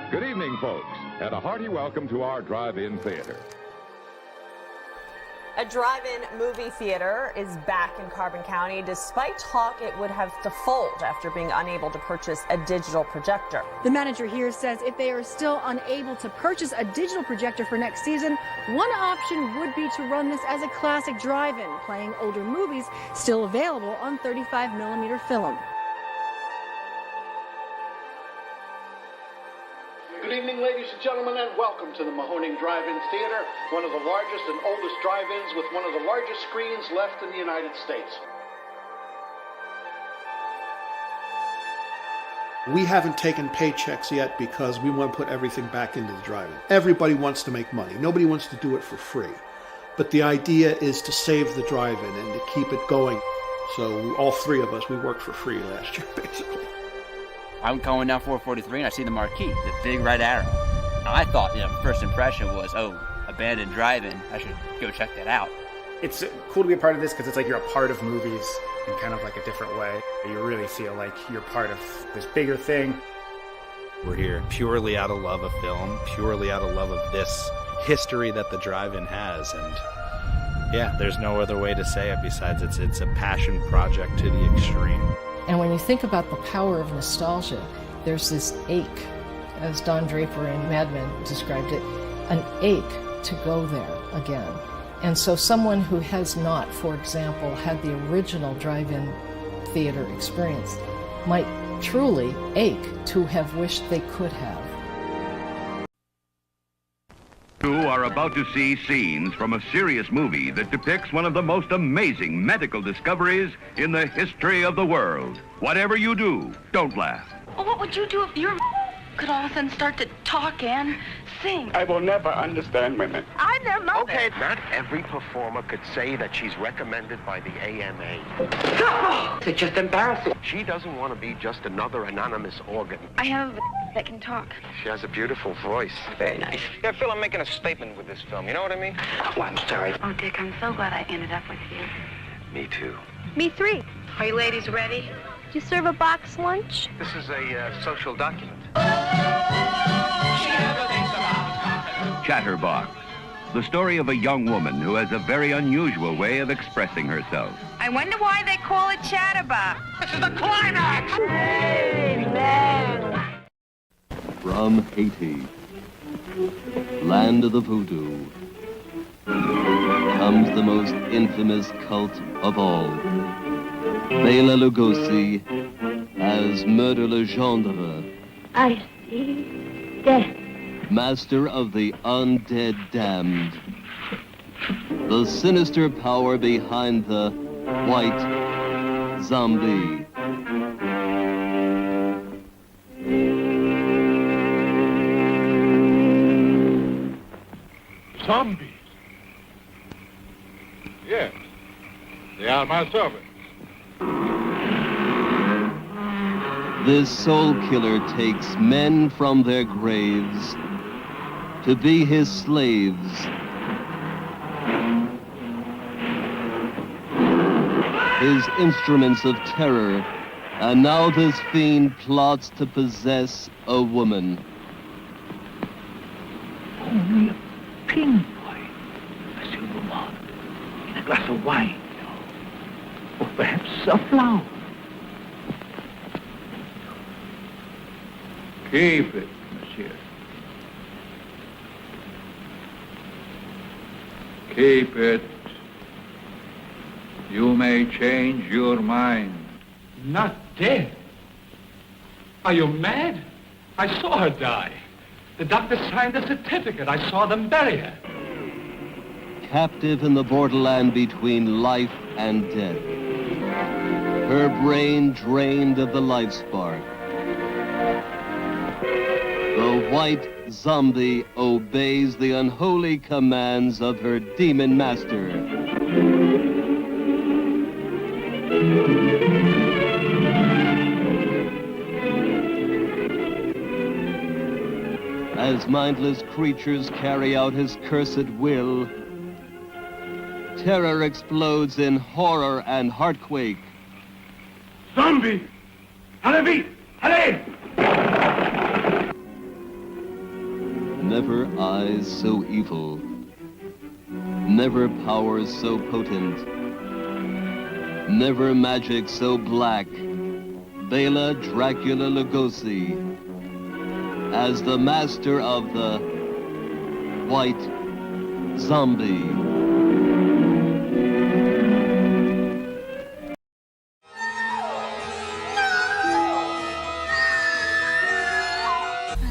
Good evening, folks, and a hearty welcome to our drive-in theater. A drive-in movie theater is back in Carbon County despite talk it would have to fold after being unable to purchase a digital projector. The manager here says if they are still unable to purchase a digital projector for next season, one option would be to run this as a classic drive-in, playing older movies still available on 35mm film. Good evening, ladies and gentlemen, and welcome to the Mahoning Drive-In Theater, one of the largest and oldest drive-ins with one of the largest screens left in the United States. We haven't taken paychecks yet because we want to put everything back into the drive-in. Everybody wants to make money. Nobody wants to do it for free. But the idea is to save the drive-in and to keep it going. So all three of us, we worked for free last year, basically. I'm going down 443 and I see the marquee, the big red arrow. Now I thought, first impression was, oh, abandoned drive-in. I should go check that out. It's cool to be a part of this because it's like you're a part of movies in kind of like a different way. You really feel like you're part of this bigger thing. We're here purely out of love of film, purely out of love of this history that the drive-in has. And yeah, there's no other way to say it besides it's a passion project to the extreme. And when you think about the power of nostalgia, there's this ache, as Don Draper in Mad Men described it, an ache to go there again. And so someone who has not, for example, had the original drive-in theater experience might truly ache to have wished they could have. You are about to see scenes from a serious movie that depicts one of the most amazing medical discoveries in the history of the world. Whatever you do, don't laugh. Well, what would you do if your could all of a sudden start to talk and sing? I will never understand women. I'm their mother. Okay, not every performer could say that she's recommended by the AMA. It's just embarrassing. She doesn't want to be just another anonymous organ. I have a that can talk. She has a beautiful voice. Very nice. I feel I'm making a statement with this film, you know what I mean? Oh, I'm sorry. Oh, Dick, I'm so glad I ended up with you. Me too. Me three. Are you ladies ready? Do you serve a box lunch? This is a social document. Chatterbox, the story of a young woman who has a very unusual way of expressing herself. I wonder why they call it Chatterbox. This is the climax! Amen. From Haiti, land of the voodoo, comes the most infamous cult of all. Bela Lugosi as Murder Legendre. I see death. Master of the undead damned. The sinister power behind the white zombie. Zombies? Yes, they are my servants. This soul killer takes men from their graves to be his slaves. His instruments of terror, and now this fiend plots to possess a woman. Only a pinpoint, a silver one, in a glass of wine, or perhaps a flower. Keep it, monsieur. Keep it. You may change your mind. Not dead? Are you mad? I saw her die. The doctor signed a certificate. I saw them bury her. Captive in the borderland between life and death. Her brain drained of the life spark. The white zombie obeys the unholy commands of her demon master. As mindless creatures carry out his cursed will, terror explodes in horror and heartquake. Zombie! Allez vite! Allez! Never eyes so evil, never powers so potent, never magic so black. Bela Dracula Lugosi as the master of the White Zombie.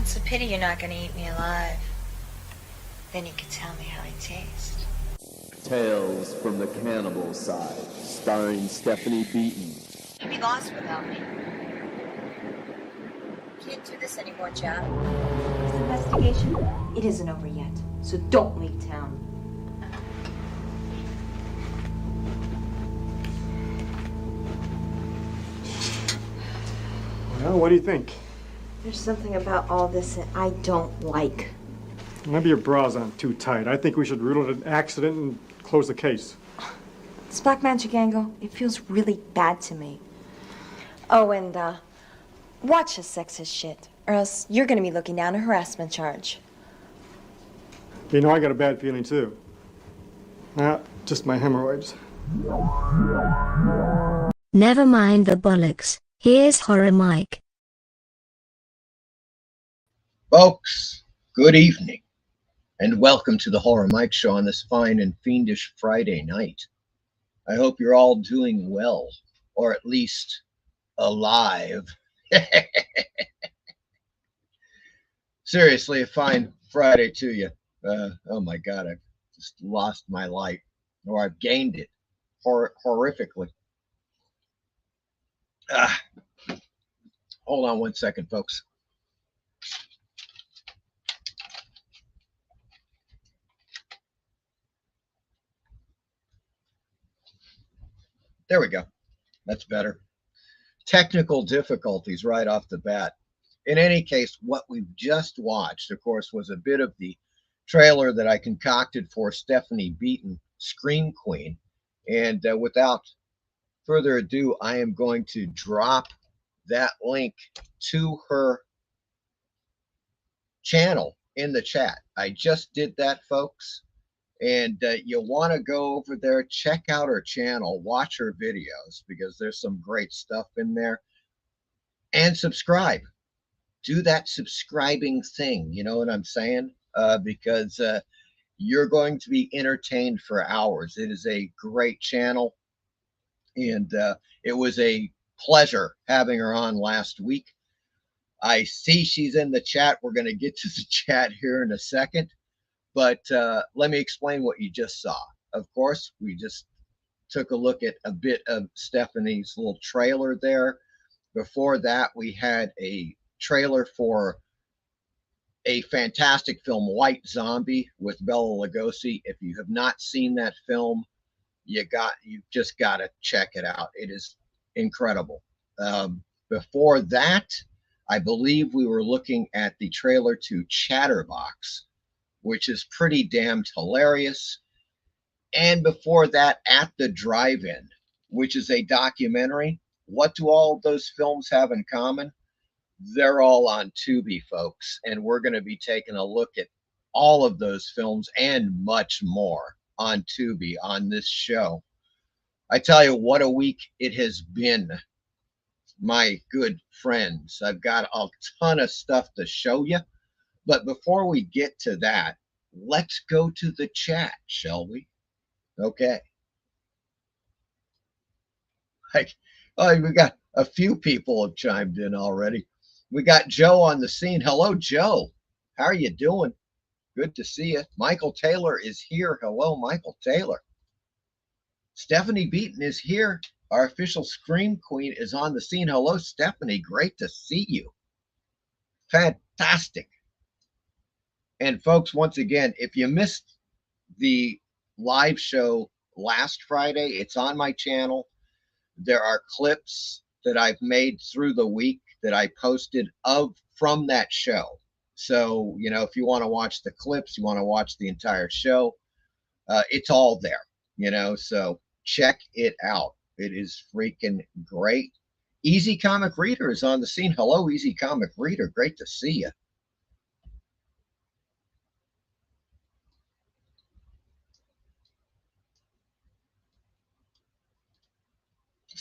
It's a pity you're not going to eat me alive. Then you can tell me how I taste. Tales from the Cannibal Side, starring Stephanie Beaton. You'd be lost without me. Can't do this anymore, Chad. This investigation, it isn't over yet, so don't leave town. Well, what do you think? There's something about all this that I don't like. Maybe your bra's on too tight. I think we should rule it an accident and close the case. This black magic angle, it feels really bad to me. Oh, and, watch this sexist shit, or else you're gonna be looking down a harassment charge. You know, I got a bad feeling, too. Just my hemorrhoids. Never mind the bollocks. Here's Horror Mike. Folks, good evening, and welcome to the Horror Mike Show on this fine and fiendish Friday night. I hope you're all doing well, or at least alive. Seriously, a fine Friday to you. Oh my God, I've just lost my life, or I've gained it horrifically. Hold on one second, folks. There we go. That's better. Technical difficulties right off the bat. In any case, what we've just watched, of course, was a bit of the trailer that I concocted for Stephanie Beaton, Scream Queen. And without further ado, I am going to drop that link to her channel in the chat. I just did that, folks. And you'll want to go over there, check out her channel, watch her videos, because there's some great stuff in there. And subscribe. Do that subscribing thing, you know what I'm saying? Because you're going to be entertained for hours. It is a great channel. And it was a pleasure having her on last week. I see she's in the chat. We're going to get to the chat here in a second. But let me explain what you just saw. Of course, we just took a look at a bit of Stephanie's little trailer there. Before that, we had a trailer for a fantastic film, White Zombie, with Bela Lugosi. If you have not seen that film, you've just got to check it out. It is incredible. Before that, I believe we were looking at the trailer to Chatterbox, which is pretty damned hilarious. And before that, At the Drive-In, which is a documentary. What do all of those films have in common? They're all on Tubi, folks. And we're going to be taking a look at all of those films and much more on Tubi on this show. I tell you, what a week it has been, my good friends. I've got a ton of stuff to show you. But before we get to that, let's go to the chat, shall we? Okay. We got a few people have chimed in already. We got Joe on the scene. Hello, Joe. How are you doing? Good to see you. Michael Taylor is here. Hello, Michael Taylor. Stephanie Beaton is here. Our official Scream Queen is on the scene. Hello, Stephanie. Great to see you. Fantastic. And folks, once again, if you missed the live show last Friday, it's on my channel. There are clips that I've made through the week that I posted from that show. So, you know, if you want to watch the clips, you want to watch the entire show, it's all there, you know, so check it out. It is freaking great. Easy Comic Reader is on the scene. Hello, Easy Comic Reader. Great to see you.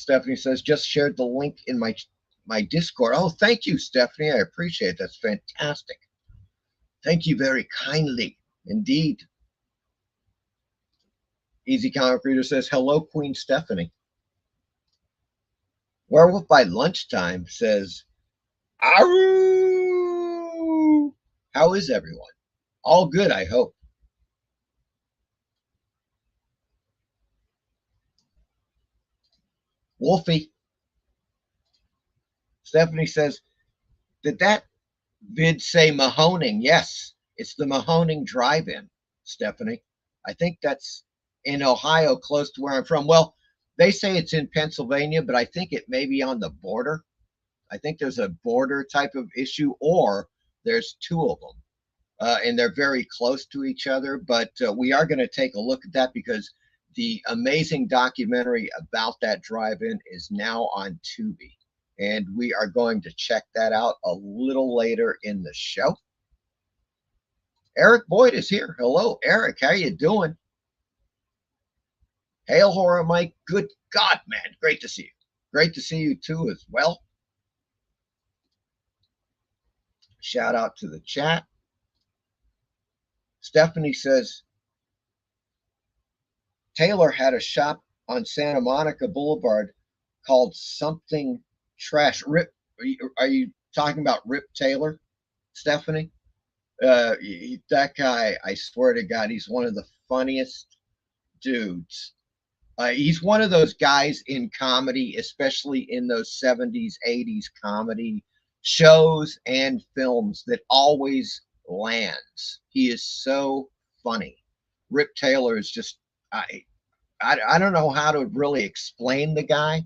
Stephanie says, just shared the link in my Discord. Oh, thank you, Stephanie. I appreciate it. That's fantastic. Thank you very kindly indeed. Easy Comic Reader says, hello, Queen Stephanie. Werewolf by Lunchtime says, Aroo! How is everyone? All good, I hope. Wolfie. Stephanie says, did that vid say Mahoning? Yes, it's the Mahoning Drive-In, Stephanie. I think that's in Ohio, close to where I'm from. Well, they say it's in Pennsylvania, but I think it may be on the border. I think there's a border type of issue, or there's two of them, and they're very close to each other. But we are going to take a look at that because the amazing documentary about that drive-in is now on Tubi, and we are going to check that out a little later in the show. Eric Boyd is here. Hello, Eric. How you doing? Hail, Horror Mike. Good God, man. Great to see you. Great to see you, too, as well. Shout out to the chat. Stephanie says, Taylor had a shop on Santa Monica Boulevard called Something Trash. Rip, are you talking about Rip Taylor, Stephanie? That guy, I swear to God, he's one of the funniest dudes. He's one of those guys in comedy, especially in those 70s, 80s comedy shows and films that always lands. He is so funny. Rip Taylor is just, I don't know how to really explain the guy.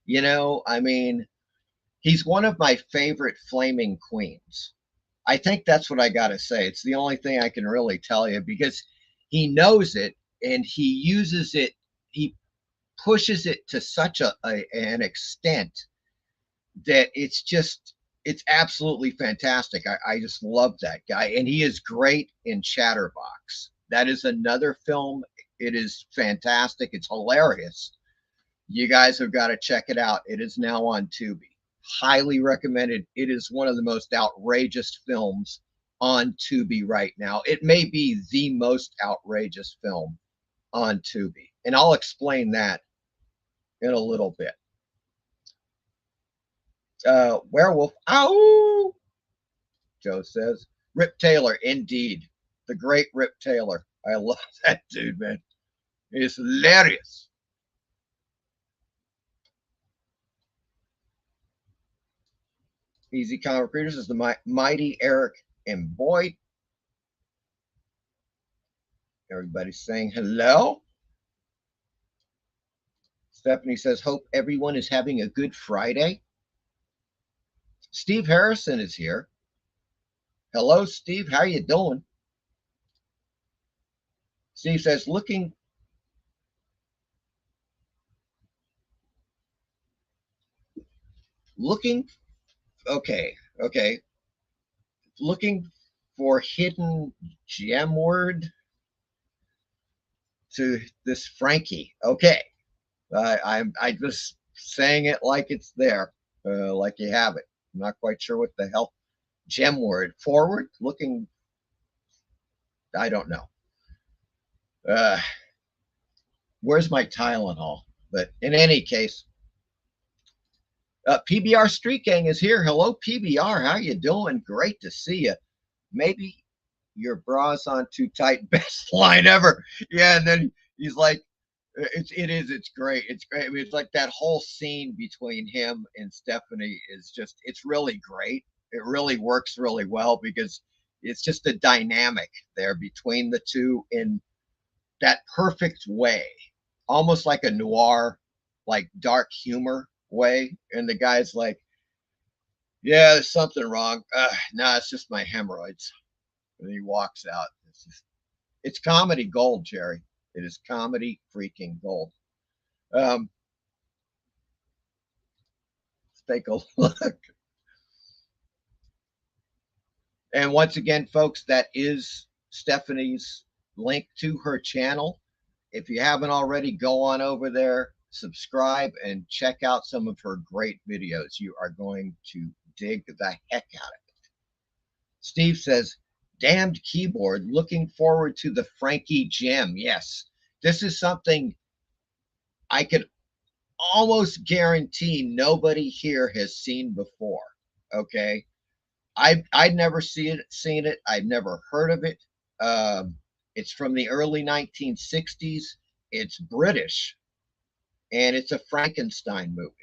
You know, I mean, he's one of my favorite flaming queens. I think that's what I got to say. It's the only thing I can really tell you because he knows it and he uses it. He pushes it to such an extent that it's absolutely fantastic. I just love that guy. And he is great in Chatterbox. That is another film. It is fantastic. It's hilarious. You guys have got to check it out. It is now on Tubi. Highly recommended. It is one of the most outrageous films on Tubi right now. It may be the most outrageous film on Tubi. And I'll explain that in a little bit. Werewolf. Ow! Joe says. Rip Taylor, indeed. The great Rip Taylor. I love that dude, man. He's hilarious. Easy Comic Readers is the mighty Eric and Boyd. Everybody's saying hello. Stephanie says, hope everyone is having a good Friday. Steve Harrison is here. Hello, Steve. How you doing? Steve says, looking okay. Looking for hidden gem word to this Frankie. Okay. I'm just saying it like it's there, like you have it. I'm not quite sure what the hell. Gem word. Forward? Looking. I don't know. Where's my Tylenol? But in any case, PBR Street Gang is here. Hello, PBR. How you doing? Great to see you. Maybe your bra's on too tight. Best line ever. Yeah, and then he's like, it's great. It's great. I mean, it's like that whole scene between him and Stephanie is just, it's really great. It really works really well because it's just a dynamic there between the two in that perfect way, almost like a noir, like dark humor way. And the guy's like, yeah, there's something wrong. No, it's just my hemorrhoids. And he walks out. It's comedy gold, Jerry. It is comedy freaking gold. Let's take a look. And once again, folks, that is Stephanie's link to her channel. If you haven't already, go on over there, subscribe and check out some of her great videos. You are going to dig the heck out of it. Steve says, damned keyboard, looking forward to the Frankie gem. Yes, this is something I could almost guarantee nobody here has seen before. Okay, I'd never seen it. I've never heard of it. It's from the early 1960s. It's British, and it's a Frankenstein movie.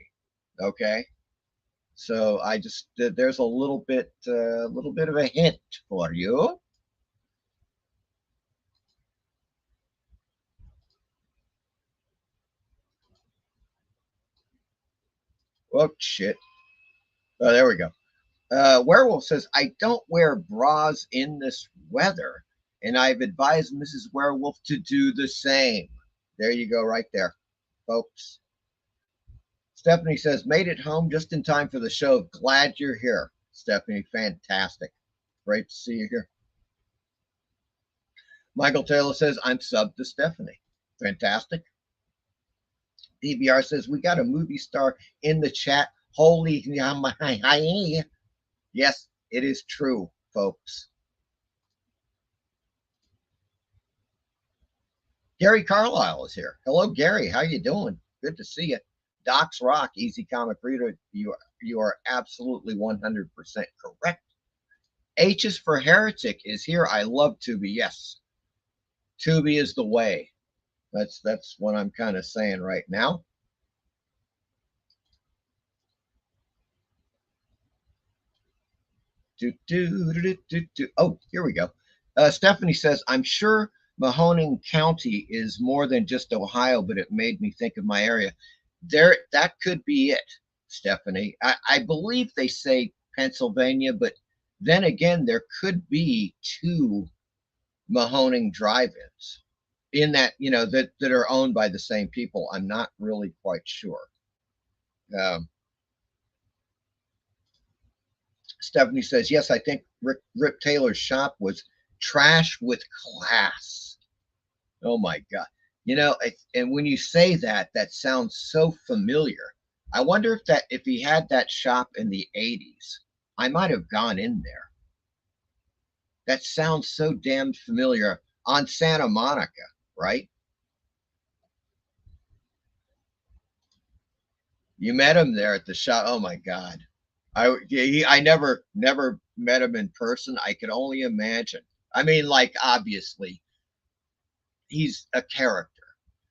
Okay, so I just there's a little bit of a hint for you. Oh shit! Oh, there we go. Werewolf says, I don't wear bras in this weather, and I've advised Mrs. Werewolf to do the same. There you go, right there, folks. Stephanie says, made it home just in time for the show. Glad you're here, Stephanie. Fantastic. Great to see you here. Michael Taylor says, I'm subbed to Stephanie. Fantastic. DVR says, we got a movie star in the chat. Holy, yes, it is true, folks. Gary Carlisle is here. Hello, Gary. How you doing? Good to see you. Docs Rock, Easy Comic Reader. You are absolutely 100% correct. H is for Heretic is here. I love Tubi. Yes, Tubi is the way. That's what I'm kind of saying right now. Oh, here we go. Stephanie says, I'm sure Mahoning County is more than just Ohio, but it made me think of my area. That could be it, Stephanie. I believe they say Pennsylvania, but then again, there could be two Mahoning drive-ins in that, that are owned by the same people. I'm not really quite sure. Stephanie says, yes, I think Rip Taylor's shop was trash with class. Oh my God. And when you say that, that sounds so familiar. I wonder if he had that shop in the 80s, I might have gone in there. That sounds so damned familiar. On Santa Monica, right? You met him there at the shop. Oh my God. I never met him in person. I could only imagine. I mean, like, obviously, he's a character.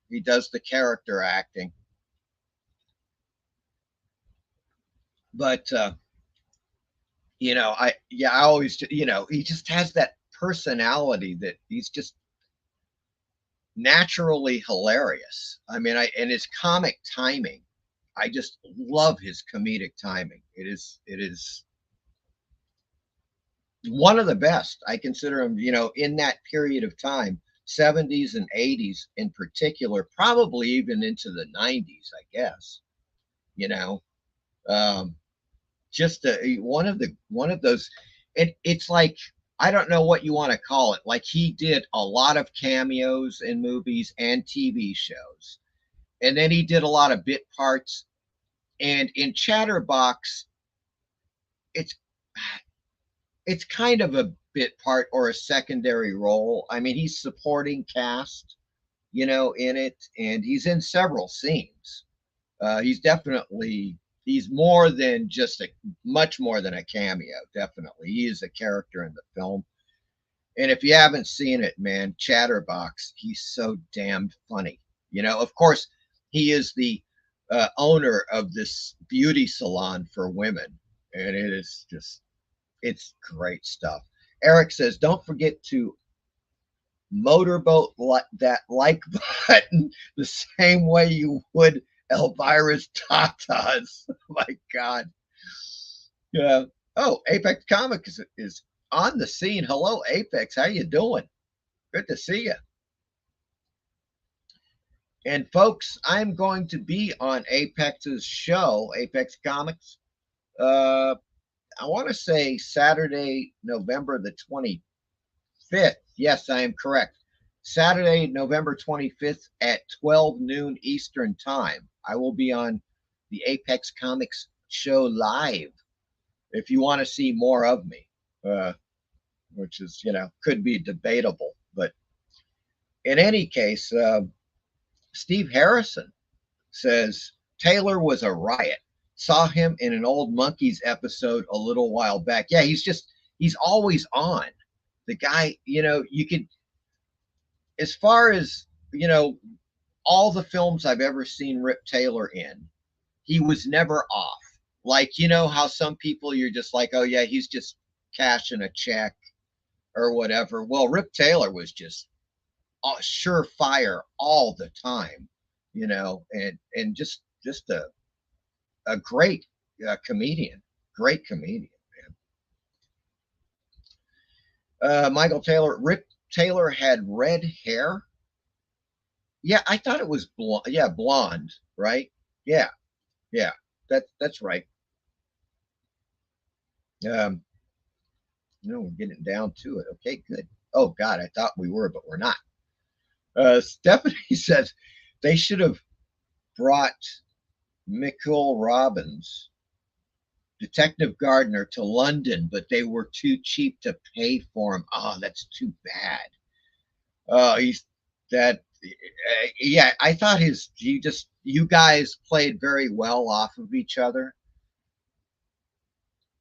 He does the character acting. But, I always, he just has that personality that he's just naturally hilarious. I mean, and his comic timing, I just love his comedic timing. It is one of the best. I consider him, in that period of time, 70s and 80s in particular, probably even into the 90s, I guess. Just one of those. It's like, I don't know what you want to call it. Like, he did a lot of cameos in movies and TV shows, and then he did a lot of bit parts. And in Chatterbox, it's kind of a bit part or a secondary role. I mean, he's supporting cast, in it, and he's in several scenes. He's more than just much more than a cameo. Definitely, he is a character in the film. And if you haven't seen it, man, Chatterbox, he's so damned funny. Of course, he is the owner of this beauty salon for women, and it's great stuff. Eric says, don't forget to motorboat that like button the same way you would Elvira's tatas. Oh my God. Yeah. Oh, Apex Comics is on the scene. Hello, Apex. How you doing? Good to see you. And folks, I'm going to be on Apex's show, Apex Comics. I want to say Saturday, November the 25th. Yes, I am correct. Saturday, November 25th at 12 noon Eastern Time. I will be on the Apex Comics show live if you want to see more of me, which is, could be debatable. But in any case, Steve Harrison says Taylor was a riot. Saw him in an Old Monkeys episode a little while back. Yeah, he's always on. The guy, you could, as far as, all the films I've ever seen Rip Taylor in, he was never off. Like, how some people you're just like, oh yeah, he's just cashing a check or whatever. Well, Rip Taylor was just surefire all the time, and just a great comedian, man. Michael Taylor, Rip Taylor had red hair. Yeah, I thought it was blonde. Yeah, blonde, right? Yeah, that's right. We're getting down to it. Okay, good. Oh God, I thought we were, but we're not. Stephanie says they should have brought Nicole Robbins, Detective Gardner, to London, but they were too cheap to pay for him. Oh, that's too bad. Yeah, I thought you guys played very well off of each other.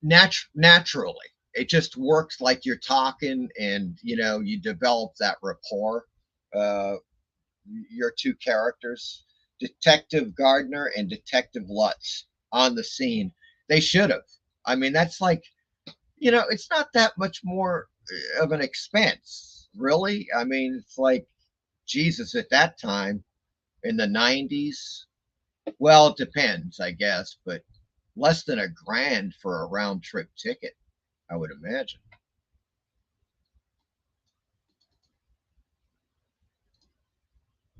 Naturally, it just works like you're talking, and you develop that rapport. Your two characters, Detective Gardner and Detective Lutz, on the scene. They should have. I mean, that's like, it's not that much more of an expense, really. I mean, it's like, Jesus, at that time in the 90s, well, it depends, I guess, but less than $1,000 for a round trip ticket, I would imagine.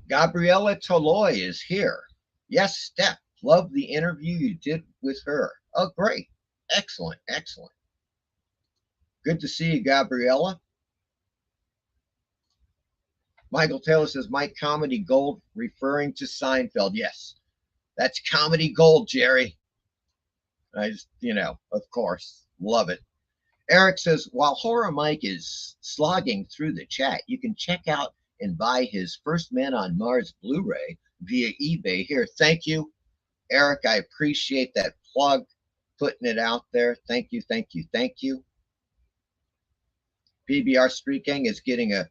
Gabriella Toloy is here. Yes, Steph, love the interview you did with her. Oh, great. Excellent. Good to see you, Gabriella. Michael Taylor says, Mike Comedy Gold, referring to Seinfeld. Yes, that's Comedy Gold, Jerry. I just, of course, love it. Eric says, while Horror Mike is slogging through the chat, you can check out and buy his First Man on Mars Blu-ray via eBay here. Thank you, Eric. I appreciate that plug, putting it out there. Thank you. PBR Street Gang is getting a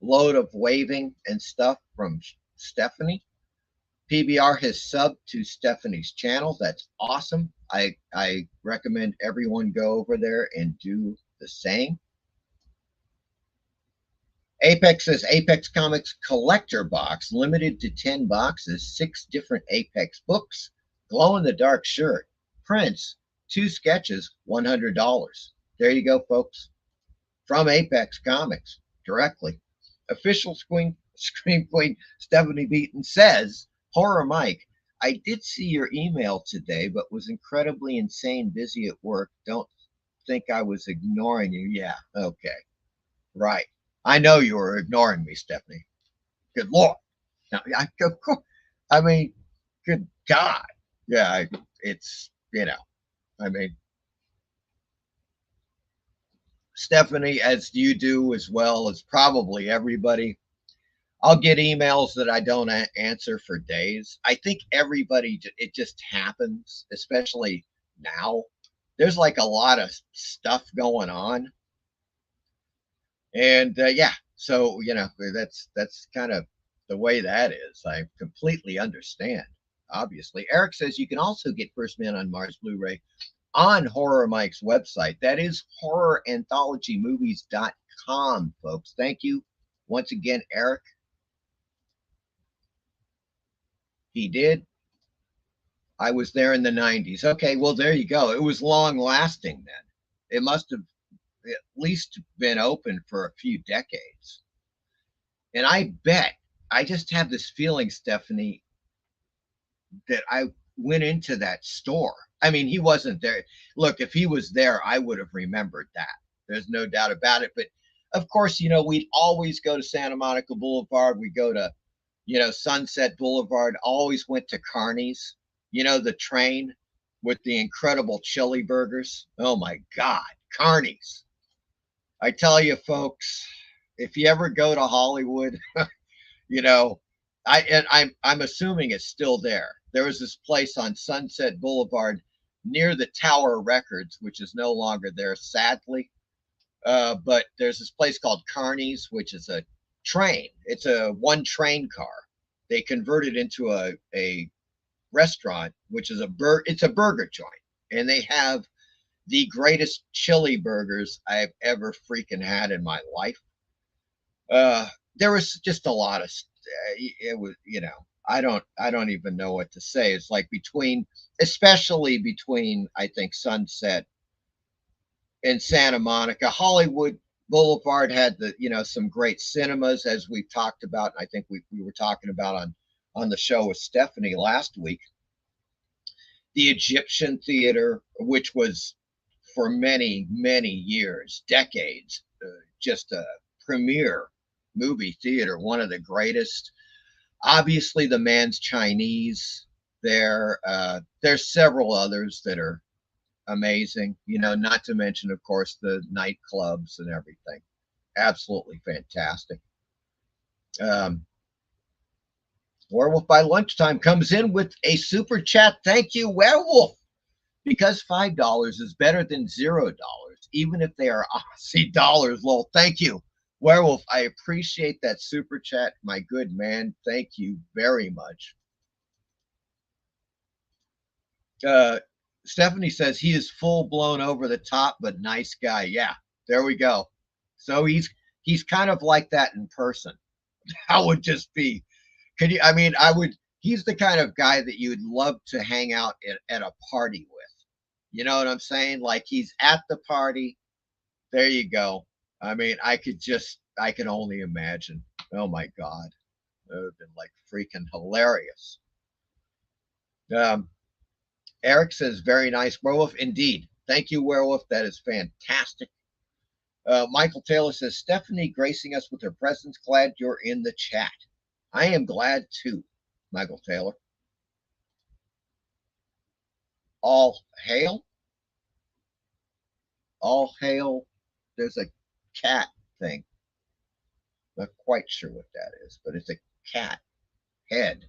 load of waving and stuff from Stephanie. PBR has subbed to Stephanie's channel. That's awesome. I recommend everyone go over there and do the same. Apex says Apex Comics collector box, limited to 10 boxes, 6 different Apex books, glow-in-the-dark shirt, prints, 2 sketches, $100. There you go, folks. From Apex Comics directly. Official Scream Queen Stephanie Beaton says, Horror Mike, I did see your email today, but was incredibly insane busy at work. Don't think I was ignoring you. Yeah, okay. Right. I know you were ignoring me, Stephanie. Good Lord. Now, I mean, good God. Yeah, it's, I mean, Stephanie, as you do as well as probably everybody, I'll get emails that I don't answer for days. I think everybody, it just happens, especially now. There's like a lot of stuff going on. And yeah, so, that's kind of the way that is. I completely understand, obviously. Eric says you can also get First Man on Mars Blu-ray on Horror Mike's website. That is horroranthologymovies.com, folks. Thank you once again, Eric. He did. I was there in the 90s. Okay, well, there you go. It was long lasting then. It must have at least been open for a few decades. And I bet, I just have this feeling, Stephanie, that I went into that store. I mean, he wasn't there. Look, if he was there, I would have remembered that. There's no doubt about it. But Of course, we'd always go to Santa Monica Boulevard. We go to, Sunset Boulevard. Always went to Carney's, the train with the incredible chili burgers. Oh my God, Carney's. I tell you, folks, if you ever go to Hollywood, I'm assuming it's still there. There was this place on Sunset Boulevard near the Tower Records, which is no longer there, sadly. But there's this place called Carney's, which is a train. It's a one train car. They converted into a restaurant, which is it's a burger joint, and they have the greatest chili burgers I've ever freaking had in my life. There was just a lot of it was, I don't even know what to say. It's like especially between I think Sunset and Santa Monica. Hollywood Boulevard had some great cinemas, as we've talked about. I think we were talking about on the show with Stephanie last week. The Egyptian Theater, which was for many, many years, decades, just a premier movie theater, one of the greatest. Obviously, the Man's Chinese there. There's several others that are amazing, not to mention, of course, the nightclubs and everything. Absolutely fantastic. Werewolf by Lunchtime comes in with a super chat. Thank you, Werewolf, because $5 is better than $0, even if they are Aussie dollars. Lol. Thank you, Werewolf. I appreciate that super chat, my good man. Thank you very much. Stephanie says he is full blown over the top, but nice guy. Yeah, there we go. So he's kind of like that in person. That would just be. He's the kind of guy that you would love to hang out at a party with. You know what I'm saying? Like, he's at the party. There you go. I can only imagine. Oh my God. That would have been like freaking hilarious. Eric says, very nice, Werewolf. Indeed. Thank you, Werewolf. That is fantastic. Michael Taylor says, Stephanie gracing us with her presence. Glad you're in the chat. I am glad too, Michael Taylor. All hail. All hail. There's a cat thing. Not quite sure what that is, but it's a cat head,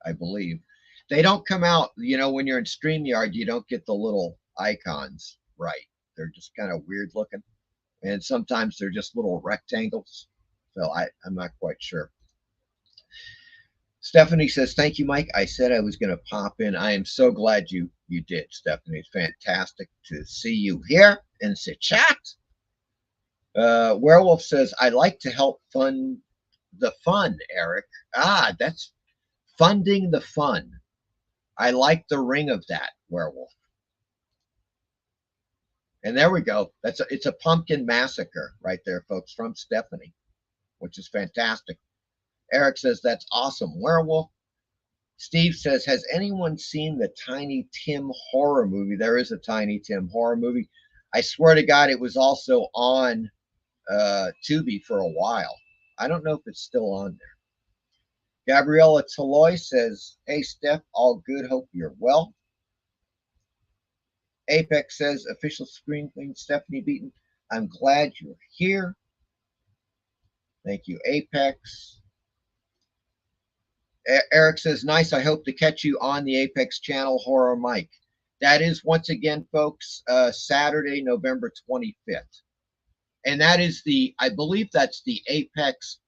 I believe. They don't come out, when you're in StreamYard, you don't get the little icons right. They're just kind of weird looking. And sometimes they're just little rectangles. So I'm not quite sure. Stephanie says, thank you, Mike. I said I was going to pop in. I am so glad you did, Stephanie. It's fantastic to see you here in the chat. Werewolf says, I like to help fund the fun, Eric. That's funding the fun. I like the ring of that, Werewolf. And there we go. It's a pumpkin massacre right there, folks, from Stephanie, which is fantastic. Eric says, that's awesome, Werewolf. Steve says, has anyone seen the Tiny Tim horror movie? There is a Tiny Tim horror movie. I swear to God, it was also on Tubi for a while. I don't know if it's still on there. Gabriella Toloy says, hey, Steph, all good. Hope you're well. Apex says, official screen thing, Stephanie Beaton. I'm glad you're here. Thank you, Apex. Eric says, nice. I hope to catch you on the Apex channel, Horror Mike. That is, once again, folks, Saturday, November 25th. And that is I believe that's the Apex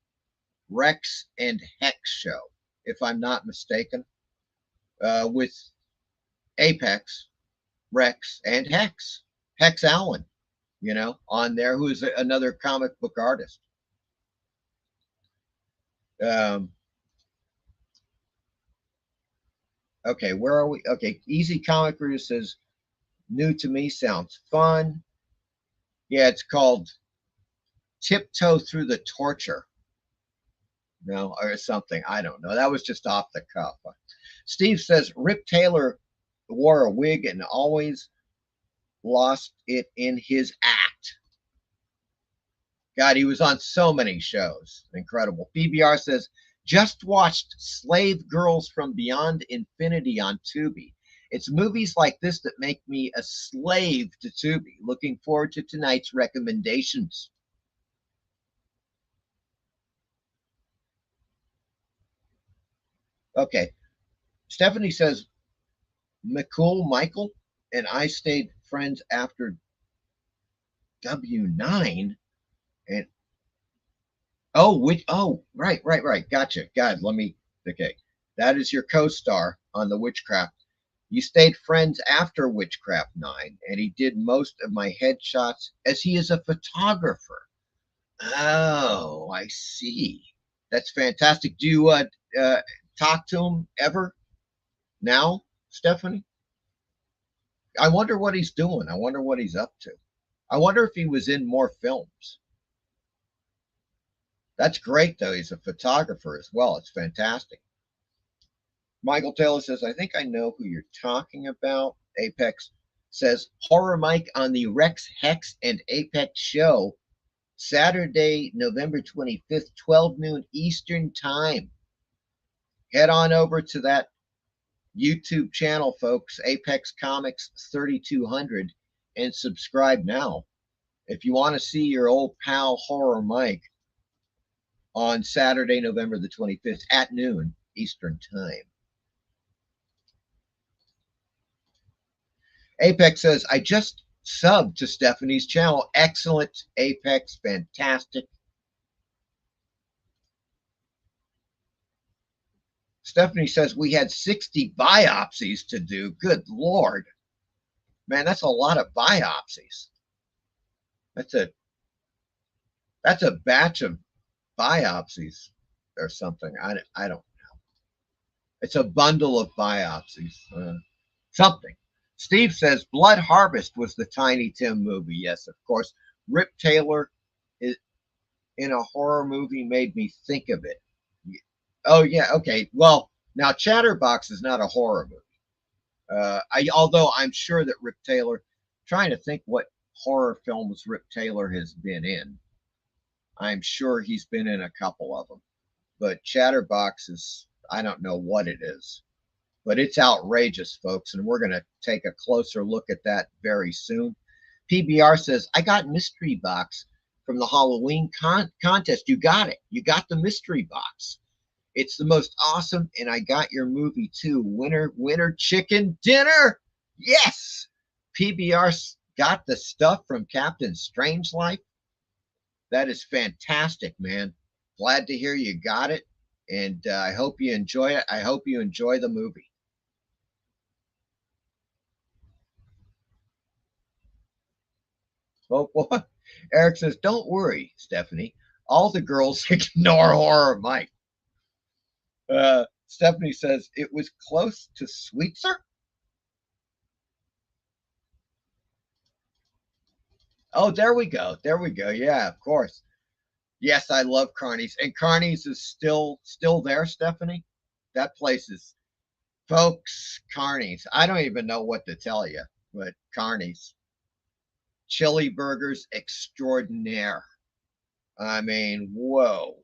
Rex and Hex show, if I'm not mistaken, with Apex, Rex, and Hex. Hex Allen, on there, who is another comic book artist. Okay, where are we? Okay, Easy Comic Reader says, new to me, sounds fun. Yeah, it's called Tiptoe Through the Torture. No, or something. I don't know. That was just off the cuff. Steve says, Rip Taylor wore a wig and always lost it in his act. God, he was on so many shows. Incredible. PBR says, just watched Slave Girls from Beyond Infinity on Tubi. It's movies like this that make me a slave to Tubi. Looking forward to tonight's recommendations. Okay. Stephanie says, Michael and I stayed friends after W9. And right. Gotcha. God, okay. That is your co-star on the Witchcraft. You stayed friends after Witchcraft 9, and he did most of my headshots as he is a photographer. Oh, I see. That's fantastic. Do you talk to him ever now, Stephanie? I wonder what he's doing. I wonder what he's up to. I wonder if he was in more films. That's great, though. He's a photographer as well. It's fantastic. Michael Taylor says, I think I know who you're talking about. Apex says, Horror Mike on the Rex, Hex, and Apex show, Saturday, November 25th, 12 noon Eastern Time. Head on over to that YouTube channel, folks, Apex Comics 3200, and subscribe now. If you want to see your old pal Horror Mike on Saturday, November the 25th at noon Eastern Time. Apex says, I just subbed to Stephanie's channel. Excellent, Apex, fantastic. Stephanie says, we had 60 biopsies to do. Good Lord. Man, that's a lot of biopsies. That's a batch of biopsies or something. I don't know. It's a bundle of biopsies. Something. Steve says Blood Harvest was the Tiny Tim movie. Yes, of course. Rip Taylor is in a horror movie made me think of it. Oh yeah, okay. Well, now Chatterbox is not a horror movie. Although I'm sure that Rip Taylor, trying to think what horror films Rip Taylor has been in. I'm sure he's been in a couple of them. But Chatterbox is, I don't know what it is. But it's outrageous, folks, and we're going to take a closer look at that very soon. PBR says, I got mystery box from the Halloween contest. You got it. You got the mystery box. It's the most awesome, and I got your movie too. Winner chicken dinner. Yes. PBR got the stuff from Captain Strangelife. That is fantastic, man. Glad to hear you got it, and I hope you enjoy it. I hope you enjoy the movie. Oh, boy. Eric says, don't worry, Stephanie. All the girls ignore Horror Mike. Stephanie says, it was close to Sweetser? Oh, there we go. There we go. Yeah, of course. Yes, I love Carney's. And Carney's is still there, Stephanie? That place is, folks, Carney's. I don't even know what to tell you, but Carney's. Chili burgers extraordinaire. I mean, whoa.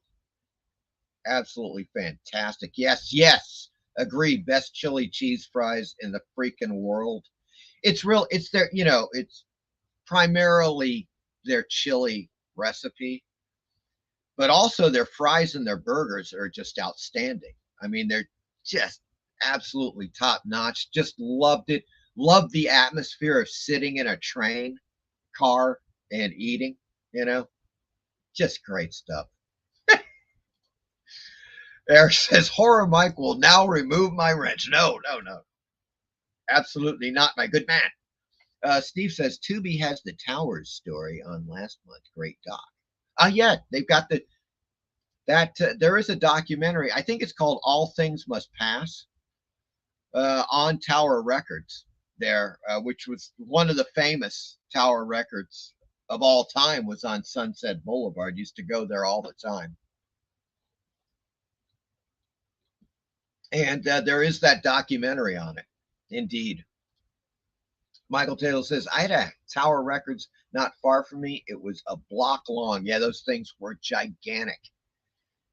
Absolutely fantastic. Yes. Agreed. Best chili cheese fries in the freaking world. It's their, it's primarily their chili recipe, but also their fries and their burgers are just outstanding. I mean, they're just absolutely top notch. Just loved it. Loved the atmosphere of sitting in a train car and eating, just great stuff. Eric says, Horror Mike will now remove my wrench. No. Absolutely not, my good man. Steve says, Tubi has the Towers story on last month. Great doc. Yeah, they've got there is a documentary. I think it's called All Things Must Pass on Tower Records there, which was one of the famous Tower Records of all time, was on Sunset Boulevard. Used to go there all the time. And there is that documentary on it. Indeed. Michael Taylor says, I had a Tower Records not far from me. It was a block long. Yeah, those things were gigantic.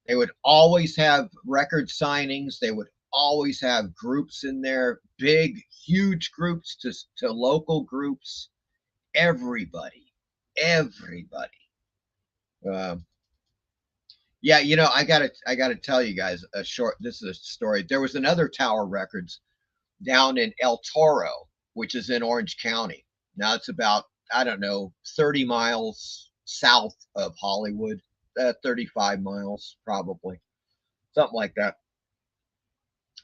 They would always have record signings. They would always have groups in there, big, huge groups to local groups. Everybody. Yeah, you know, I gotta tell you guys this is a story. There was another Tower Records down in El Toro, which is in Orange County. Now it's about, I don't know, 30 miles south of Hollywood, 35 miles probably, something like that.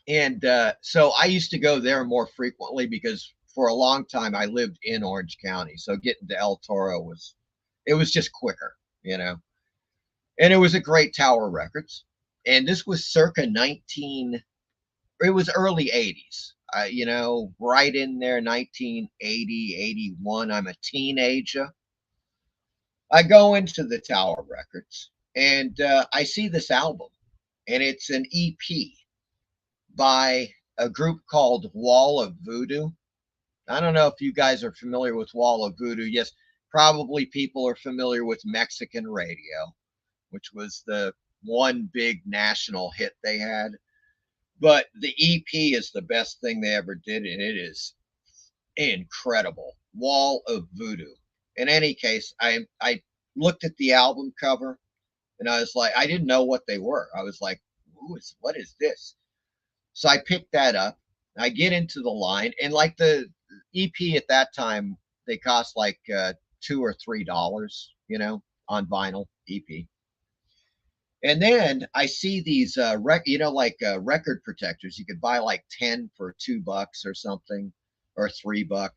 And so I used to go there more frequently because for a long time I lived in Orange County. So getting to El Toro was just quicker, you know. And it was a great Tower Records. And this was circa it was early 80s. You know, right in there, 1980, 81. I'm a teenager. I go into the Tower Records and I see this album, and it's an EP by a group called Wall of Voodoo. I don't know if you guys are familiar with Wall of Voodoo. Yes, probably people are familiar with Mexican Radio, which was the one big national hit they had. But the EP is the best thing they ever did, and it is incredible. Wall of Voodoo. In any case, I looked at the album cover, and I was like, I didn't know what they were. I was like, what is this? So I picked that up. I get into the line, and like the EP at that time, they cost like $2 or $3, you know, on vinyl EP. And then I see these, record protectors. You could buy like 10 for $2 or something, or $3.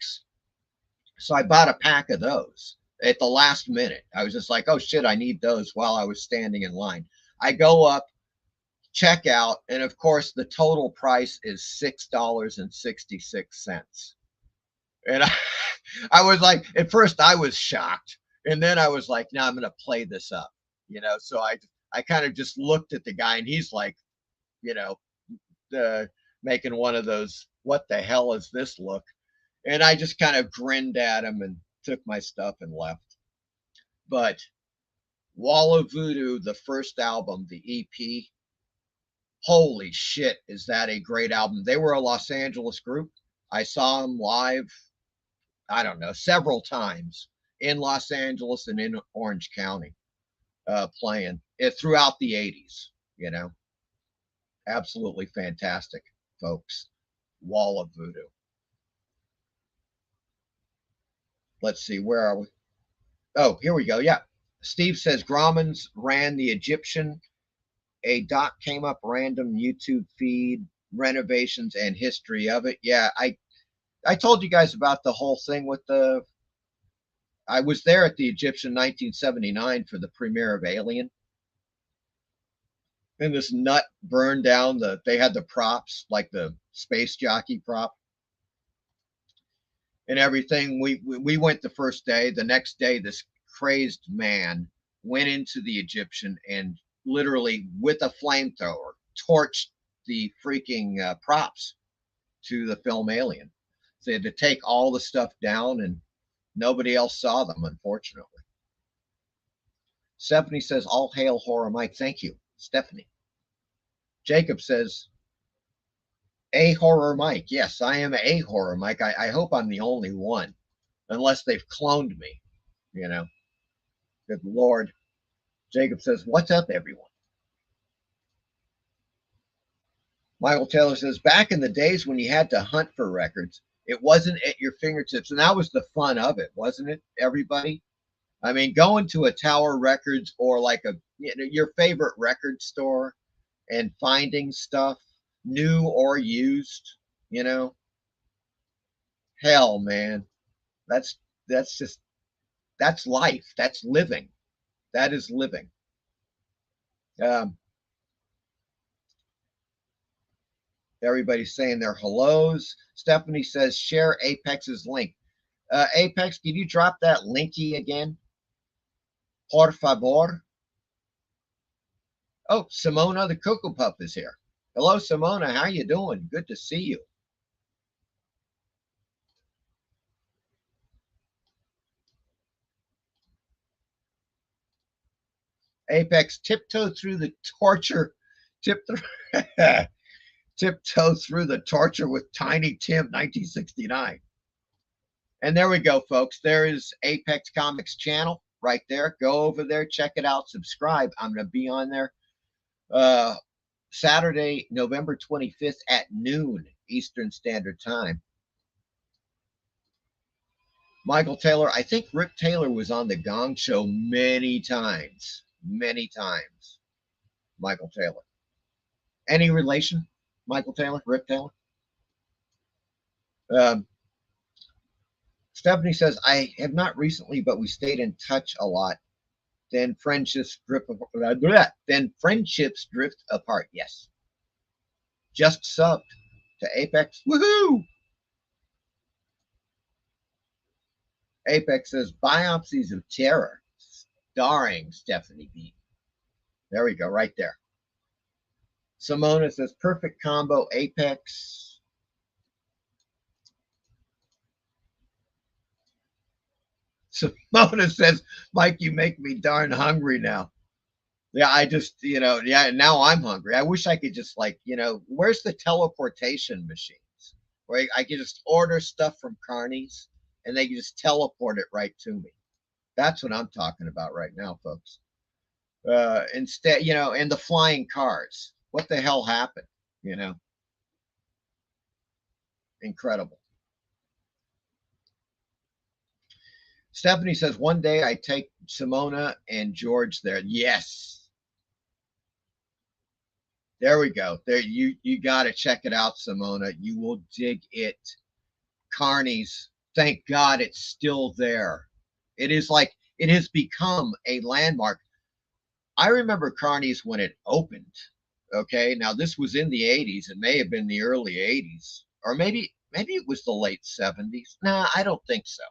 So I bought a pack of those at the last minute. I was just like, oh shit, I need those while I was standing in line. I go up, check out, and of course the total price is $6.66. And I was like, at first I was shocked, and then I was like, now I'm going to play this up, you know. So I kind of just looked at the guy, and he's like, you know, making one of those, what the hell is this look? And I just kind of grinned at him and took my stuff and left. But Wall of Voodoo, the first album, the EP, holy shit, is that a great album. They were a Los Angeles group. I saw them live, I don't know, several times in Los Angeles and in Orange County, playing it throughout the 80s, you know. Absolutely fantastic, folks. Wall of Voodoo. Let's see, where are we? Oh, here we go. Yeah. Steve says Grauman's ran the Egyptian. A doc came up random YouTube feed, renovations and history of it. Yeah, I told you guys about the whole thing with I was there at the Egyptian 1979 for the premiere of Alien. And this nut burned down they had the props, like the space jockey prop and everything. We went the first day. The next day, this crazed man went into the Egyptian and literally with a flamethrower torched the freaking props to the film Alien. So they had to take all the stuff down, and nobody else saw them, unfortunately. Stephanie says, all hail Horror Mike. Thank you, Stephanie. Jacob says, a Horror Mike. Yes, I am a Horror Mike. I hope I'm the only one, unless they've cloned me, you know. Good Lord. Jacob says, what's up, everyone? Michael Taylor says, back in the days when you had to hunt for records, it wasn't at your fingertips. And that was the fun of it, wasn't it, everybody? I mean, going to a Tower Records or like your favorite record store and finding stuff, new or used, you know. Hell, man. That's life. That's living. That is living. Everybody's saying their hellos. Stephanie says, share Apex's link. Apex, can you drop that linky again? Por favor. Oh, Simona the Cocoa Puff is here. Hello, Simona. How you doing? Good to see you. Apex tiptoe through the torture. Tiptoe through the torture with Tiny Tim 1969. And there we go, folks. There is Apex Comics channel right there. Go over there, check it out, subscribe. I'm going to be on there Saturday, November 25th at noon Eastern Standard Time. Michael Taylor, I think Rick Taylor was on the Gong Show many times. Many times. Michael Taylor. Any relation? Michael Taylor? Rick Taylor? Stephanie says, I have not recently, but we stayed in touch a lot. Then friendships drift apart. Yes. Just subbed to Apex. Woohoo! Apex says, Biopsies of Terror, starring Stephanie B. There we go, right there. Simona says, perfect combo, Apex. Simona says, Mike, you make me darn hungry now. Yeah, I just, now I'm hungry. I wish I could just where's the teleportation machines? Where I could just order stuff from Carney's and they can just teleport it right to me. That's what I'm talking about right now, folks. Instead, and the flying cars. What the hell happened? Incredible. Stephanie says, one day I take Simona and George there. Yes. There we go. There, you got to check it out, Simona. You will dig it. Carney's. Thank God it's still there. It is like, it has become a landmark. I remember Carney's when it opened. Okay. Now this was in the 80s. It may have been the early 80s, or maybe it was the late 70s. Nah, I don't think so.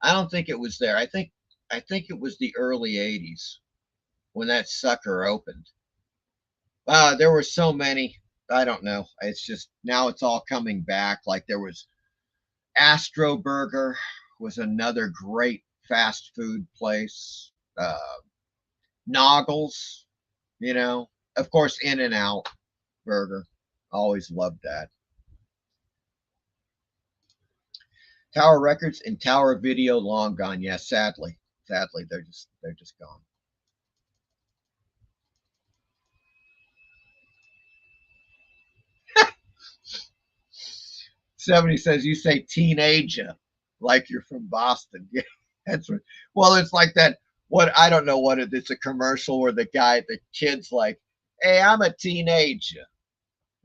I don't think it was there. I think it was the early 80s when that sucker opened. There were so many. I don't know. It's just now it's all coming back. Like there was Astro Burger was another great fast food place. Noggles, of course, In-N-Out Burger. Always loved that. Tower Records and Tower Video long gone. Yeah, sadly, they're just gone. Somebody says you say teenager like you're from Boston. Yeah, that's right. Well, it's like that. What I don't know what it's a commercial where the kid's like, "Hey, I'm a teenager,"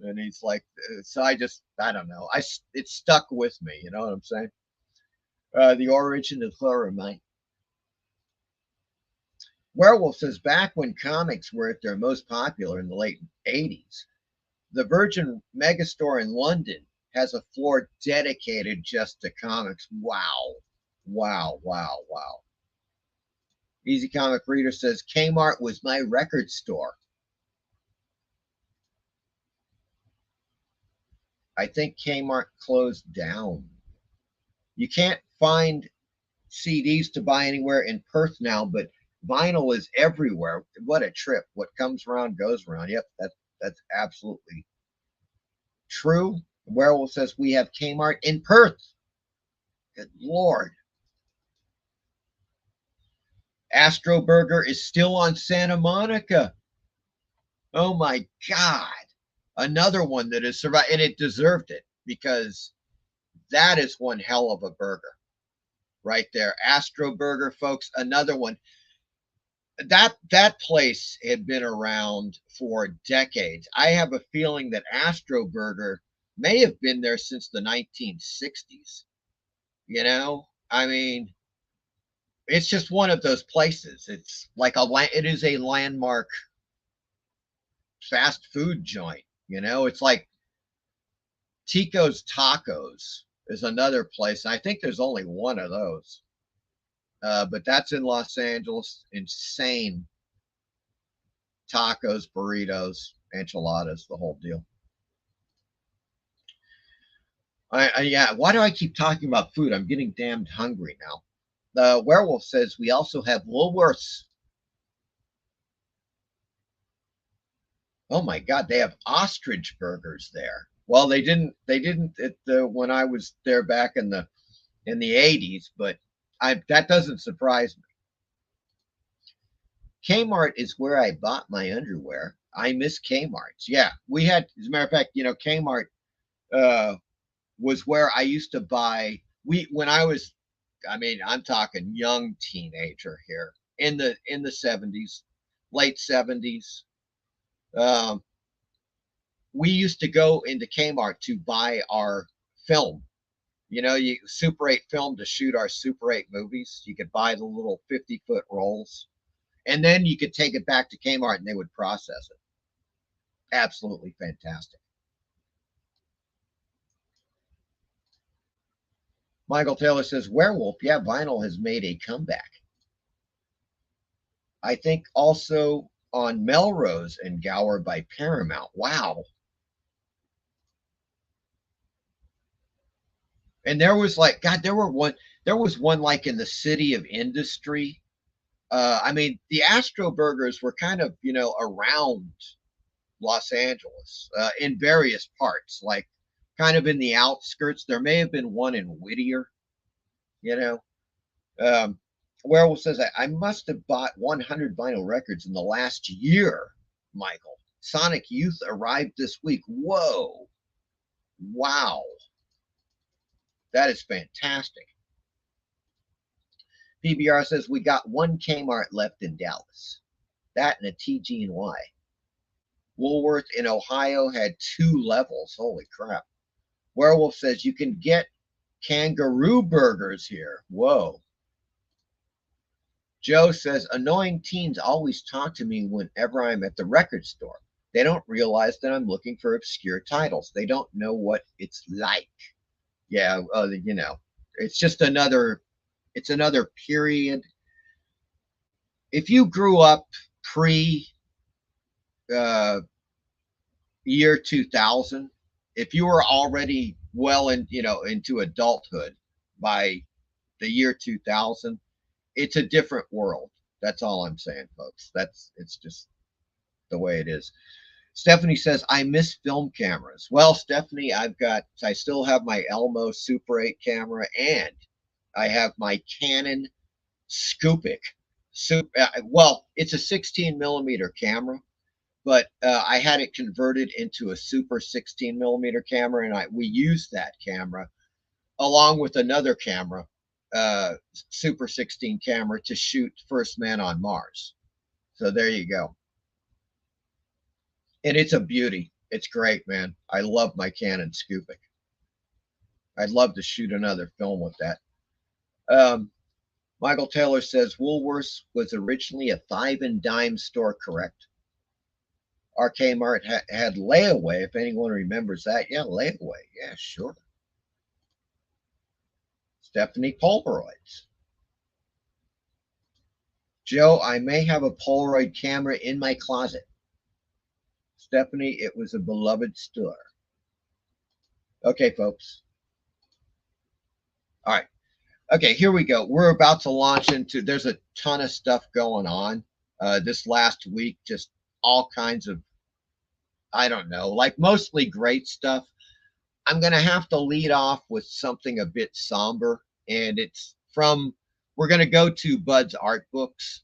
and he's like, so I don't know. It stuck with me. You know what I'm saying? The origin of horror, mate. Werewolf says, back when comics were at their most popular in the late 80s, the Virgin Megastore in London has a floor dedicated just to comics. Wow. Wow, wow, wow. Easy Comic Reader says, Kmart was my record store. I think Kmart closed down. You can't find CDs to buy anywhere in Perth now, but vinyl is everywhere. What a trip. What comes around goes around. Yep, that's absolutely true. Werewolf says we have Kmart in Perth. Good Lord. Astro Burger is still on Santa Monica. Oh my God. Another one that has survived, and it deserved it because that is one hell of a burger right there. Astro Burger, folks, another one. That place had been around for decades. I have a feeling that Astro Burger may have been there since the 1960s. I mean, it's just one of those places. It's like it is a landmark fast food joint. It's like Tico's Tacos is another place. I think there's only one of those. But that's in Los Angeles. Insane tacos, burritos, enchiladas, the whole deal. Yeah, why do I keep talking about food? I'm getting damned hungry now. The Werewolf says we also have Woolworths. Oh my God, they have ostrich burgers there. Well, they didn't at the when I was there back in the 80s, but that doesn't surprise me. Kmart is where I bought my underwear. I miss Kmart's. Yeah, we had, as a matter of fact, Kmart was where I used to buy. When I was, I mean, I'm talking young teenager here in the 70s, late 70s. We used to go into Kmart to buy our film. You Super 8 film to shoot our Super 8 movies. You could buy the little 50-foot rolls, and then you could take it back to Kmart and they would process it. Absolutely fantastic. Michael Taylor says, Werewolf, yeah, vinyl has made a comeback. I think also on Melrose and Gower by Paramount. Wow. And there was there was one like in the City of Industry. I mean, the Astro Burgers were kind of, around Los Angeles in various parts, like kind of in the outskirts. There may have been one in Whittier, Werewolf says, I must have bought 100 vinyl records in the last year, Michael. Sonic Youth arrived this week. Whoa. Wow. That is fantastic. PBR says, we got one Kmart left in Dallas. That and a TG&Y. Woolworth in Ohio had 2 levels. Holy crap. Werewolf says, you can get kangaroo burgers here. Whoa. Joe says, annoying teens always talk to me whenever I'm at the record store. They don't realize that I'm looking for obscure titles. They don't know what it's like. Yeah, it's just another period. If you grew up pre year 2000, if you were already well into adulthood by the year 2000, it's a different world. That's all I'm saying, folks. It's just the way it is. Stephanie says, I miss film cameras. Well, Stephanie, I still have my Elmo Super 8 camera, and I have my Canon Scopic. Well, it's a 16 millimeter camera, but I had it converted into a super 16 millimeter camera, and we used that camera along with another camera, super 16 camera, to shoot First Man on Mars. So there you go. And it's a beauty. It's great, man. I love my Canon Scopic. I'd love to shoot another film with that. Michael Taylor says, Woolworths was originally a 5 and dime store, correct? Our Kmart had layaway, if anyone remembers that. Yeah, layaway. Yeah, sure. Stephanie, Polaroids. Joe, I may have a Polaroid camera in my closet. Stephanie, it was a beloved store. Okay, folks. All right. Okay, here we go. We're about to launch into, there's a ton of stuff going on this last week, just all kinds of, I don't know, like mostly great stuff. I'm going to have to lead off with something a bit somber, and we're going to go to Bud's art books,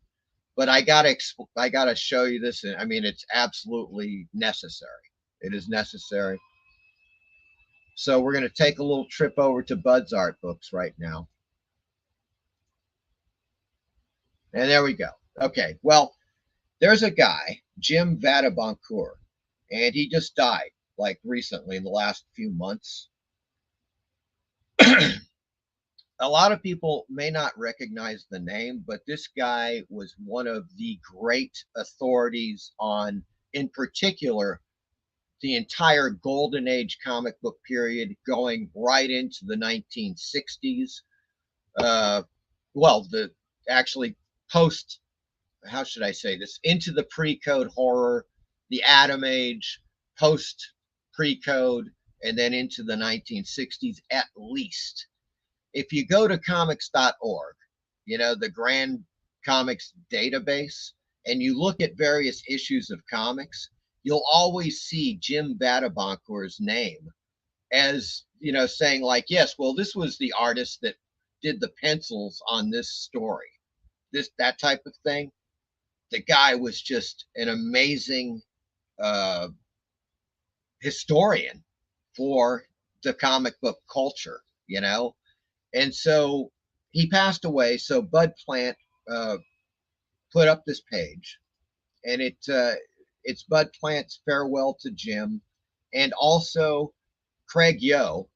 but I got to show you this. I mean, it's absolutely necessary. It is necessary. So we're going to take a little trip over to Bud's art books right now. And there we go. Okay, well, there's a guy, Jim Vadabancourt, and he just died like recently in the last few months. A lot of people may not recognize the name, but this guy was one of the great authorities on, in particular, the entire golden age comic book period going right into the 1960s. Actually post, how should I say this, into the pre-code horror, the Atom Age, post pre-code, and then into the 1960s at least. If you go to comics.org, the Grand Comics database, and you look at various issues of comics, you'll always see Jim Vadaboncour's name as, you know, saying like, yes, well, this was the artist that did the pencils on this story, that type of thing. The guy was just an amazing historian for the comic book culture, you know. And so he passed away. So Bud Plant put up this page, and it's Bud Plant's farewell to Jim, and also Craig Yo,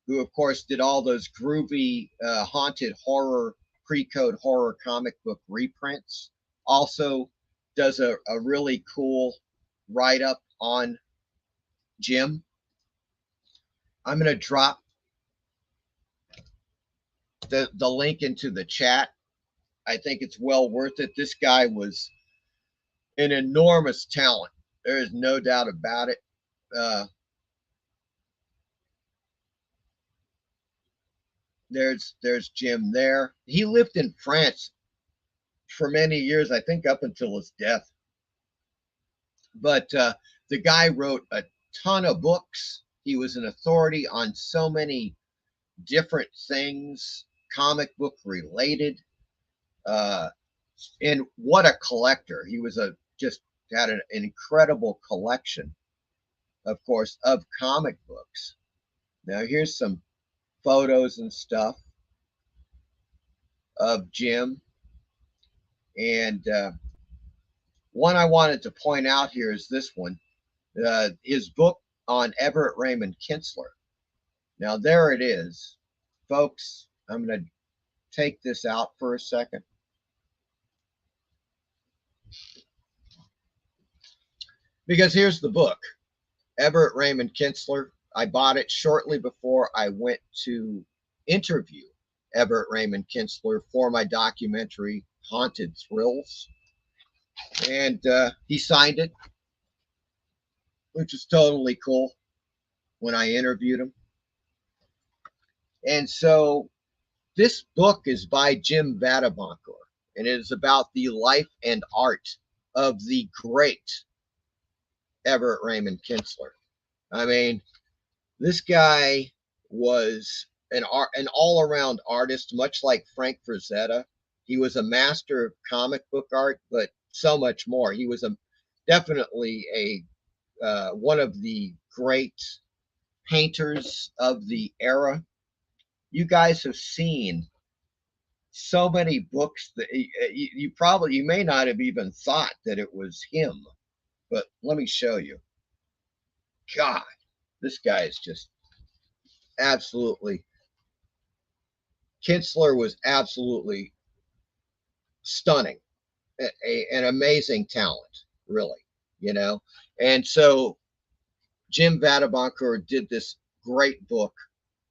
who of course did all those groovy haunted horror, pre-code horror comic book reprints, also does a really cool write-up on Jim. I'm going to drop the link into the chat. I think it's well worth it. This guy was an enormous talent. There is no doubt about it. There's Jim there. He lived in France for many years, I think up until his death. But the guy wrote a ton of books. He was an authority on so many different things, comic book related. And what a collector. He was just had an incredible collection, of course, of comic books. Now here's some photos and stuff of Jim. And one I wanted to point out here is this one, his book on Everett Raymond Kinsler. Now there it is, folks. I'm going to take this out for a second. Because here's the book, Everett Raymond Kinsler. I bought it shortly before I went to interview Everett Raymond Kinsler for my documentary, Haunted Thrills. And he signed it, which is totally cool when I interviewed him. And so this book is by Jim Vadaboncour, and it is about the life and art of the great Everett Raymond Kinsler. I mean, this guy was an all-around artist, much like Frank Frazetta. He was a master of comic book art, but so much more. He was definitely one of the great painters of the era. You guys have seen so many books that you may not have even thought that it was him. But let me show you. God, this guy is just absolutely, Kinsler was absolutely stunning, an amazing talent, really, you know. And so Jim Vadaboncour did this great book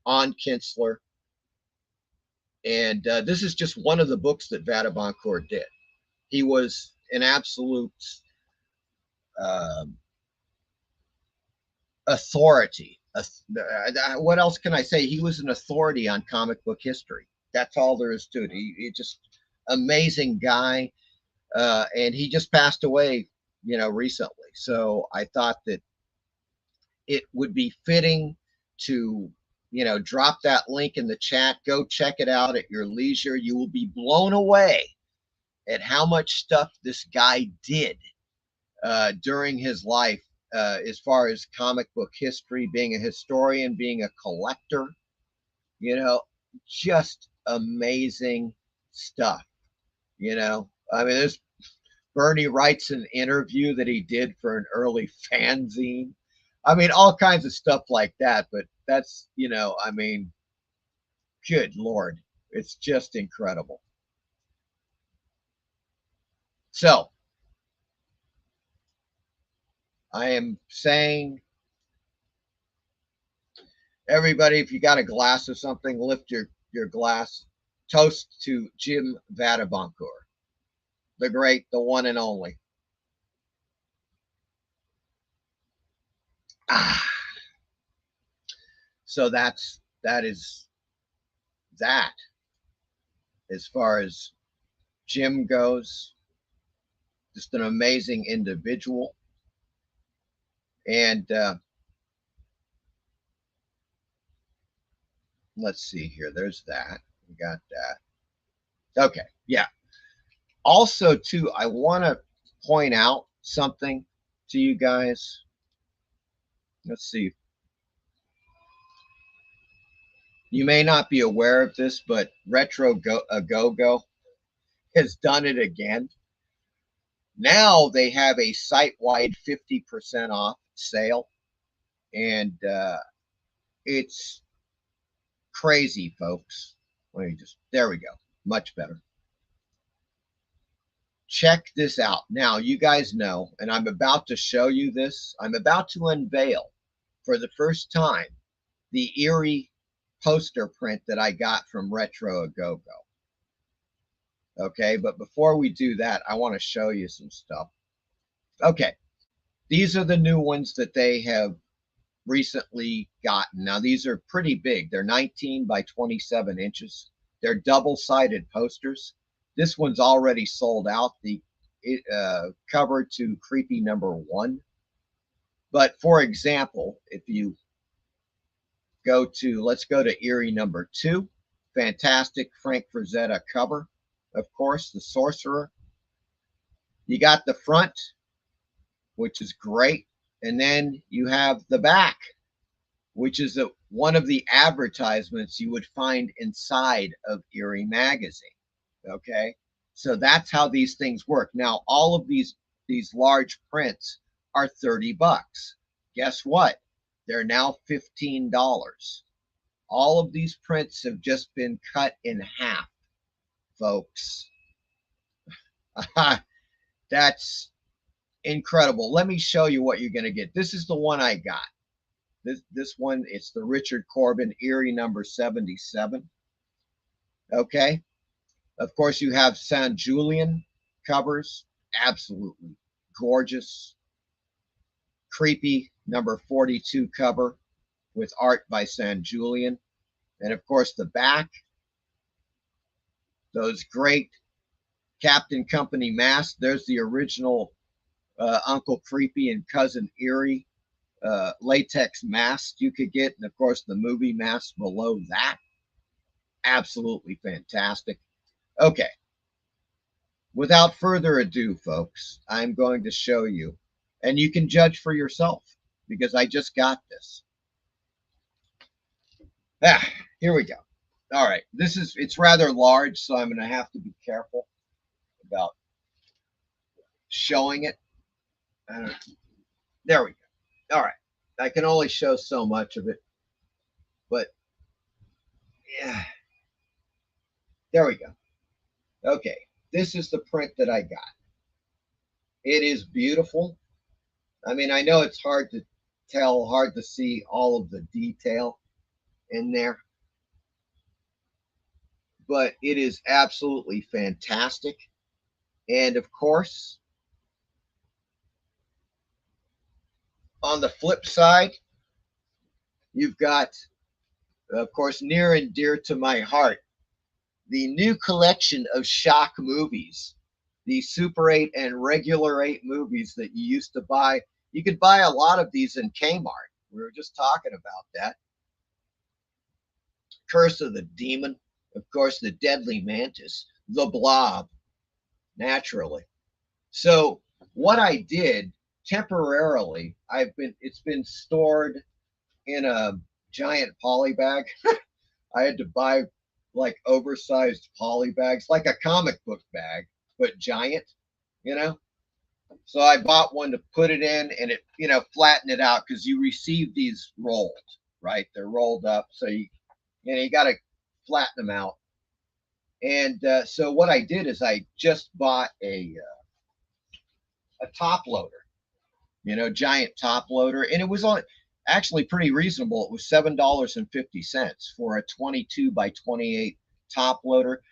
on Kinsler. And this is just one of the books that Vadaboncour did. He was an absolute authority. What else can I say? He was an authority on comic book history. That's all there is to it. He just amazing guy, and he just passed away, you know, recently. So I thought that it would be fitting to, you know, drop that link in the chat. Go check it out at your leisure. You will be blown away at how much stuff this guy did during his life, as far as comic book history, being a historian, being a collector, you know, just amazing stuff. You know, I mean, Bernie writes an interview that he did for an early fanzine. I mean, all kinds of stuff like that. But that's, you know, I mean, good Lord, it's just incredible. So I am saying, everybody, if you got a glass of something, lift your glass. Toast to Jim Vadaboncour, the great, the one and only. So that is that as far as Jim goes. Just an amazing individual. And let's see here. There's that. We got that. Okay. Yeah. Also, too, I want to point out something to you guys. Let's see. You may not be aware of this, but Retro Go has done it again. Now they have a site-wide 50% off sale, and it's crazy, folks. Let me just, there we go. Much better. Check this out. Now, you guys know, and I'm about to show you this. I'm about to unveil for the first time the EERIE poster print that I got from Retro Go. Okay, but before we do that, I want to show you some stuff. Okay, these are the new ones that they have recently gotten. Now, these are pretty big. They're 19 by 27 inches. They're double-sided posters. This one's already sold out, the cover to Creepy #1. But for example, if you go to, let's go to EERIE #2, fantastic Frank Frazetta cover. Of course, the Sorcerer. You got the front, which is great. And then you have the back, which is one of the advertisements you would find inside of EERIE magazine. Okay, so that's how these things work. Now, all of these large prints are $30. Guess what? They're now $15. All of these prints have just been cut in half, folks. That's incredible. Let me show you what you're going to get. This is the one I got. This one, it's the Richard Corbin EERIE #77. Okay. Of course, you have San Julian covers. Absolutely gorgeous. Creepy #42 cover with art by San Julian. And of course, the back, those great Captain Company masks. There's the original Uncle Creepy and Cousin EERIE latex mask you could get. And of course, the movie mask below that. Absolutely fantastic. Okay. Without further ado, folks, I'm going to show you, and you can judge for yourself because I just got this. Here we go. All right. It's rather large, so I'm going to have to be careful about showing it. There we go. All right. I can only show so much of it, but yeah. There we go. Okay. This is the print that I got. It is beautiful. I mean, I know it's hard to tell, hard to see all of the detail in there, but it is absolutely fantastic. And of course, on the flip side, you've got, of course, near and dear to my heart, the new collection of Shock movies, the Super 8 and Regular 8 movies that you used to buy. You could buy a lot of these in Kmart. We were just talking about that. Curse of the Demon, of course, the Deadly Mantis, the Blob, naturally. So what I did temporarily, it's been stored in a giant poly bag. I had to buy like oversized poly bags, like a comic book bag, but giant, you know? So I bought one to put it in and it, flatten it out because you receive these rolled, right? They're rolled up. So you got to flatten them out. And so what I did is I just bought a top loader, giant top loader. And it was actually pretty reasonable. It was $7.50 for a 22 by 28 top loader.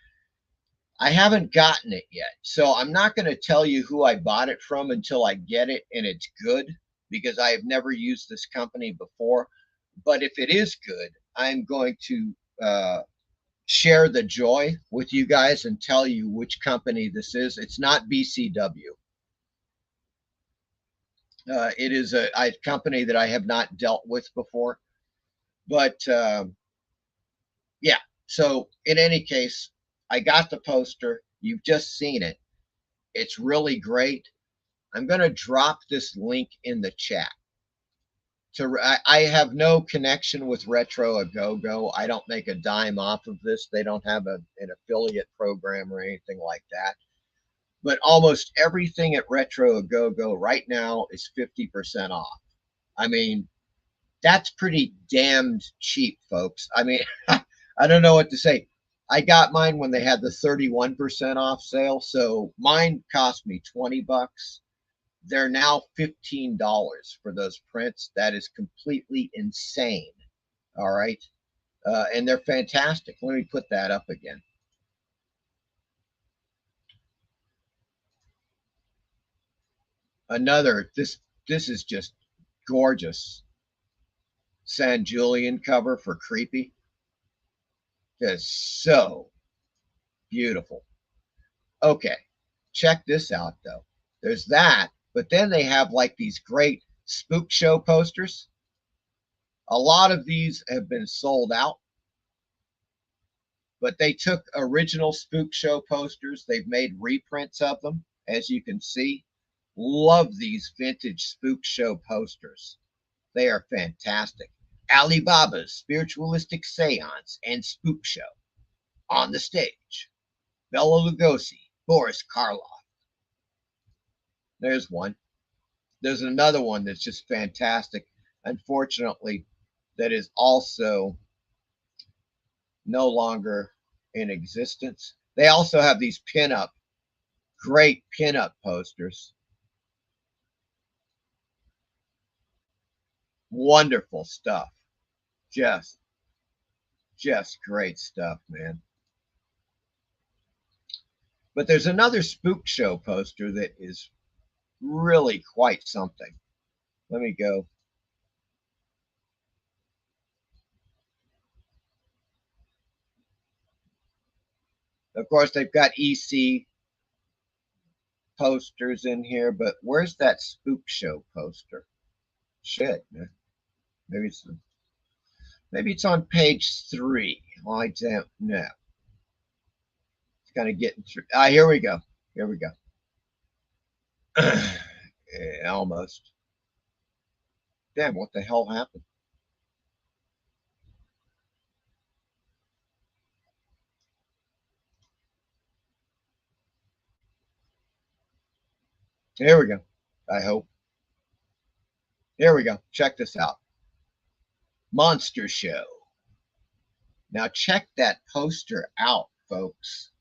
I haven't gotten it yet, so I'm not going to tell you who I bought it from until I get it and it's good, because I have never used this company before. But if it is good, I'm going to share the joy with you guys and tell you which company this is. It's not BCW. It is a company that I have not dealt with before, but yeah. So in any case, I got the poster. You've just seen it. It's really great. I'm going to drop this link in the chat. I have no connection with Retro A Go Go. I don't make a dime off of this. They don't have an affiliate program or anything like that. But almost everything at Retro A Go Go right now is 50% off. I mean, that's pretty damned cheap, folks. I mean, I don't know what to say. I got mine when they had the 31% off sale. So mine cost me 20 bucks. They're now $15 for those prints. That is completely insane. All right. And they're fantastic. Let me put that up again. Another, this is just gorgeous. San Julian cover for Creepy. Just so beautiful. Okay. Check this out, though. There's that. But then they have like these great spook show posters. A lot of these have been sold out, but they took original spook show posters. They've made reprints of them, as you can see. Love these vintage spook show posters. They are fantastic. Alibaba's spiritualistic seance and spook show. On the stage, Bela Lugosi, Boris Karloff. There's one. There's another one that's just fantastic. Unfortunately, that is also no longer in existence. They also have these great pinup posters. Wonderful stuff. Just great stuff, man. But there's another spook show poster that is really quite something. Let me go. Of course, they've got EC posters in here, but where's that spook show poster? Shit, man. Maybe it's on page 3. Well, I don't know. It's kind of getting through. Here we go. Here we go. Yeah, almost. Damn, what the hell happened? Here we go. I hope. Here we go. Check this out. Monster Show. Now check that poster out, folks.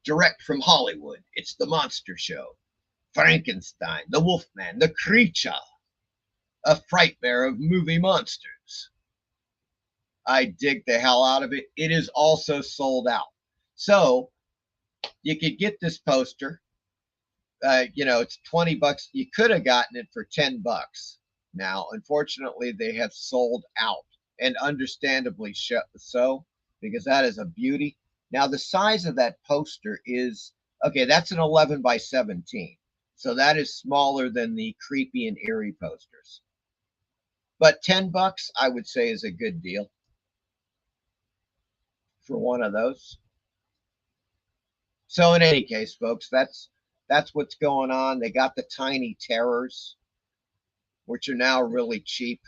Direct from Hollywood, it's the Monster Show. Frankenstein, the Wolfman, the Creature, a frightmare of movie monsters. I dig the hell out of it. It is also sold out. So you could get this poster. It's 20 bucks. You could have gotten it for 10 bucks. Now, unfortunately, they have sold out, and understandably so, because that is a beauty. Now, the size of that poster is, okay, that's an 11 by 17. So that is smaller than the Creepy and Eerie posters. But 10 bucks, I would say, is a good deal for one of those. So in any case, folks, that's what's going on. They got the Tiny Terrors, which are now really cheap.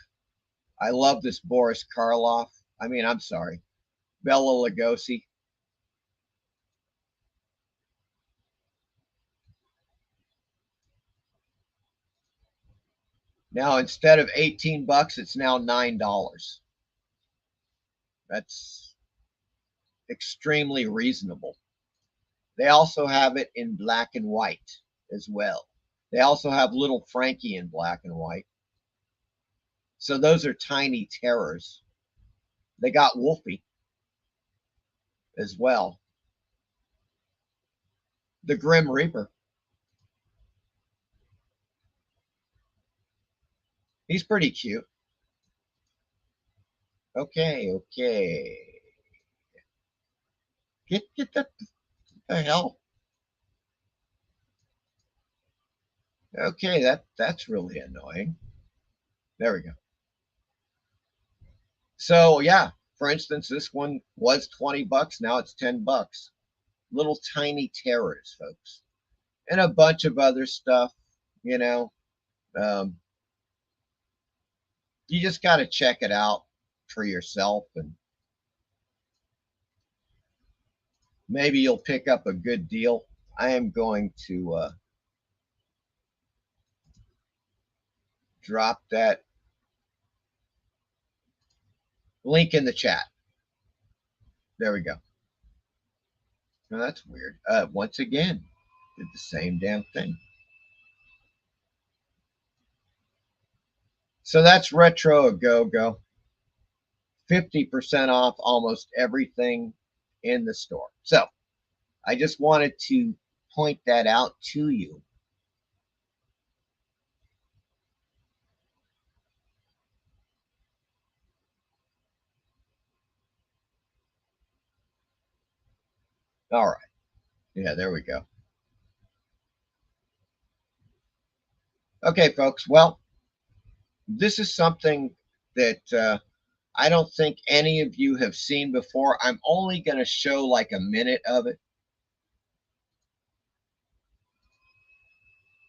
I love this Boris Karloff. I mean, I'm sorry, Bela Lugosi. Now, instead of 18 bucks, it's now $9. That's extremely reasonable. They also have it in black and white as well. They also have Little Frankie in black and white. So those are Tiny Terrors. They got Wolfie as well. The Grim Reaper. He's pretty cute. Okay. Get the hell. Okay, that's really annoying. There we go. So yeah, for instance, this one was 20 bucks. Now it's 10 bucks. Little tiny terrors, folks, and a bunch of other stuff. You know, um, you just got to check it out for yourself, and maybe you'll pick up a good deal. I am going to drop that link in the chat. There we go. Now that's weird. Once again, did the same damn thing. So that's Retro A Go-Go. 50% off almost everything in the store. So I just wanted to point that out to you. All right. Yeah, there we go. Okay, folks. Well, this is something that I don't think any of you have seen before. I'm only going to show like a minute of it.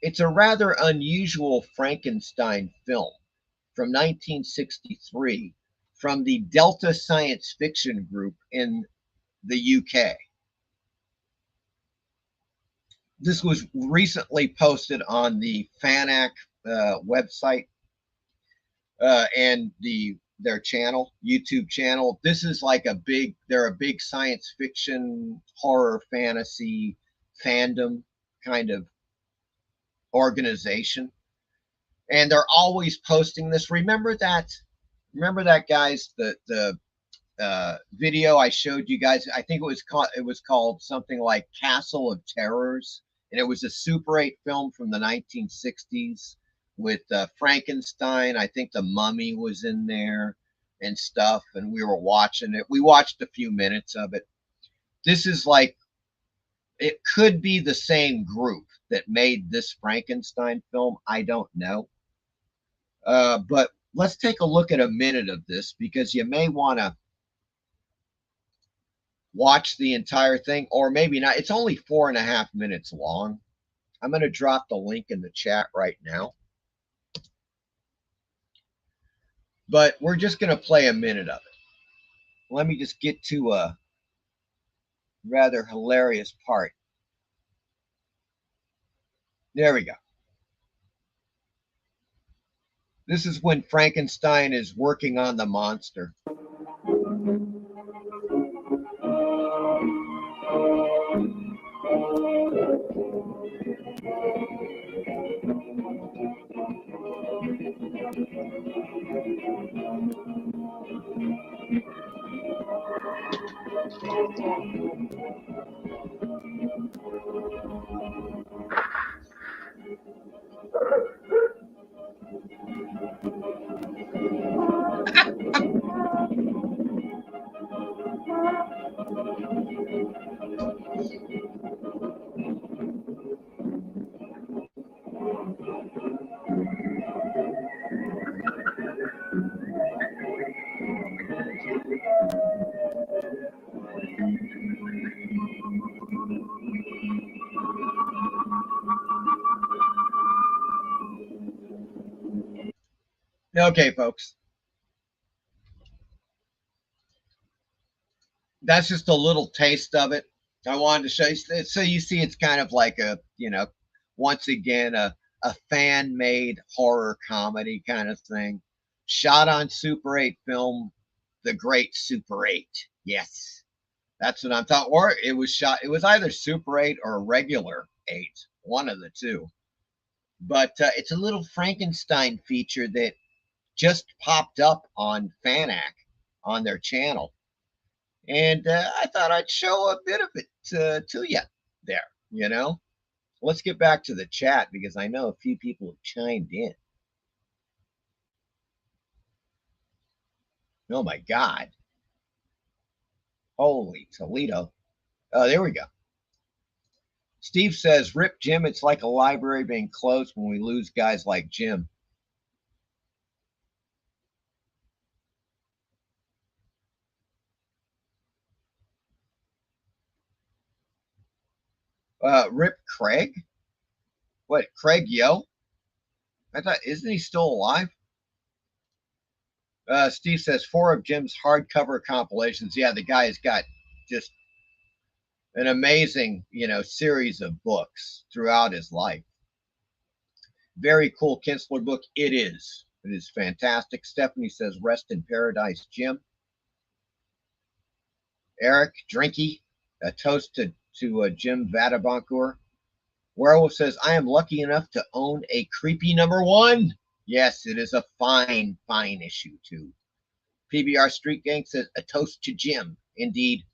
It's a rather unusual Frankenstein film from 1963 from the Delta Science Fiction Group in the UK. This was recently posted on the FANAC website and their channel, YouTube channel. This is like they're a big science fiction, horror, fantasy fandom kind of organization. And they're always posting this. Remember that, guys, the video I showed you guys? I think it was called something like Castle of Terrors, and it was a Super 8 film from the 1960s with Frankenstein. I think the Mummy was in there and stuff, and we were watching it. We watched a few minutes of it. This is like, it could be the same group that made this Frankenstein film. I don't know. But let's take a look at a minute of this, because you may want to watch the entire thing, or maybe not. It's only 4.5 minutes long. I'm going to drop the link in the chat right now. But we're just going to play a minute of it. Let me just get to a rather hilarious part. There we go. This is when Frankenstein is working on the monster. Okay, folks. That's just a little taste of it. I wanted to show you, so you see it's kind of like a, once again, a fan-made horror comedy kind of thing. Shot on Super 8 film, the great Super 8. Yes, that's what I'm talking. Or it was either Super 8 or regular 8, one of the two. But it's a little Frankenstein feature that just popped up on FANAC on their channel. And I thought I'd show a bit of it to you there, Let's get back to the chat, because I know a few people have chimed in. Oh, my God. Holy Toledo. Oh, there we go. Steve says, "Rip Jim, it's like a library being closed when we lose guys like Jim." Rip Craig? What, Craig Yo? I thought, isn't he still alive? Steve says 4 of Jim's hardcover compilations. Yeah, the guy has got just an amazing, series of books throughout his life. Very cool Kinsler book. It is. It is fantastic. Stephanie says, "Rest in paradise, Jim." Eric Drinky, a toast to Jim Vadabancourt. Werewolf says, "I am lucky enough to own a creepy #1. Yes, it is a fine, fine issue, too. PBR Street Gang says, "A toast to Jim." Indeed.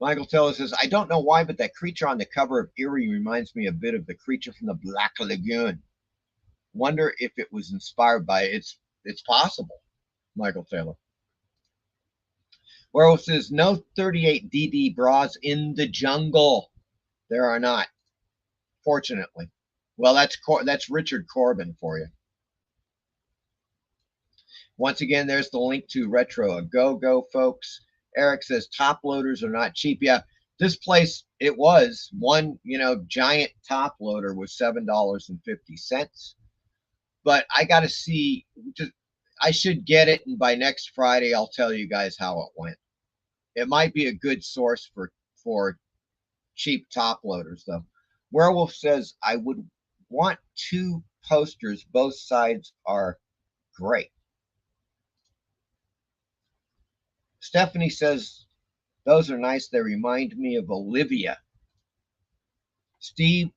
Michael Taylor says, "I don't know why, but that creature on the cover of EERIE reminds me a bit of the creature from the Black Lagoon. Wonder if it was inspired by it." It's possible, Michael Taylor. Werewolf says, "No 38 DD bras in the jungle." There are not, fortunately. Well, that's Richard Corbin for you. Once again, there's the link to Retro A Go-Go, folks. Eric says, "Top loaders are not cheap." Yeah, this place, it was one, giant top loader was $7.50. But I got to see, I should get it, and by next Friday, I'll tell you guys how it went. It might be a good source for cheap top loaders, though. Werewolf says, "I would want 2 posters. Both sides are great." Stephanie says, "Those are nice. They remind me of Olivia." Steve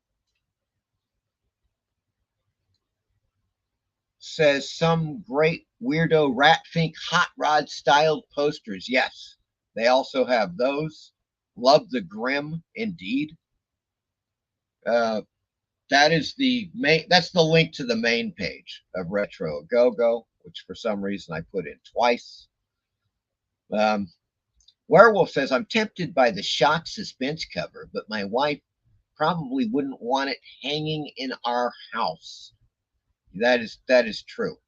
says, "Some great weirdo Ratfink hot rod styled posters." Yes, they also have those. Love the Grim, indeed. That is that's the link to the main page of Retro A Go-Go, which for some reason I put in twice. Werewolf says, "I'm tempted by the shock suspense cover, but my wife probably wouldn't want it hanging in our house." That is true.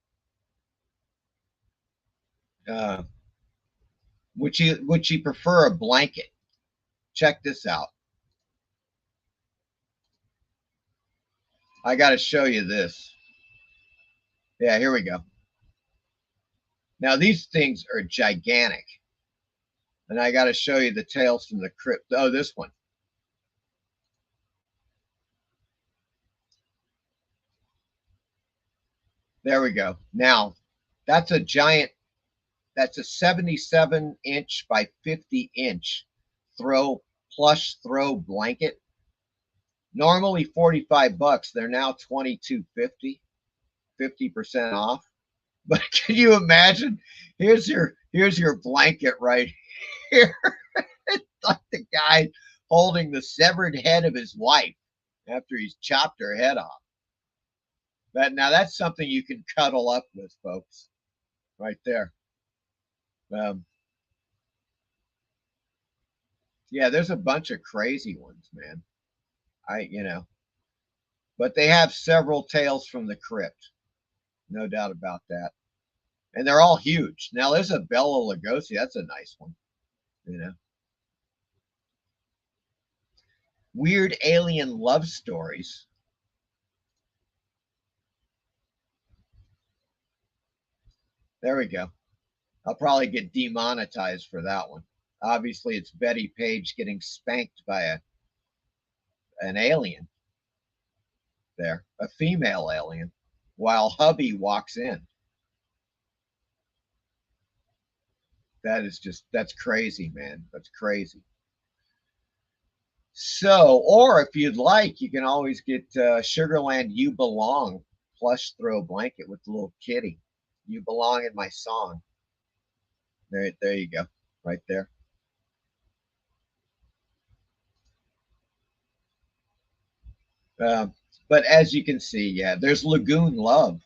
Would she prefer a blanket? Check this out. I got to show you this. Yeah, here we go. Now these things are gigantic, and I got to show you the Tales from the Crypt. Oh, this one. There we go. Now, that's a giant. That's a 77-inch by 50-inch plush throw blanket. Normally $45. They're now $22.50, 50% off. But can you imagine? Here's your blanket right here. It's like the guy holding the severed head of his wife after he's chopped her head off. Now that's something you can cuddle up with, folks. Right there. Yeah, there's a bunch of crazy ones, man. But they have several Tales from the Crypt. No doubt about that. And they're all huge. Now there's a Bela Lugosi. That's a nice one. Weird alien love stories. There we go. I'll probably get demonetized for that one. Obviously, it's Betty Page getting spanked by an alien. There, a female alien, while hubby walks in. That's crazy, man. That's crazy. So, or if you'd like, you can always get Sugarland You Belong plush throw blanket with the little kitty. You belong in my song. There you go. Right there. But as you can see, yeah, there's Lagoon Love.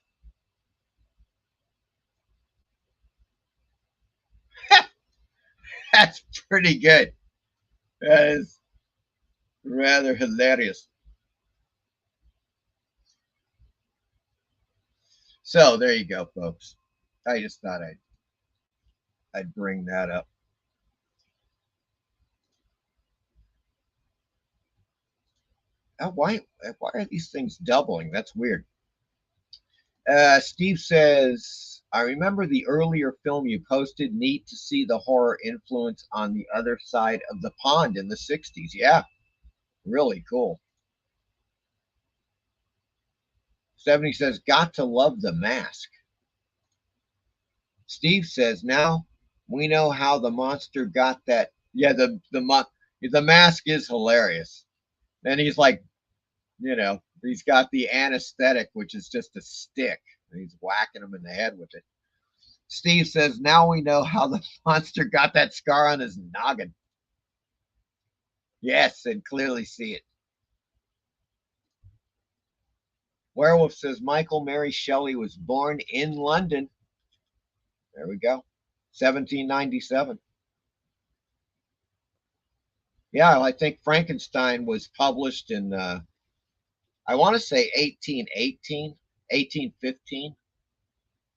That's pretty good. Rather hilarious. So there you go, folks. I just thought I'd bring that up. Why are these things doubling? That's weird. Steve says, I remember the earlier film you posted. Neat to see the horror influence on the other side of the pond in the 60s. Yeah, really cool. 70 says, got to love The Mask. Steve says, now we know how the monster got that. Yeah, the mask is hilarious. And he's like, he's got the anesthetic, which is just a stick. And he's whacking him in the head with it. Steve says, now we know how the monster got that scar on his noggin. Yes, and clearly see it. Werewolf says, Michael Mary Shelley was born in London. There we go. 1797. Yeah, I think Frankenstein was published in, I want to say 1818, 1815,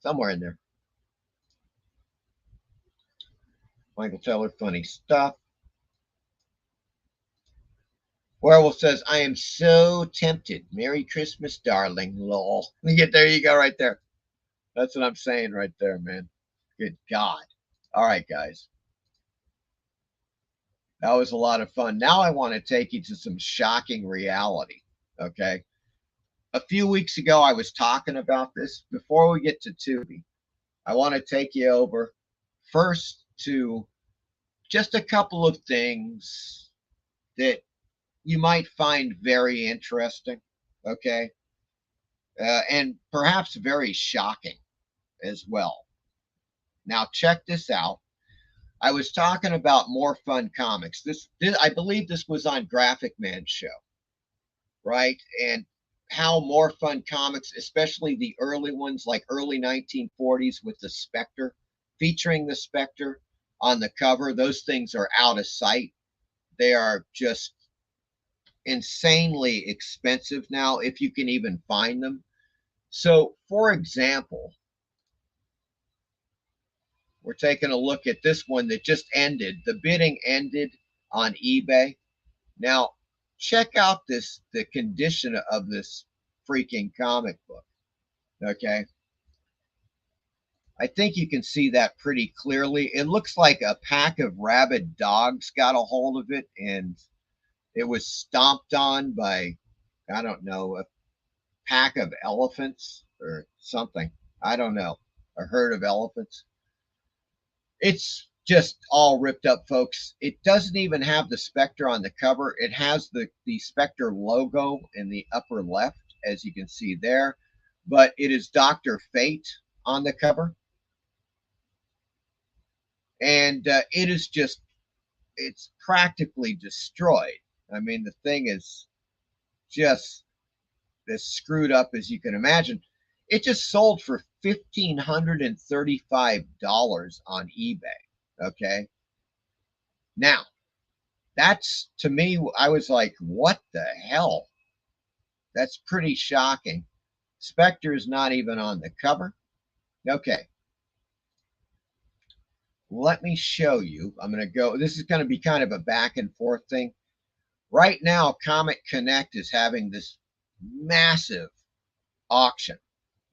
somewhere in there. Michael Teller, funny stuff. Werewolf says, I am so tempted. Merry Christmas, darling. Lol. There you go, right there. That's what I'm saying right there, man. Good God. All right, guys. That was a lot of fun. Now I want to take you to some shocking reality, okay? A few weeks ago, I was talking about this. Before we get to Tubi, I want to take you over first to just a couple of things that you might find very interesting, okay? And perhaps very shocking as well. Now, check this out. I was talking about More Fun Comics. This I believe this was on Graphic Man's show, right? And how More Fun Comics, especially the early ones, like early 1940s with the Spectre, featuring the Spectre on the cover, those things are out of sight. They are just insanely expensive now, if you can even find them. So, for example, we're taking a look at this one that just ended. The bidding ended on eBay. Now, check out the condition of this freaking comic book. Okay. I think you can see that pretty clearly. It looks like a pack of rabid dogs got a hold of it and it was stomped on by, I don't know, a pack of elephants or something. I don't know. A herd of elephants. It's just all ripped up, folks. It doesn't even have the Spectre on the cover. It has the Spectre logo in the upper left, as you can see there. But it is Dr. Fate on the cover. And it is just, it's practically destroyed. I mean, the thing is just as screwed up as you can imagine. It just sold for $1,535 on eBay. Okay. Now, that's, to me, I was like, what the hell? That's pretty shocking. Spectre is not even on the cover. Okay. Let me show you. I'm going to go. This is going to be kind of a back and forth thing. Right now, Comic Connect is having this massive auction,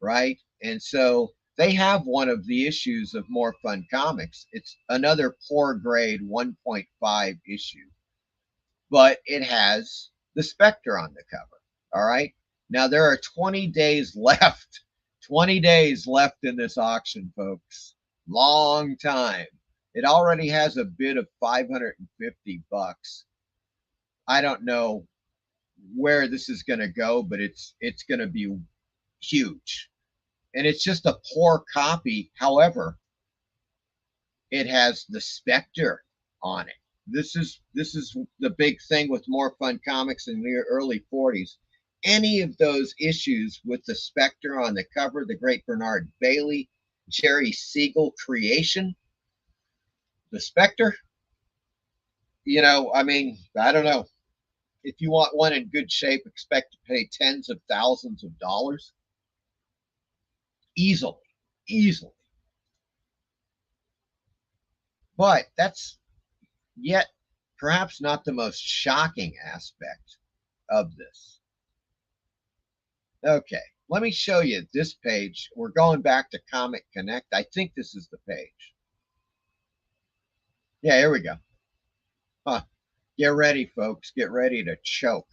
right? And so they have one of the issues of More Fun Comics. It's another poor grade 1.5 issue, but it has the Spectre on the cover. All right. Now there are 20 days left. 20 days left in this auction, folks. Long time. It already has a bid of $550. I don't know where this is going to go, but it's going to be huge. And it's just a poor copy. However, it has the Spectre on it. This is the big thing with More Fun Comics in the early 40s. Any of those issues with the Spectre on the cover, the great Bernard Bailey, Jerry Siegel creation, the Spectre, I mean, I don't know. if you want one in good shape, expect to pay tens of thousands of dollars. Easily. Easily. But that's yet perhaps not the most shocking aspect of this. Okay, let me show you this page. We're going back to Comic Connect. I think this is the page. Yeah, here we go. Huh. Get ready, folks. Get ready to choke.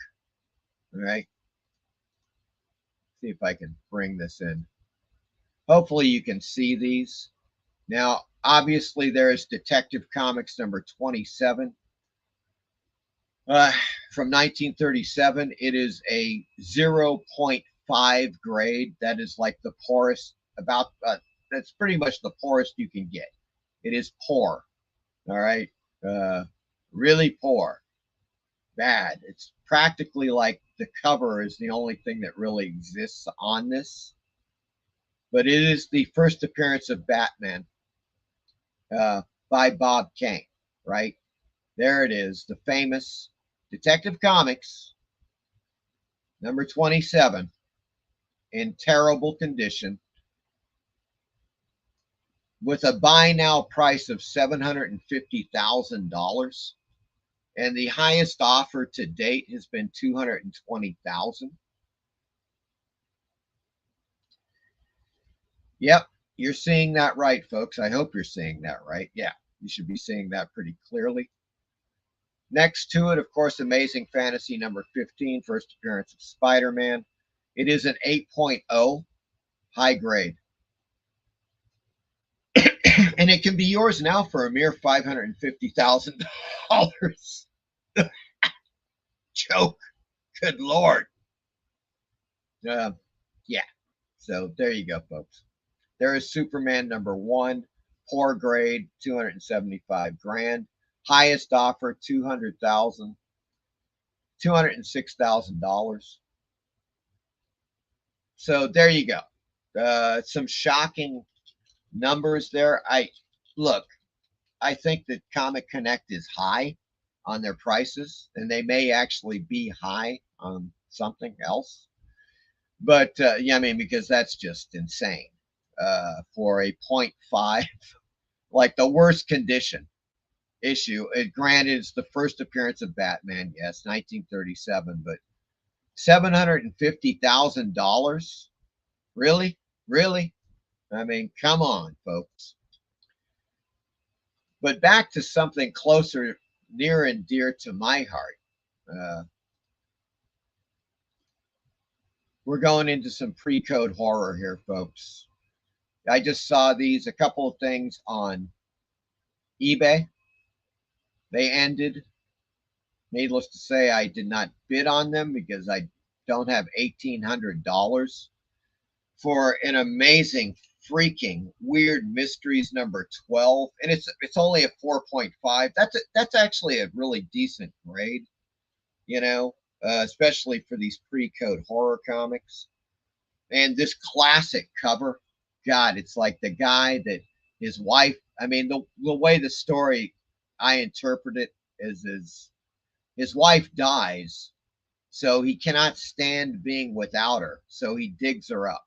All right. See if I can bring this in. Hopefully you can see these. Now, obviously, there is Detective Comics number 27 from 1937. It is a 0.5 grade. That is like the poorest, that's pretty much the poorest you can get. It is poor. All right. Really poor. Bad. It's practically like the cover is the only thing that really exists on this. But it is the first appearance of Batman by Bob Kane, right? There it is, the famous Detective Comics, number 27, in terrible condition, with a buy now price of $750,000. And the highest offer to date has been $220,000. Yep, you're seeing that right, folks. I hope you're seeing that right. Yeah, you should be seeing that pretty clearly. Next to it, of course, Amazing Fantasy number 15, first appearance of Spider-Man. It is an 8.0, high grade. And it can be yours now for a mere $550,000. Joke. Good Lord. Yeah. So there you go, folks. There is Superman number 1, poor grade, 275 grand. Highest offer, $206,000. So there you go. Some shocking numbers there. I think that Comic Connect is high on their prices, and they may actually be high on something else. But yeah, I mean, because that's just insane for a 0.5, like the worst condition issue. Granted, it's the first appearance of Batman, yes, 1937, but $750,000, really? I mean, come on, folks. But back to something closer, near and dear to my heart. We're going into some pre-code horror here, folks. I just saw a couple of things on eBay. They ended. Needless to say, I did not bid on them because I don't have $1,800 for an amazing freaking Weird Mysteries number 12, and it's only a 4.5. That's actually a really decent grade, especially for these pre-code horror comics. And this classic cover, God, it's like the guy that his wife. I mean, the way the story I interpret it is his wife dies, so he cannot stand being without her, so he digs her up.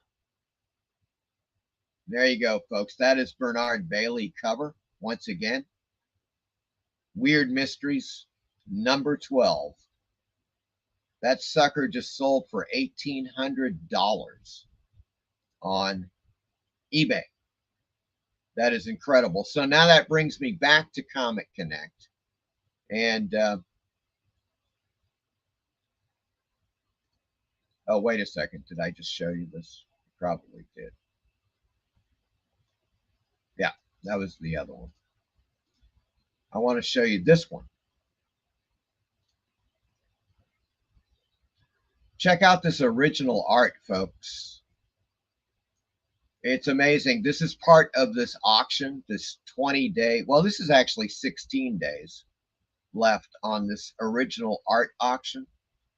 There you go, folks. That is Bernard Bailey cover, once again. Weird Mysteries, number 12. That sucker just sold for $1,800 on eBay. That is incredible. So now that brings me back to Comic Connect. And, oh, wait a second. Did I just show you this? Probably did. Yeah, that was the other one. I want to show you this one. Check out this original art, folks. It's amazing. This is part of this auction, this 20-day. Well, this is actually 16 days left on this original art auction.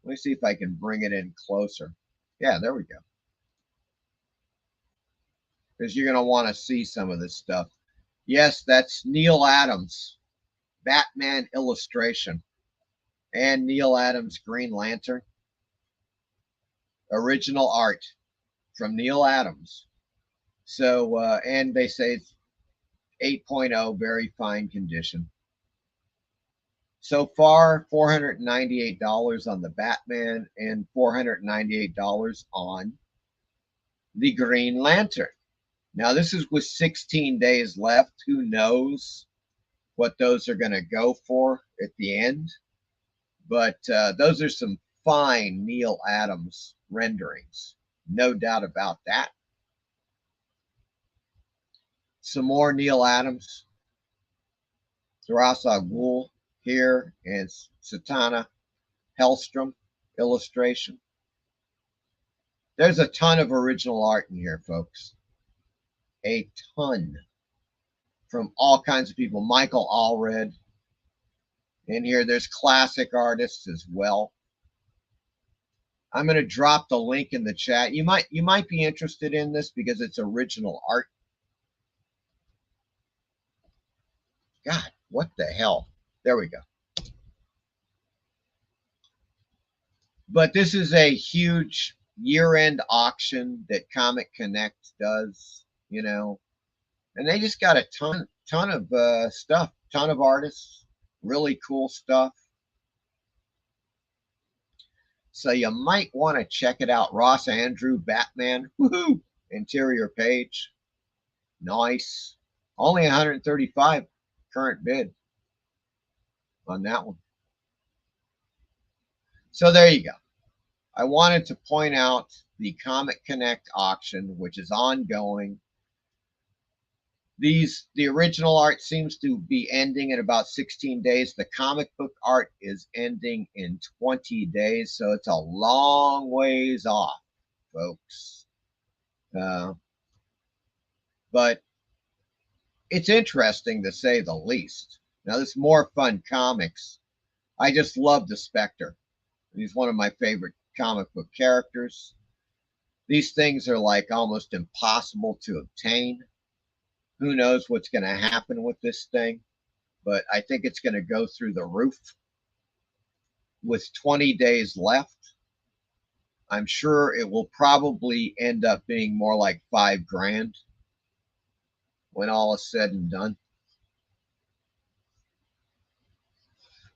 Let me see if I can bring it in closer. Yeah, there we go. Because you're going to want to see some of this stuff. Yes, that's Neil Adams, Batman illustration. and Neil Adams' Green Lantern. Original art from Neil Adams. So, and they say it's 8.0, very fine condition. So far, $498 on the Batman and $498 on the Green Lantern. Now, this is with 16 days left. Who knows what those are going to go for at the end? But those are some fine Neil Adams renderings. No doubt about that. Some more Neil Adams. Ra's al Ghul here, and Satana Hellstrom illustration. There's a ton of original art in here, folks. A ton. From all kinds of people. Michael Allred. In here, there's classic artists as well. I'm going to drop the link in the chat. You might be interested in this because it's original art. God, what the hell? There we go. But this is a huge year-end auction that Comic Connect does, you know. And they just got a ton of stuff, ton of artists, really cool stuff. So you might want to check it out. Ross Andrew, Batman, woohoo! Interior page, nice. Only 135 current bid on that one. So there you go. I wanted to point out the Comic Connect auction, which is ongoing. The original art seems to be ending in about 16 days. The comic book art is ending in 20 days, so it's a long ways off, folks. But it's interesting to say the least. Now, this More Fun Comics, I just love the Spectre. He's one of my favorite comic book characters. These things are like almost impossible to obtain. Who knows what's going to happen with this thing, but I think it's going to go through the roof. With 20 days left, I'm sure it will probably end up being more like $5,000 when all is said and done.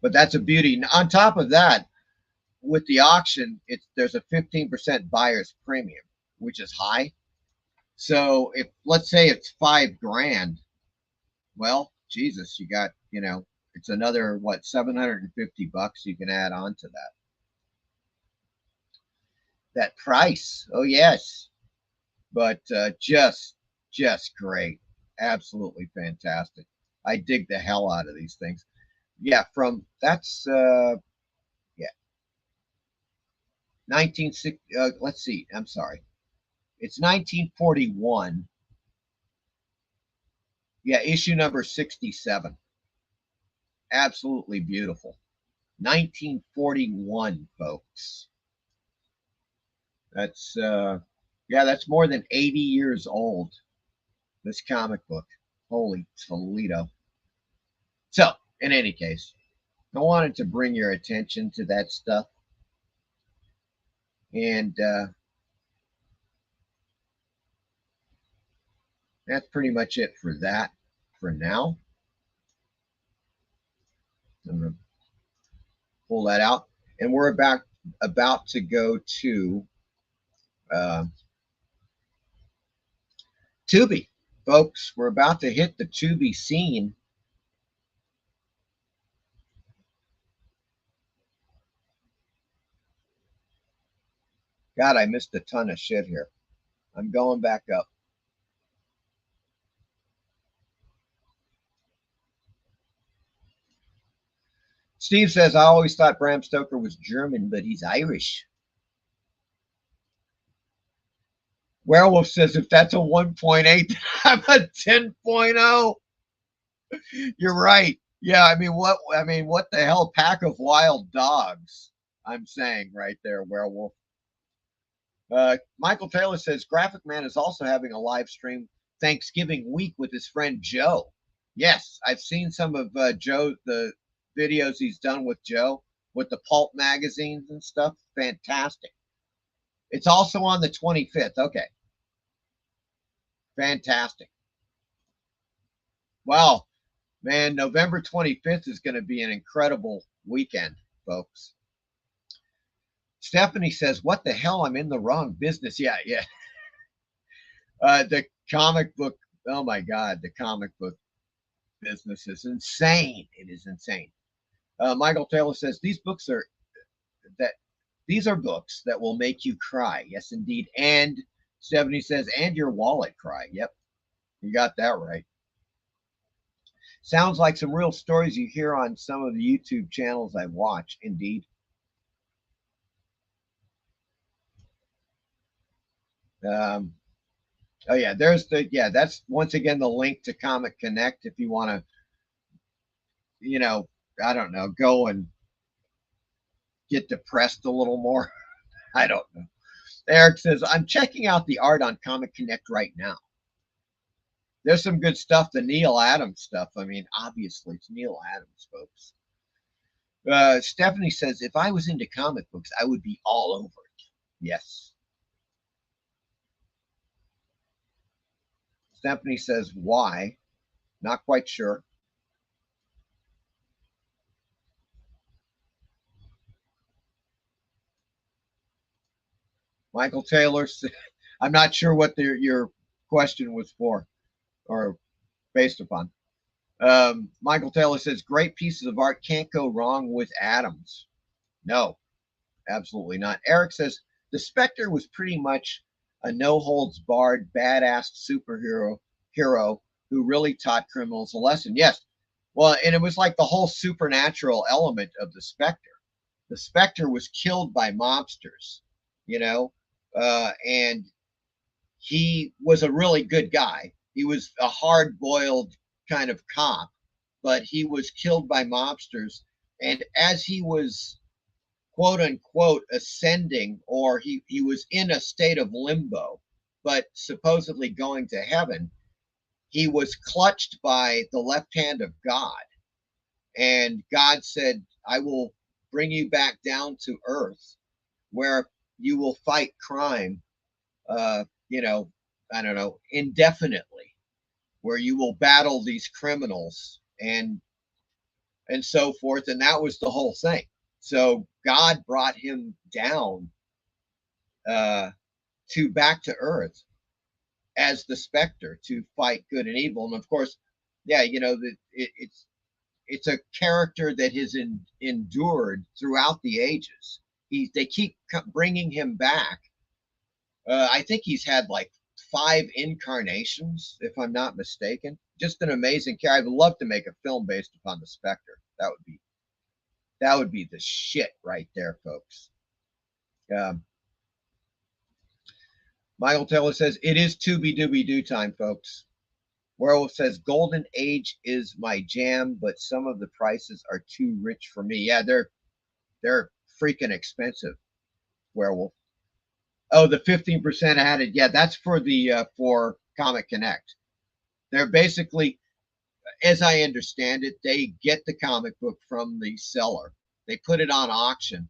But that's a beauty. On top of that, with the auction, there's a 15% buyer's premium, which is high. So if, let's say it's $5,000, well, Jesus, you got, you know, it's another, what, $750 you can add on to that. That price, oh yes. But just great. Absolutely fantastic. I dig the hell out of these things. Yeah, that's 1960, let's see, I'm sorry. It's 1941. Yeah, issue number 67. Absolutely beautiful. 1941, folks. That's that's more than 80 years old, this comic book. Holy Toledo. So, in any case, I wanted to bring your attention to that stuff. And that's pretty much it for that for now. I'm going to pull that out. And we're about to go to TUBI, folks. We're about to hit the TUBI scene. God, I missed a ton of shit here. I'm going back up. Steve says, I always thought Bram Stoker was German, but he's Irish. Werewolf says, if that's a 1.8, I'm a 10.0. You're right. Yeah, I mean, what the hell? Pack of wild dogs. I'm saying right there, Werewolf. Michael Taylor says, Graphic Man is also having a live stream Thanksgiving week with his friend Joe. Yes, I've seen some of Joe, the videos he's done with Joe. with the pulp magazines and stuff. Fantastic. It's also on the 25th. Okay. Fantastic. Wow. Man, November 25th is going to be an incredible weekend, folks. Stephanie says, what the hell? I'm in the wrong business. Yeah. The comic book, oh my God, the comic book business is insane. It is insane. Michael Taylor says, these are books that will make you cry. Yes, indeed. And Stephanie says, and your wallet cry. Yep. You got that right. Sounds like some real stories you hear on some of the YouTube channels I watch. Indeed. Oh yeah, that's once again the link to Comic Connect if you want to, I don't know, go and get depressed a little more. I don't know. Eric says, I'm checking out the art on Comic Connect right now. There's some good stuff, the Neil Adams stuff. I mean, obviously, it's Neil Adams, folks. Stephanie says, if I was into comic books, I would be all over it. Yes. Stephanie says, why? Not quite sure. Michael Taylor, I'm not sure what your question was for or based upon. Michael Taylor says, great pieces of art, can't go wrong with Adams. No, absolutely not. Eric says, the Spectre was pretty much a no-holds-barred, badass superhero who really taught criminals a lesson. Yes. Well, and it was like the whole supernatural element of the Spectre. The Spectre was killed by mobsters, and he was a really good guy. He was a hard-boiled kind of cop, but he was killed by mobsters. And as he was, quote unquote, ascending, or he was in a state of limbo, but supposedly going to heaven, he was clutched by the left hand of God. And God said, I will bring you back down to earth where you will fight crime, I don't know, indefinitely, where you will battle these criminals and so forth. And that was the whole thing. So God brought him down to back to earth as the Spectre to fight good and evil. And of course, yeah, it's a character that has endured throughout the ages. They keep bringing him back. I think he's had like 5 incarnations, if I'm not mistaken. Just an amazing character. I would love to make a film based upon the Spectre. That would be the shit right there, folks. Michael Taylor says, it is Tubi-Dooby-Doo time, folks. Werewolf says, Golden Age is my jam, but some of the prices are too rich for me. Yeah, they're freaking expensive, Werewolf. Oh, the 15% added. Yeah, that's for the for Comic Connect. They're basically, as I understand it, they get the comic book from the seller. They put it on auction.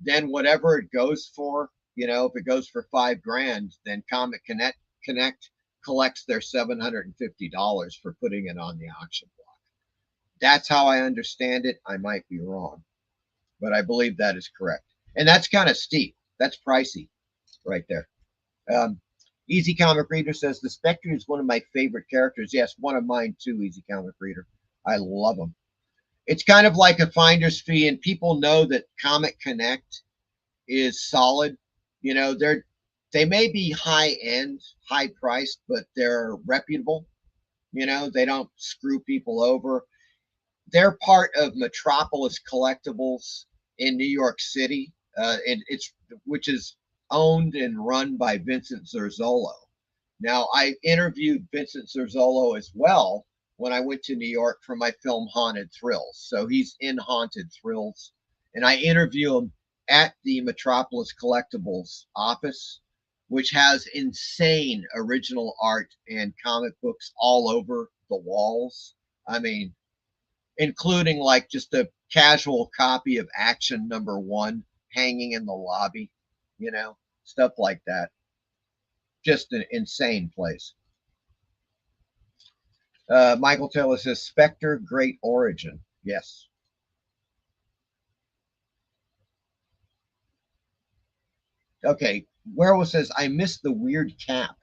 Then whatever it goes for, if it goes for $5,000, then Comic Connect collects their $750 for putting it on the auction block. That's how I understand it. I might be wrong, but I believe that is correct. And that's kind of steep. That's pricey right there. Easy Comic Reader says, the Spectre is one of my favorite characters. Yes, one of mine too, Easy Comic Reader. I love him. It's kind of like a finder's fee, and people know that Comic Connect is solid. They may be high-end, high-priced, but they're reputable. They don't screw people over. They're part of Metropolis Collectibles in New York City, which is owned and run by Vincent Zerzolo. Now, I interviewed Vincent Zerzolo as well when I went to New York for my film Haunted Thrills. So he's in Haunted Thrills, and I interview him at the Metropolis Collectibles office, which has insane original art and comic books all over the walls. I mean, including like just casual copy of Action #1 hanging in the lobby, you know, stuff like that. Just an insane place. Michael Taylor says, Spectre, great origin. Yes. Okay, Werewolf says, I missed the weird cap.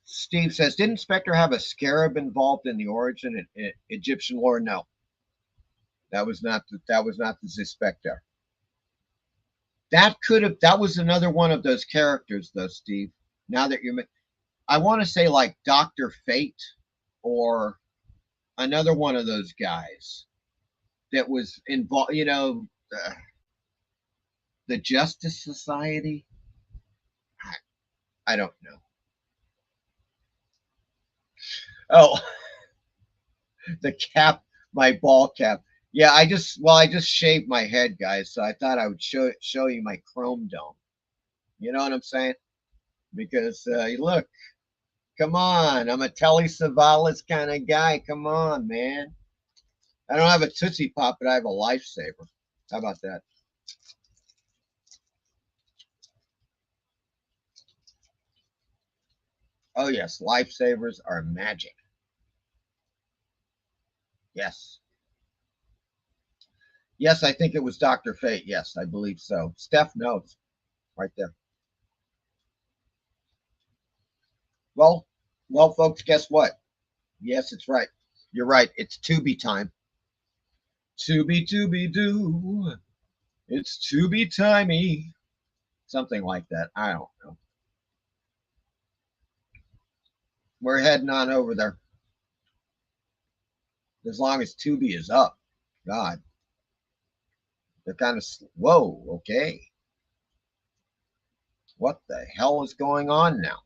Steve says, didn't Spectre have a scarab involved in the origin in Egyptian lore? No. That was not the Spectre. That was another one of those characters though, Steve. Now that I want to say like Dr. Fate or another one of those guys that was involved, you know, the Justice Society. I don't know. Oh, the cap, my ball cap. Yeah, I just shaved my head, guys, so I thought I would show you my chrome dome. You know what I'm saying? Because look, come on, I'm a Telly Savalas kind of guy. Come on, man. I don't have a Tootsie Pop, but I have a lifesaver. How about that? Oh yes, lifesavers are magic. Yes. Yes, I think it was Dr. Fate. Yes, I believe so. Steph knows. Right there. Well, folks, guess what? Yes, it's right. You're right. It's Tubi time. Tubi doo. It's Tubi timey. Something like that. I don't know. We're heading on over there. As long as Tubi is up. God. They're kind of, whoa, okay. What the hell is going on now?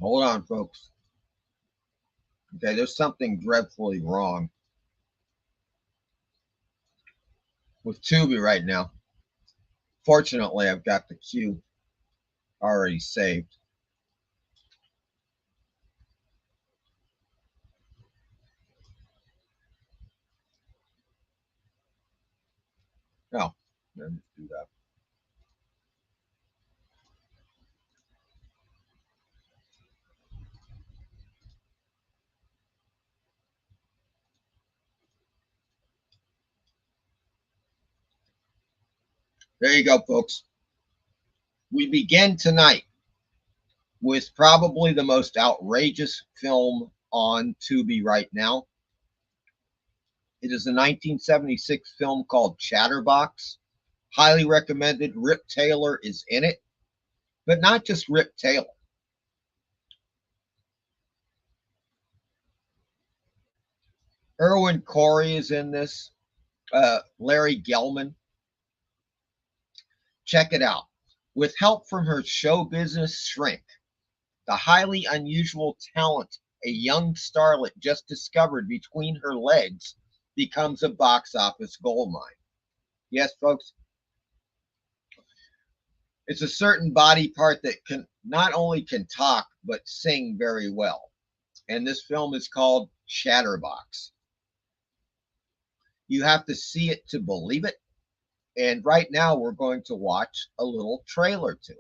Hold on, folks. Okay, there's something dreadfully wrong with Tubi right now. Fortunately, I've got the queue already saved. No, let me do that. There you go, folks. We begin tonight with probably the most outrageous film on Tubi right now. It is a 1976 film called Chatterbox. Highly recommended. Rip Taylor is in it, but not just Rip Taylor. Erwin Corey is in this. Larry Gelman. Check it out. With help from her show business shrink, the highly unusual talent a young starlet just discovered between her legs becomes a box office goldmine. Yes, folks. It's a certain body part that can not only can talk, but sing very well. And this film is called Chatterbox. You have to see it to believe it. And right now we're going to watch a little trailer to it.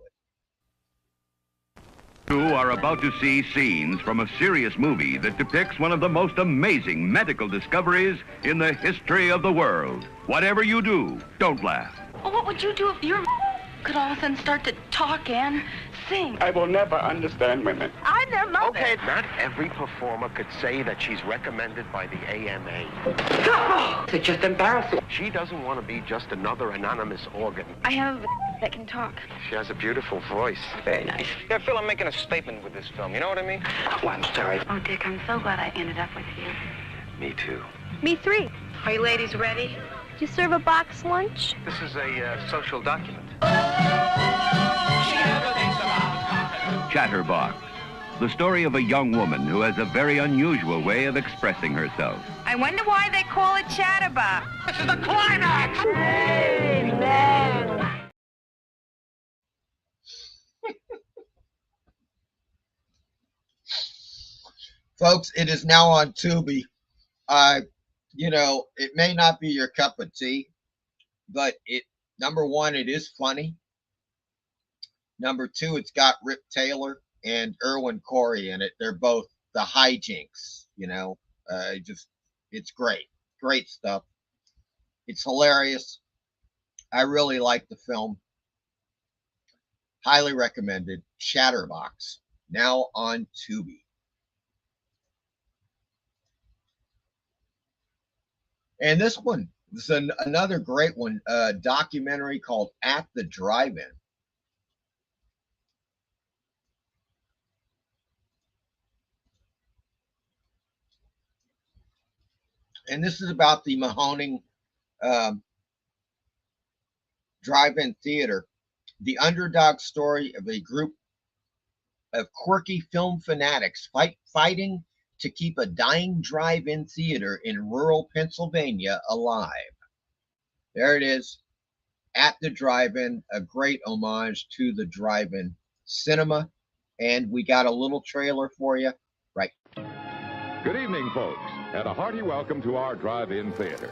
You are about to see scenes from a serious movie that depicts one of the most amazing medical discoveries in the history of the world. Whatever you do, don't laugh. Oh, what would you do if your could all of a sudden start to talk and sing? I will never understand women. I'm their mother. Okay, not every performer could say that she's recommended by the AMA. It's just embarrassing. She doesn't want to be just another anonymous organ. I have that can talk. She has a beautiful voice. Very nice. Yeah, Phil, I'm making a statement with this film. You know what I mean? Oh, I'm sorry. Oh, Dick, I'm so glad I ended up with you. Me too. Me 3. Are you ladies ready? Do you serve a box lunch? This is a social document. Chatterbox. the story of a young woman who has a very unusual way of expressing herself. I wonder why they call it chatterbox. This is the climax! Amen. Folks, it is now on Tubi. You know, it may not be your cup of tea, but number one, it is funny. Number two, it's got Rip Taylor and Erwin Corey in it. They're both the hijinks, you know. It's great. Great stuff. It's hilarious. I really like the film. Highly recommended. Chatterbox, now on Tubi. And this one is another great one, a documentary called At the Drive-In. And this is about the Mahoning Drive-In Theater, the underdog story of a group of quirky film fanatics fighting to keep a dying drive-in theater in rural Pennsylvania alive. There it is, At the Drive-In, a great homage to the drive-in cinema. And we got a little trailer for you right. Good evening, folks, and a hearty welcome to our drive-in theater.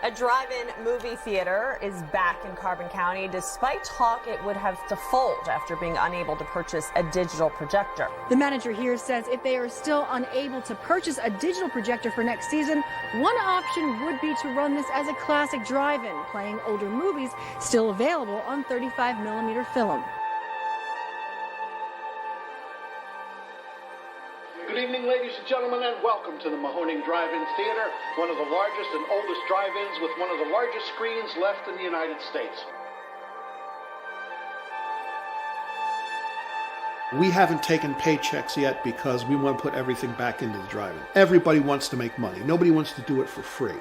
A drive-in movie theater is back in Carbon County despite talk it would have to fold after being unable to purchase a digital projector. The manager here says if they are still unable to purchase a digital projector for next season, one option would be to run this as a classic drive-in, playing older movies still available on 35mm film. Good evening, ladies and gentlemen, and welcome to the Mahoning Drive-In Theater, one of the largest and oldest drive-ins with one of the largest screens left in the United States. We haven't taken paychecks yet because we want to put everything back into the drive-in. Everybody wants to make money. Nobody wants to do it for free.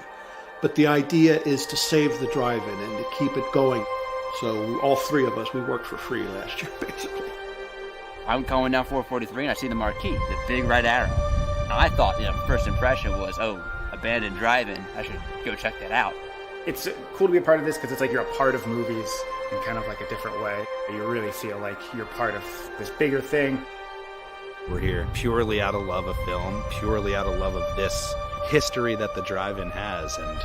But the idea is to save the drive-in and to keep it going. So all three of us, we worked for free last year, basically. I'm going down 443 and I see the marquee, the big red arrow. Now I thought, first impression was, oh, abandoned drive-in. I should go check that out. It's cool to be a part of this because it's like you're a part of movies in kind of like a different way. You really feel like you're part of this bigger thing. We're here purely out of love of film, purely out of love of this history that the drive-in has. And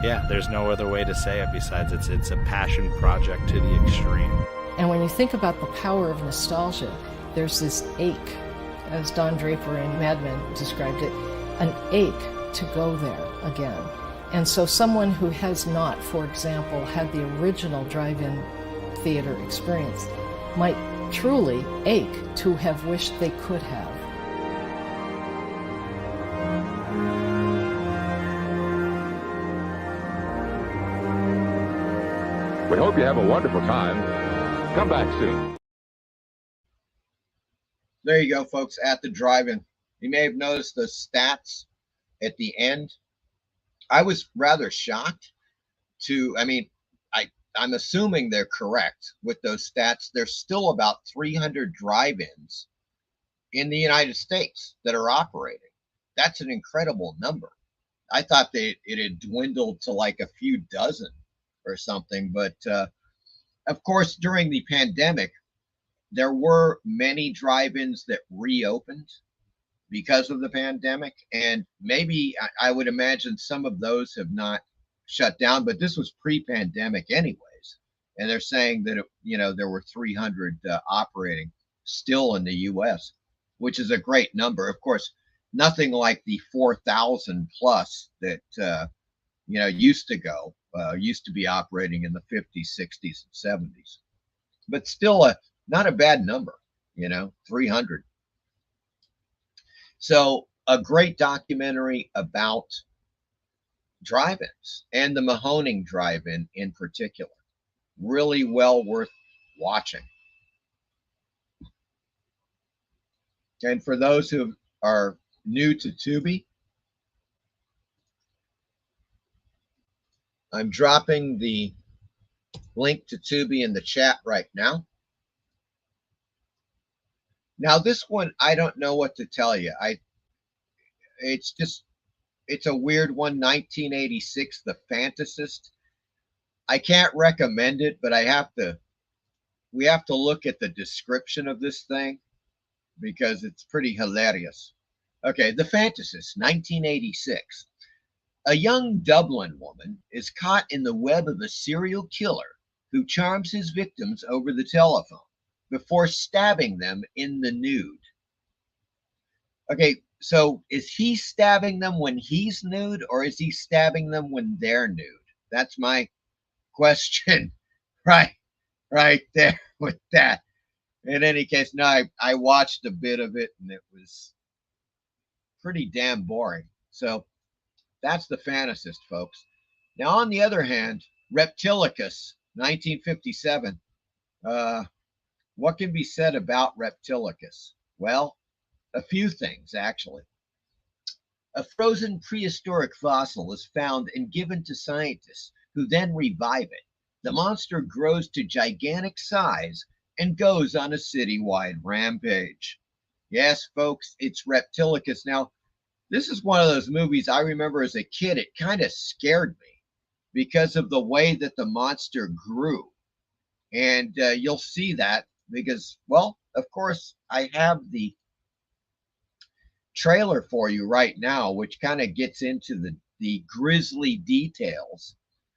yeah, there's no other way to say it besides it's a passion project to the extreme. And when you think about the power of nostalgia, there's this ache, as Don Draper in Mad Men described it, an ache to go there again. And so someone who has not, for example, had the original drive-in theater experience might truly ache to have wished they could have. We hope you have a wonderful time. Come back soon. There you go, folks, At the Drive-In. You may have noticed the stats at the end. I was rather shocked I'm assuming they're correct with those stats. There's still about 300 drive-ins in the United States that are operating. That's an incredible number. I thought it had dwindled to like a few dozen or something, but of course, during the pandemic, there were many drive-ins that reopened because of the pandemic, and maybe I would imagine some of those have not shut down, but this was pre-pandemic anyways, and they're saying that there were 300 operating still in the U.S., which is a great number. Of course, nothing like the 4,000 plus that used to be operating in the 50s, 60s, and 70s, but still not a bad number, 300. So a great documentary about drive-ins and the Mahoning drive-in in particular. Really well worth watching. And for those who are new to Tubi, I'm dropping the link to Tubi in the chat right now. Now this one, I don't know what to tell you. It's a weird one. 1986, The Fantasist. I can't recommend it, but we have to look at the description of this thing because it's pretty hilarious. Okay, The Fantasist, 1986. A young Dublin woman is caught in the web of a serial killer who charms his victims over the telephone before stabbing them in the nude. Okay, so is he stabbing them when he's nude, or is he stabbing them when they're nude? That's my question right there with that. In any case, no, I watched a bit of it and it was pretty damn boring. So that's The Fantasist, folks. Now, on the other hand, Reptilicus, 1957. What can be said about Reptilicus? Well, a few things, actually. A frozen prehistoric fossil is found and given to scientists who then revive it. The monster grows to gigantic size and goes on a citywide rampage. Yes, folks, it's Reptilicus. Now, this is one of those movies I remember as a kid. It kind of scared me because of the way that the monster grew. And you'll see that because, well, of course, I have the trailer for you right now, which kind of gets into the grisly details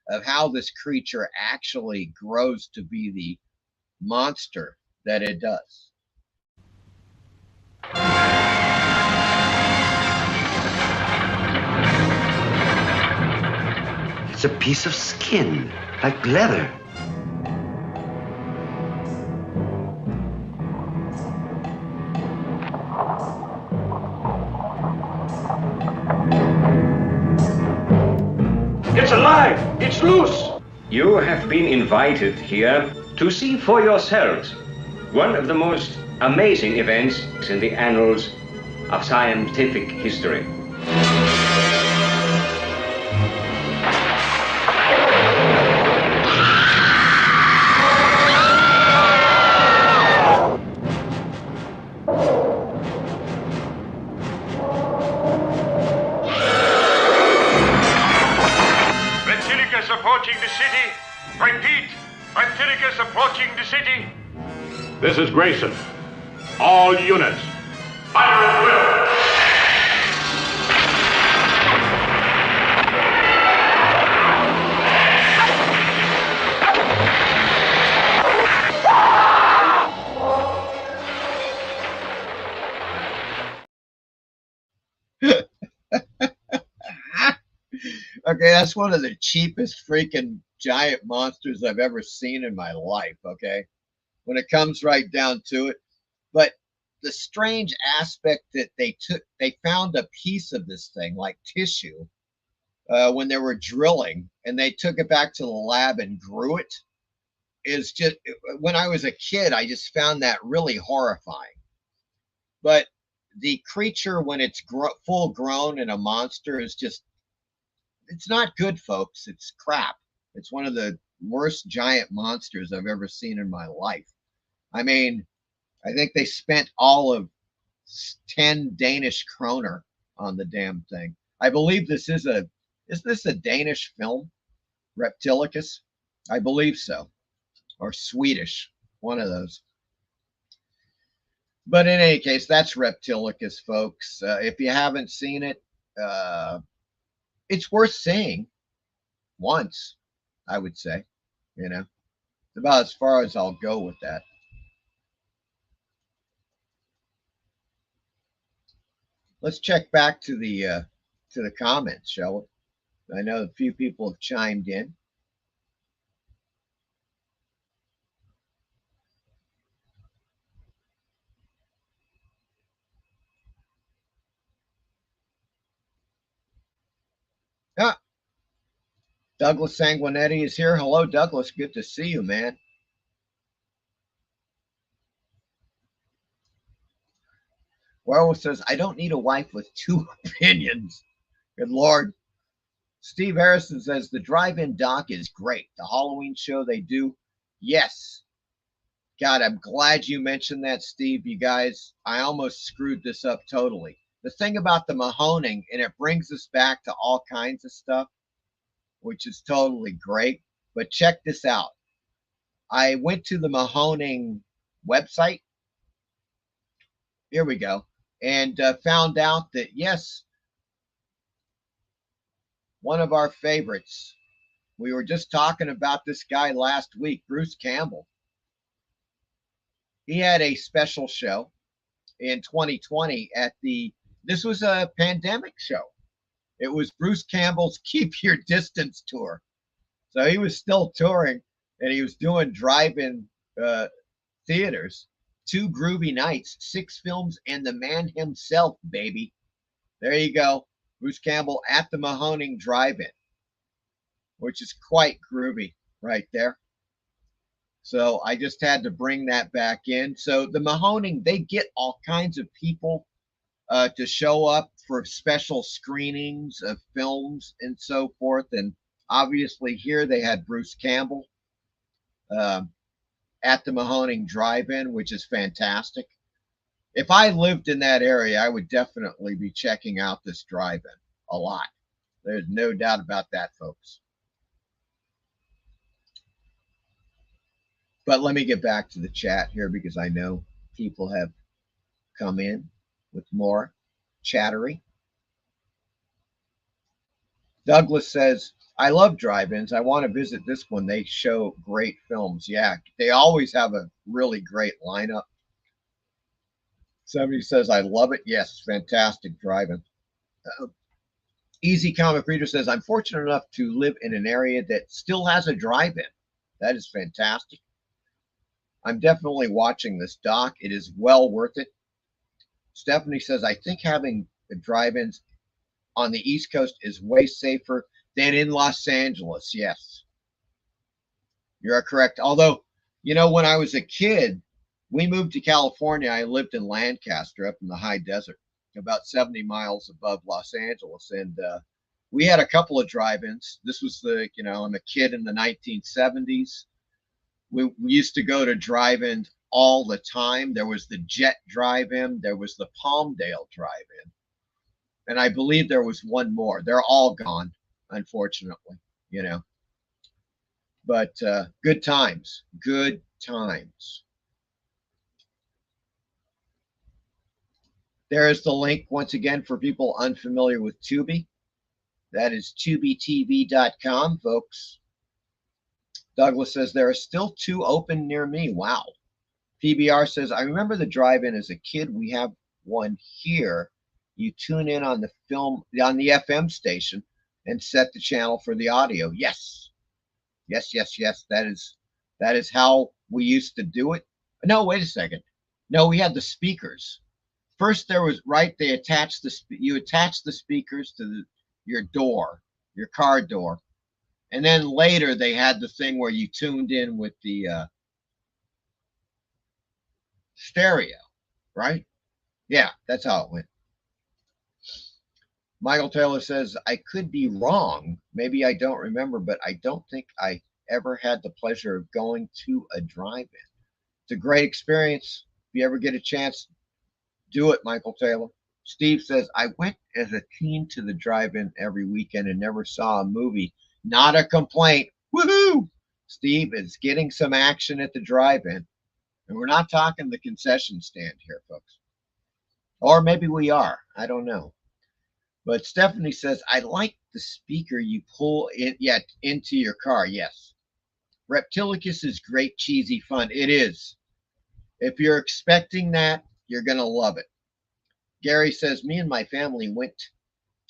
of how this creature actually grows to be the monster that it does. It's a piece of skin, like leather. It's alive! It's loose! You have been invited here to see for yourselves one of the most amazing events in the annals of scientific history. Approaching the city. Repeat, Reptilicus approaching the city. This is Grayson. All units, fire at will. Okay, that's one of the cheapest freaking giant monsters I've ever seen in my life, okay? When it comes right down to it. But the strange aspect that they found a piece of this thing, like tissue, when they were drilling, and they took it back to the lab and grew it, is just, when I was a kid, I just found that really horrifying. But the creature, when it's full grown and a monster, is just, it's not good, folks. It's crap. It's one of the worst giant monsters I've ever seen in my life. I mean, I think they spent all of 10 Danish kroner on the damn thing. I believe is this a Danish film? Reptilicus? I believe so. Or Swedish, one of those. But in any case, that's Reptilicus, folks. If you haven't seen it, it's worth seeing once, I would say. You know, it's about as far as I'll go with that. Let's check back to the comments, shall we? I know a few people have chimed in. Ah, Douglas Sanguinetti is here. Hello, Douglas. Good to see you, man. Werewolf says, I don't need a wife with two opinions. Good Lord. Steve Harrison says, the drive-in doc is great. The Halloween show they do. Yes. God, I'm glad you mentioned that, Steve. You guys, I almost screwed this up totally. The thing about the Mahoning, and it brings us back to all kinds of stuff, which is totally great. But check this out. I went to the Mahoning website. Here we go. And found out that, yes, one of our favorites. We were just talking about this guy last week, Bruce Campbell. He had a special show in 2020 at this was a pandemic show. It was Bruce Campbell's Keep Your Distance tour. So he was still touring, and he was doing drive-in theaters, 2 groovy nights, 6 films, and the man himself, baby. There you go. Bruce Campbell at the Mahoning Drive-In, which is quite groovy right there. So I just had to bring that back in. So the Mahoning, they get all kinds of people to show up for special screenings of films and so forth. And obviously here they had Bruce Campbell at the Mahoning Drive-In, which is fantastic. If I lived in that area, I would definitely be checking out this drive-in a lot. There's no doubt about that, folks. But let me get back to the chat here because I know people have come in with more chattery. Douglas says, I love drive-ins. I want to visit this one. They show great films. Yeah, they always have a really great lineup. Somebody says, I love it. Yes, fantastic drive-in. Easy Comic Reader says, I'm fortunate enough to live in an area that still has a drive-in. That is fantastic. I'm definitely watching this doc. It is well worth it. Stephanie says, I think having the drive-ins on the East Coast is way safer than in Los Angeles. Yes, you're correct. Although, you know, when I was a kid, we moved to California. I lived in Lancaster up in the high desert, about 70 miles above Los Angeles. And we had a couple of drive-ins. This was I'm a kid in the 1970s. We used to go to drive-ins all the time. There was the Jet Drive-In. There was the Palmdale Drive-In. And I believe there was one more. They're all gone, unfortunately, But good times. Good times. There is the link once again for people unfamiliar with Tubi. That is tubitv.com, folks. Douglas says, there are still 2 open near me. Wow. PBR says, I remember the drive-in as a kid. We have one here. You tune in on the FM station and set the channel for the audio. Yes. Yes. That is how we used to do it. No, wait a second. No, we had the speakers. First there was, they attached you attach the speakers to your door, your car door. And then later they had the thing where you tuned in with the stereo, right? Yeah, that's how it went. Michael Taylor says, I could be wrong. Maybe I don't remember, but I don't think I ever had the pleasure of going to a drive-in. It's a great experience. If you ever get a chance, do it, Michael Taylor. Steve says, I went as a teen to the drive-in every weekend and never saw a movie. Not a complaint. Woohoo! Steve is getting some action at the drive-in. And we're not talking the concession stand here, folks. Or maybe we are. I don't know. But Stephanie says, I like the speaker you pull into your car. Yes. Reptilicus is great, cheesy fun. It is. If you're expecting that, you're going to love it. Gary says, me and my family went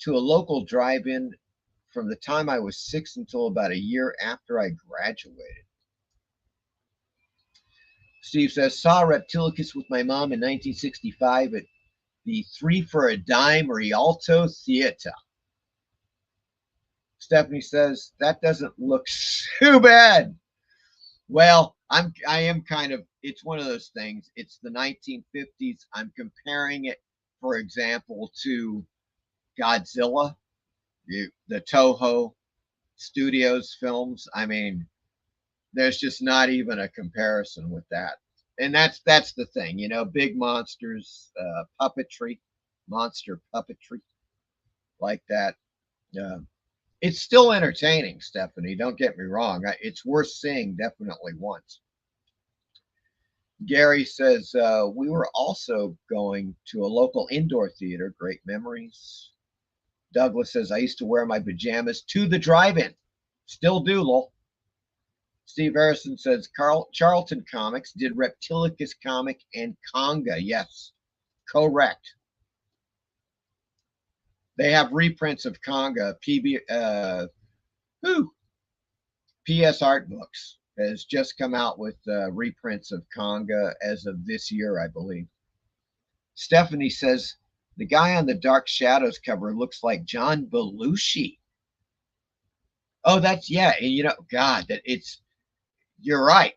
to a local drive-in from the time I was 6 until about a year after I graduated. Steve says, saw Reptilicus with my mom in 1965 at the 3 for a Dime Rialto Theater. Stephanie says, that doesn't look too bad. Well, I am kind of, it's one of those things. It's the 1950s. I'm comparing it, for example, to Godzilla, the Toho Studios films. I mean, there's just not even a comparison with that. And that's the thing, you know, big monsters, puppetry, monster puppetry like that. It's still entertaining, Stephanie. Don't get me wrong. It's worth seeing definitely once. Gary says, we were also going to a local indoor theater. Great memories. Douglas says, I used to wear my pajamas to the drive-in. Still do, lol. Steve Harrison says, Charlton Comics did Reptilicus comic and Conga. Yes, correct. They have reprints of Conga. PS Art Books has just come out with reprints of Conga as of this year, I believe. Stephanie says, the guy on the Dark Shadows cover looks like John Belushi. Oh, that's, yeah, and you know, God, you're right.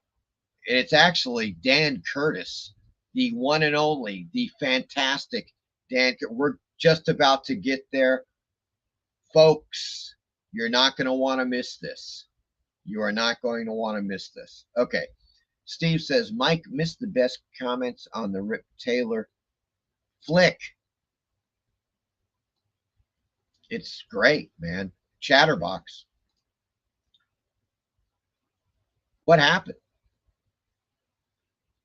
It's actually Dan Curtis, the one and only, the fantastic Dan. We're just about to get there. Folks, you're not going to want to miss this. You are not going to want to miss this. Okay. Steve says, Mike missed the best comments on the Rip Taylor flick. It's great, man. Chatterbox. What happened?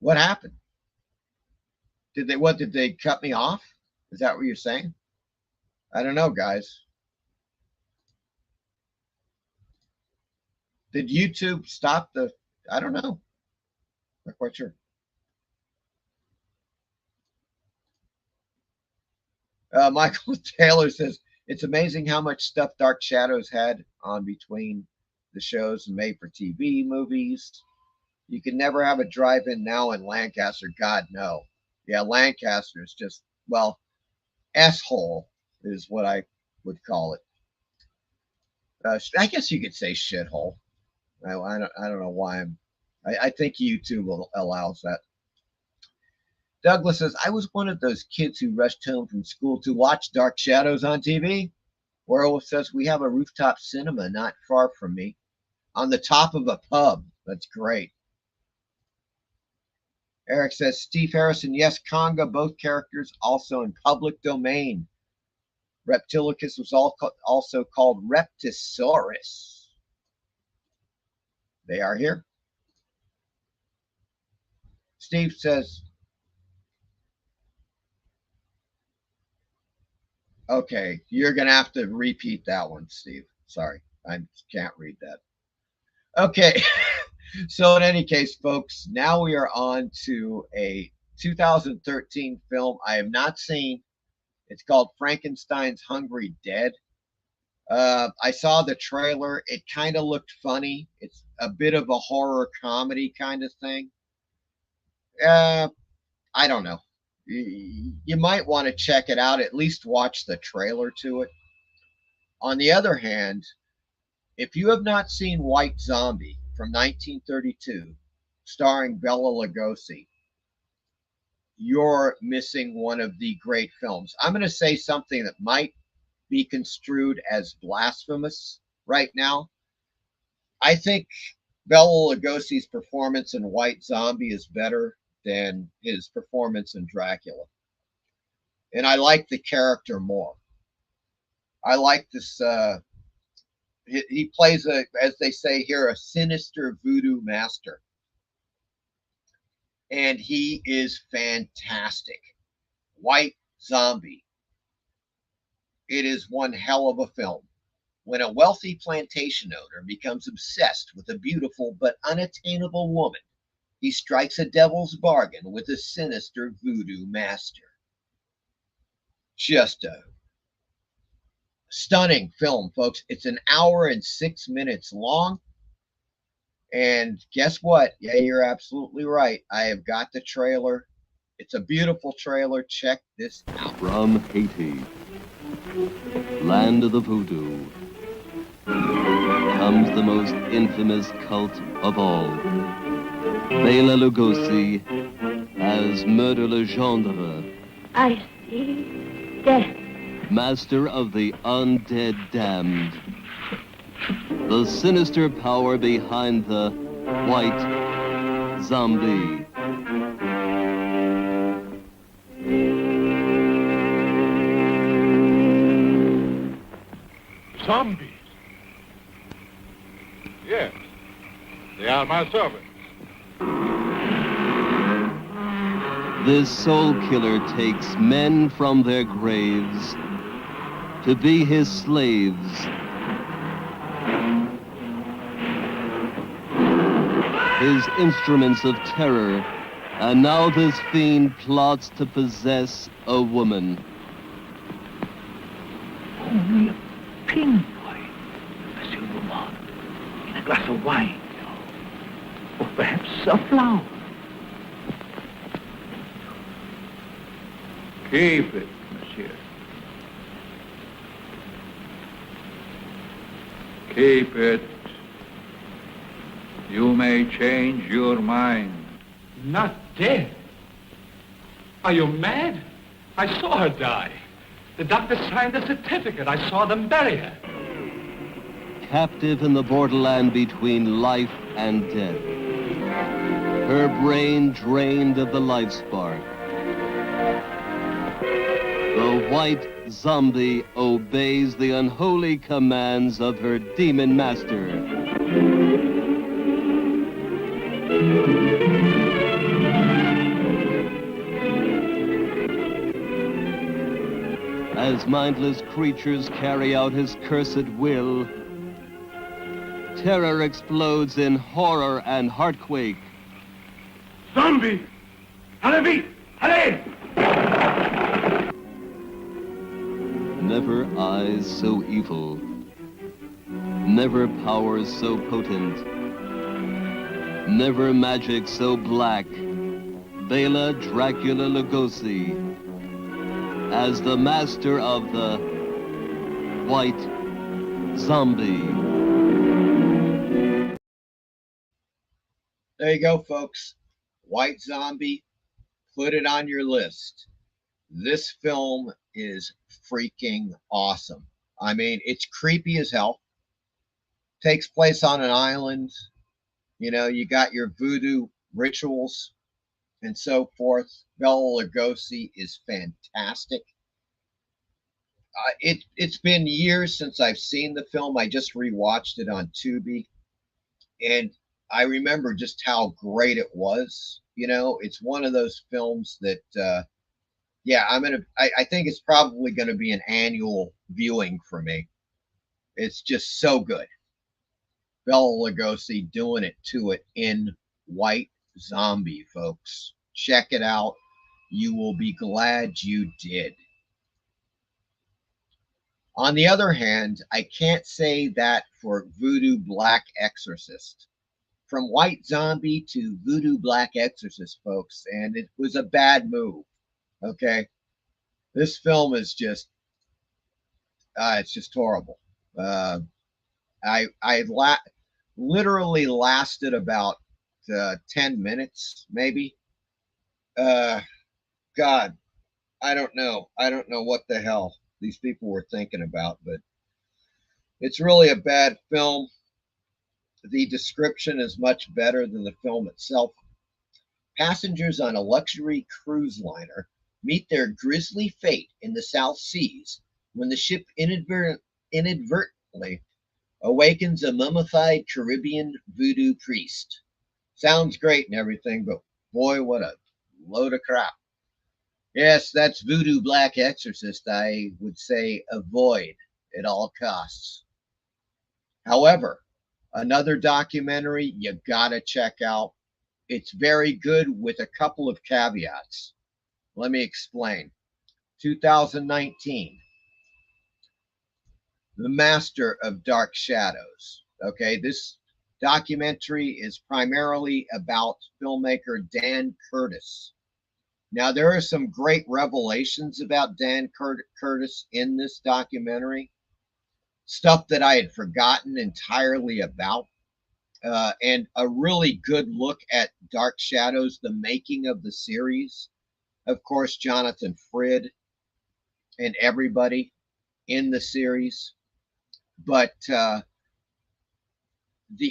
What happened? Did they cut me off? Is that what you're saying? I don't know, guys. Did YouTube stop I don't know. Not quite sure. Michael Taylor says, it's amazing how much stuff Dark Shadows had on between the shows and made for TV movies. You can never have a drive-in now in Lancaster. God, no. Yeah, Lancaster is just, well, S-hole is what I would call it. I guess you could say shithole. I don't know why I think YouTube allows that. Douglas says, I was one of those kids who rushed home from school to watch Dark Shadows on TV. Werewolf says, we have a rooftop cinema not far from me on the top of a pub. That's great. Eric says, Steve Harrison, yes, Conga, both characters also in public domain. Reptilicus was also called Reptisaurus. They are here. Steve says, okay, you're going to have to repeat that one, Steve. Sorry, I can't read that. Okay, so in any case, folks, now we are on to a 2013 film I have not seen. It's called Frankenstein's Hungry Dead. I saw the trailer. It kind of looked funny. It's a bit of a horror comedy kind of thing. I don't know. You might want to check it out, at least watch the trailer to it. On the other hand, if you have not seen White Zombie from 1932, starring Bela Lugosi, you're missing one of the great films. I'm going to say something that might be construed as blasphemous right now. I think Bela Lugosi's performance in White Zombie is better than his performance in Dracula. And I like the character more. I like this. He plays, as they say here, a sinister voodoo master. And he is fantastic. White Zombie. It is one hell of a film. When a wealthy plantation owner becomes obsessed with a beautiful but unattainable woman, he strikes a devil's bargain with a sinister voodoo master. Just a stunning film, folks. It's an hour and 6 minutes long. And guess what? Yeah, you're absolutely right. I have got the trailer. It's a beautiful trailer. Check this out. From Haiti, land of the voodoo, comes the most infamous cult of all. Bela Lugosi as Murder Legendre. I see death. Master of the undead damned. The sinister power behind the White Zombie. Zombies? Yes, they are my servants. This soul killer takes men from their graves to be his slaves. His instruments of terror, and now this fiend plots to possess a woman. Only a pinpoint, Monsieur Beaumont, in a glass of wine, or perhaps a flower. Keep it, monsieur. Keep it. You may change your mind. Not dead? Are you mad? I saw her die. The doctor signed the certificate. I saw them bury her. Captive in the borderland between life and death. Her brain drained of the life spark. The white zombie obeys the unholy commands of her demon master. As mindless creatures carry out his cursed will, terror explodes in horror and heartquake. Zombie! Allez, allez! Never eyes so evil, never powers so potent, never magic so black. Bela Dracula Lugosi as the master of the white zombie. There you go, folks. White Zombie, put it on your list. This film is freaking awesome. I mean, it's creepy as hell. Takes place on an island. You know, you got your voodoo rituals and so forth. Bela Lugosi is fantastic. It's been years since I've seen the film. I just rewatched it on TUBI, and I remember just how great it was. You know, it's one of those films that, yeah, I think it's probably gonna be an annual viewing for me. It's just so good. Bela Lugosi doing it to it in White Zombie, folks. Check it out. You will be glad you did. On the other hand, I can't say that for Voodoo Black Exorcist. From White Zombie to Voodoo Black Exorcist, folks, and it was a bad move. Okay, this film is just, it's just horrible. Literally lasted about 10 minutes, maybe. God, I don't know. I don't know what the hell these people were thinking about, but it's really a bad film. The description is much better than the film itself. Passengers on a luxury cruise liner meet their grisly fate in the South Seas when the ship inadvertently awakens a mummified Caribbean voodoo priest. Sounds great and everything, but boy, what a load of crap. Yes, that's Voodoo Black Exorcist. I would say avoid at all costs. However, another documentary you gotta check out. It's very good with a couple of caveats. Let me explain. 2019, The Master of Dark Shadows. Okay, this documentary is primarily about filmmaker Dan Curtis. Now, there are some great revelations about Dan Curtis in this documentary, stuff that I had forgotten entirely about, and a really good look at Dark Shadows, the making of the series. Of course, Jonathan Frid and everybody in the series. But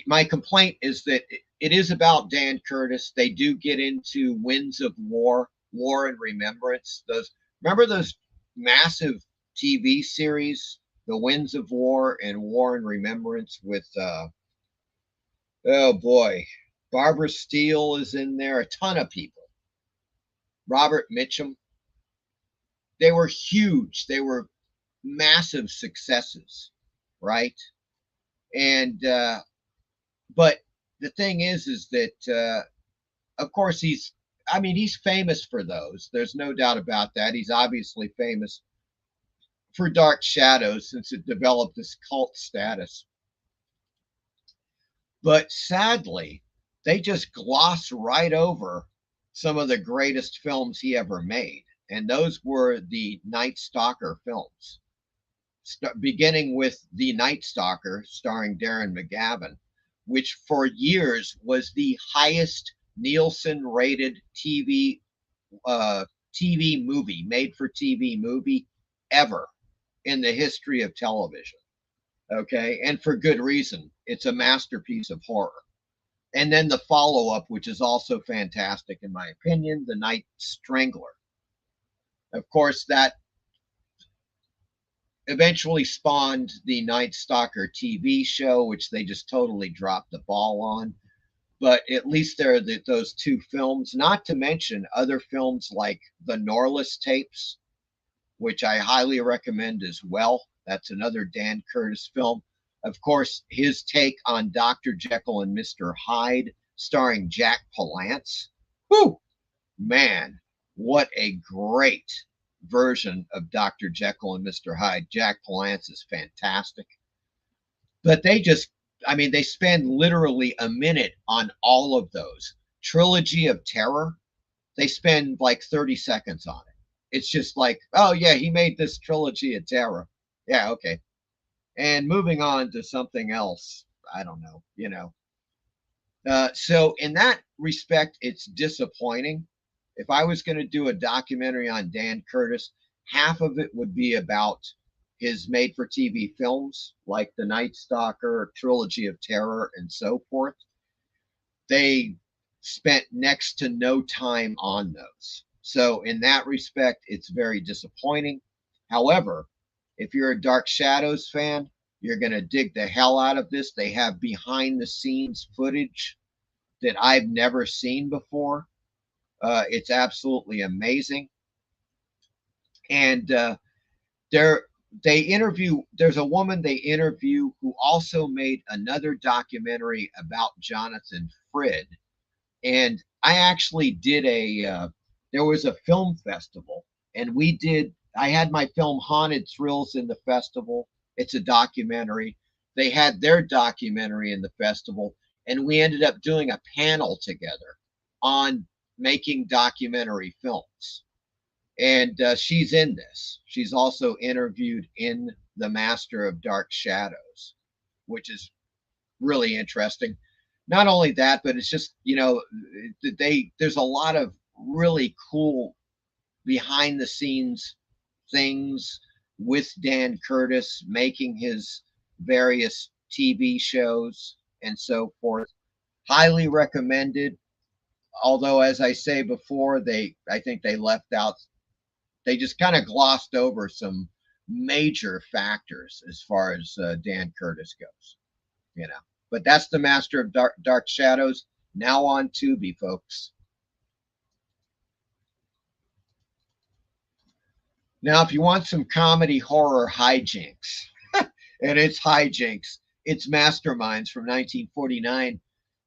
my complaint is that it is about Dan Curtis. They do get into Winds of War, War and Remembrance. Remember those massive TV series The Winds of War and War and Remembrance with, oh boy, Barbara Steele is in there, a ton of people. Robert Mitchum. They were huge. They were massive successes, right? And, but the thing is that, of course, he's famous for those. There's no doubt about that. He's obviously famous for Dark Shadows since it developed this cult status. But sadly, they just gloss right over some of the greatest films he ever made. And those were the Night Stalker films, beginning with The Night Stalker, starring Darren McGavin, which for years was the highest Nielsen rated TV movie, made for TV movie ever in the history of television. Okay, and for good reason. It's a masterpiece of horror. And then the follow-up, which is also fantastic in my opinion, The Night Strangler. Of course, that eventually spawned the Night Stalker TV show, which they just totally dropped the ball on. But at least there are those two films, not to mention other films like The Norliss Tapes, which I highly recommend as well. That's another Dan Curtis film. Of course, his take on Dr. Jekyll and Mr. Hyde, starring Jack Palance. Whew! Man, what a great version of Dr. Jekyll and Mr. Hyde. Jack Palance is fantastic. But they spend literally a minute on all of those. Trilogy of Terror, they spend like 30 seconds on it. It's just like, oh yeah, he made this Trilogy of Terror. Yeah, okay. And moving on to something else. I don't know, So in that respect, it's disappointing. If I was going to do a documentary on Dan Curtis, half of it would be about his made-for-TV films, like The Night Stalker, Trilogy of Terror, and so forth. They spent next to no time on those. So in that respect, it's very disappointing. However, if you're a Dark Shadows fan, you're going to dig the hell out of this. They have behind-the-scenes footage that I've never seen before. It's absolutely amazing. And there's a woman they interview who also made another documentary about Jonathan Frid. And I actually did there was a film festival, and I had my film Haunted Thrills in the festival. It's a documentary. They had their documentary in the festival, and we ended up doing a panel together on making documentary films. And she's in this. She's also interviewed in The Master of Dark Shadows, which is really interesting. Not only that, but it's just, there's a lot of really cool behind the scenes things with Dan Curtis making his various TV shows and so forth. Highly recommended. Although, as I say before, I think they left out, they just kind of glossed over some major factors as far as Dan Curtis goes, But that's The Master of Dark Shadows, now on Tubi, folks. Now, if you want some comedy horror hijinks, and it's hijinks, it's Masterminds from 1949,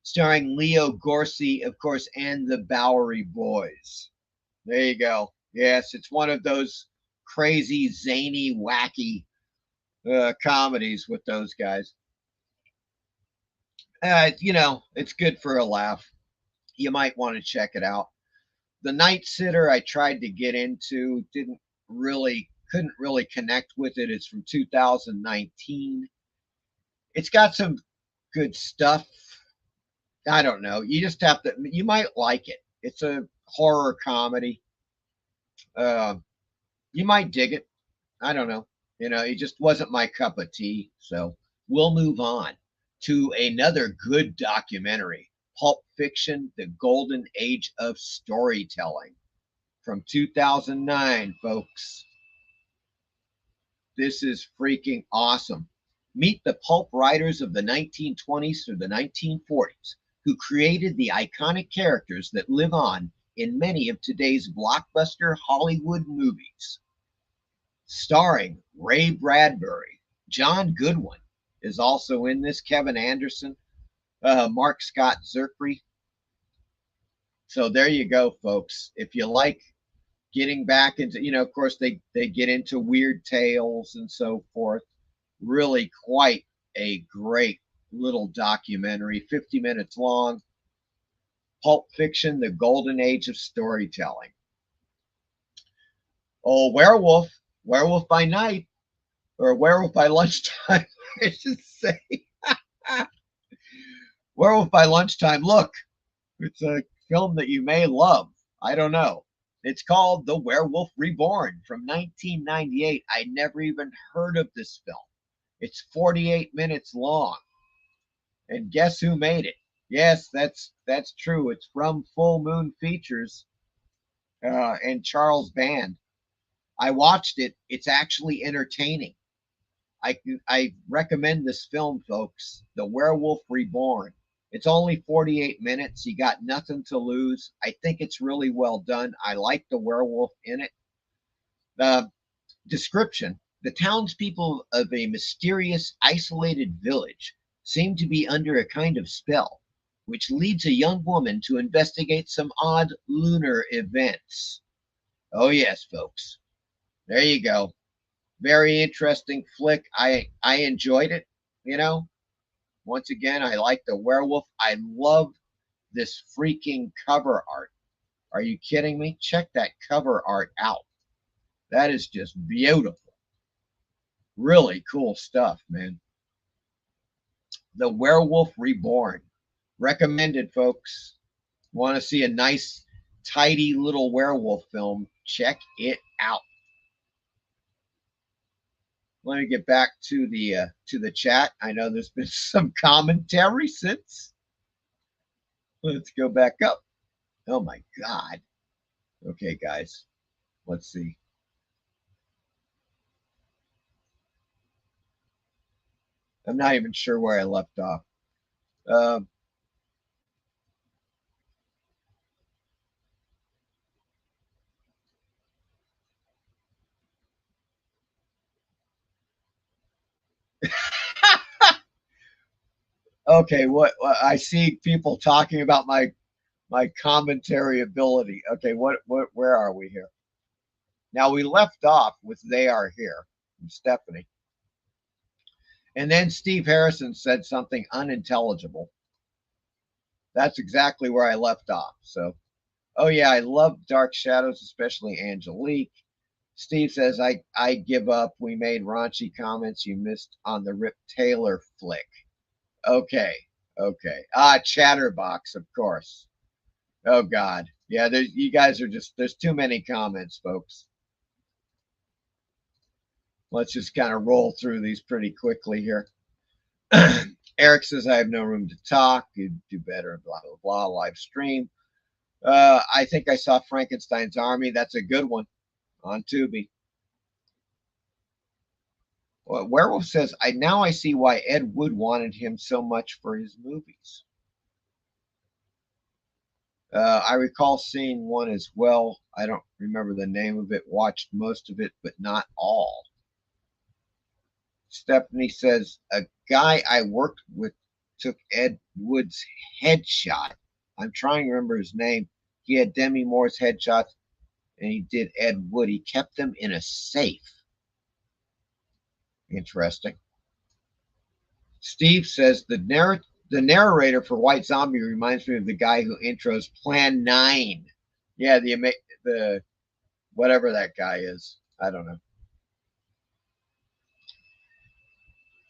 starring Leo Gorcey, of course, and the Bowery Boys. There you go. Yes, it's one of those crazy, zany, wacky comedies with those guys. It's good for a laugh. You might want to check it out. The Night Sitter, I tried to get into, couldn't really connect with it. It's from 2019. It's got some good stuff. I don't know. You just have to, you might like it. It's a horror comedy. You might dig it. I don't know. It just wasn't my cup of tea. So we'll move on to another good documentary, Pulp Fiction, The Golden Age of Storytelling, from 2009, folks. This is freaking awesome. Meet the pulp writers of the 1920s through the 1940s who created the iconic characters that live on in many of today's blockbuster Hollywood movies. Starring Ray Bradbury, John Goodwin is also in this, Kevin Anderson, Mark Scott Zerkry. So there you go, folks. If you like getting back into, of course, they get into weird tales and so forth. Really quite a great little documentary, 50 minutes long. Pulp Fiction, the golden age of storytelling. Oh, Werewolf by night, or Werewolf by lunchtime, I should say. Werewolf by lunchtime. Look, it's a film that you may love. I don't know. It's called The Werewolf Reborn from 1998. I never even heard of this film. It's 48 minutes long. And guess who made it? Yes, that's true. It's from Full Moon Features and Charles Band. I watched it. It's actually entertaining. I recommend this film, folks. The Werewolf Reborn. It's only 48 minutes. You got nothing to lose. I think it's really well done. I like the werewolf in it. Description. The townspeople of a mysterious, isolated village seem to be under a kind of spell, which leads a young woman to investigate some odd lunar events. Oh, yes, folks. There you go. Very interesting flick. I enjoyed it, Once again, I like the werewolf. I love this freaking cover art. Are you kidding me? Check that cover art out. That is just beautiful. Really cool stuff, man. The Werewolf Reborn. Recommended, folks. Want to see a nice, tidy little werewolf film? Check it out. Let me get back to the chat. I know there's been some commentary since. Let's go back up. Oh my God. Okay, guys. Let's see. I'm not even sure where I left off. Okay, what I see people talking about my commentary ability. Okay, where are we here? Now we left off with "They Are Here" from Stephanie. And then Steve Harrison said something unintelligible. That's exactly where I left off. So, oh yeah, I love Dark Shadows, especially Angelique. Steve says, I give up. We made raunchy comments you missed on the Rip Taylor flick. Okay. Chatterbox, of course. Oh God. Yeah, you guys are there's too many comments, folks. Let's just kind of roll through these pretty quickly here. Eric says, I have no room to talk. You do better, blah, blah, blah, live stream. I think I saw Frankenstein's Army. That's a good one on Tubi. Well, Werewolf says, now I see why Ed Wood wanted him so much for his movies. I recall seeing one as well. I don't remember the name of it. Watched most of it, but not all. Stephanie says, a guy I worked with took Ed Wood's headshot. I'm trying to remember his name. He had Demi Moore's headshots, and he did Ed Wood. He kept them in a safe. Interesting. Steve says, the narrator for White Zombie reminds me of the guy who intros Plan 9. Yeah, the whatever that guy is. I don't know.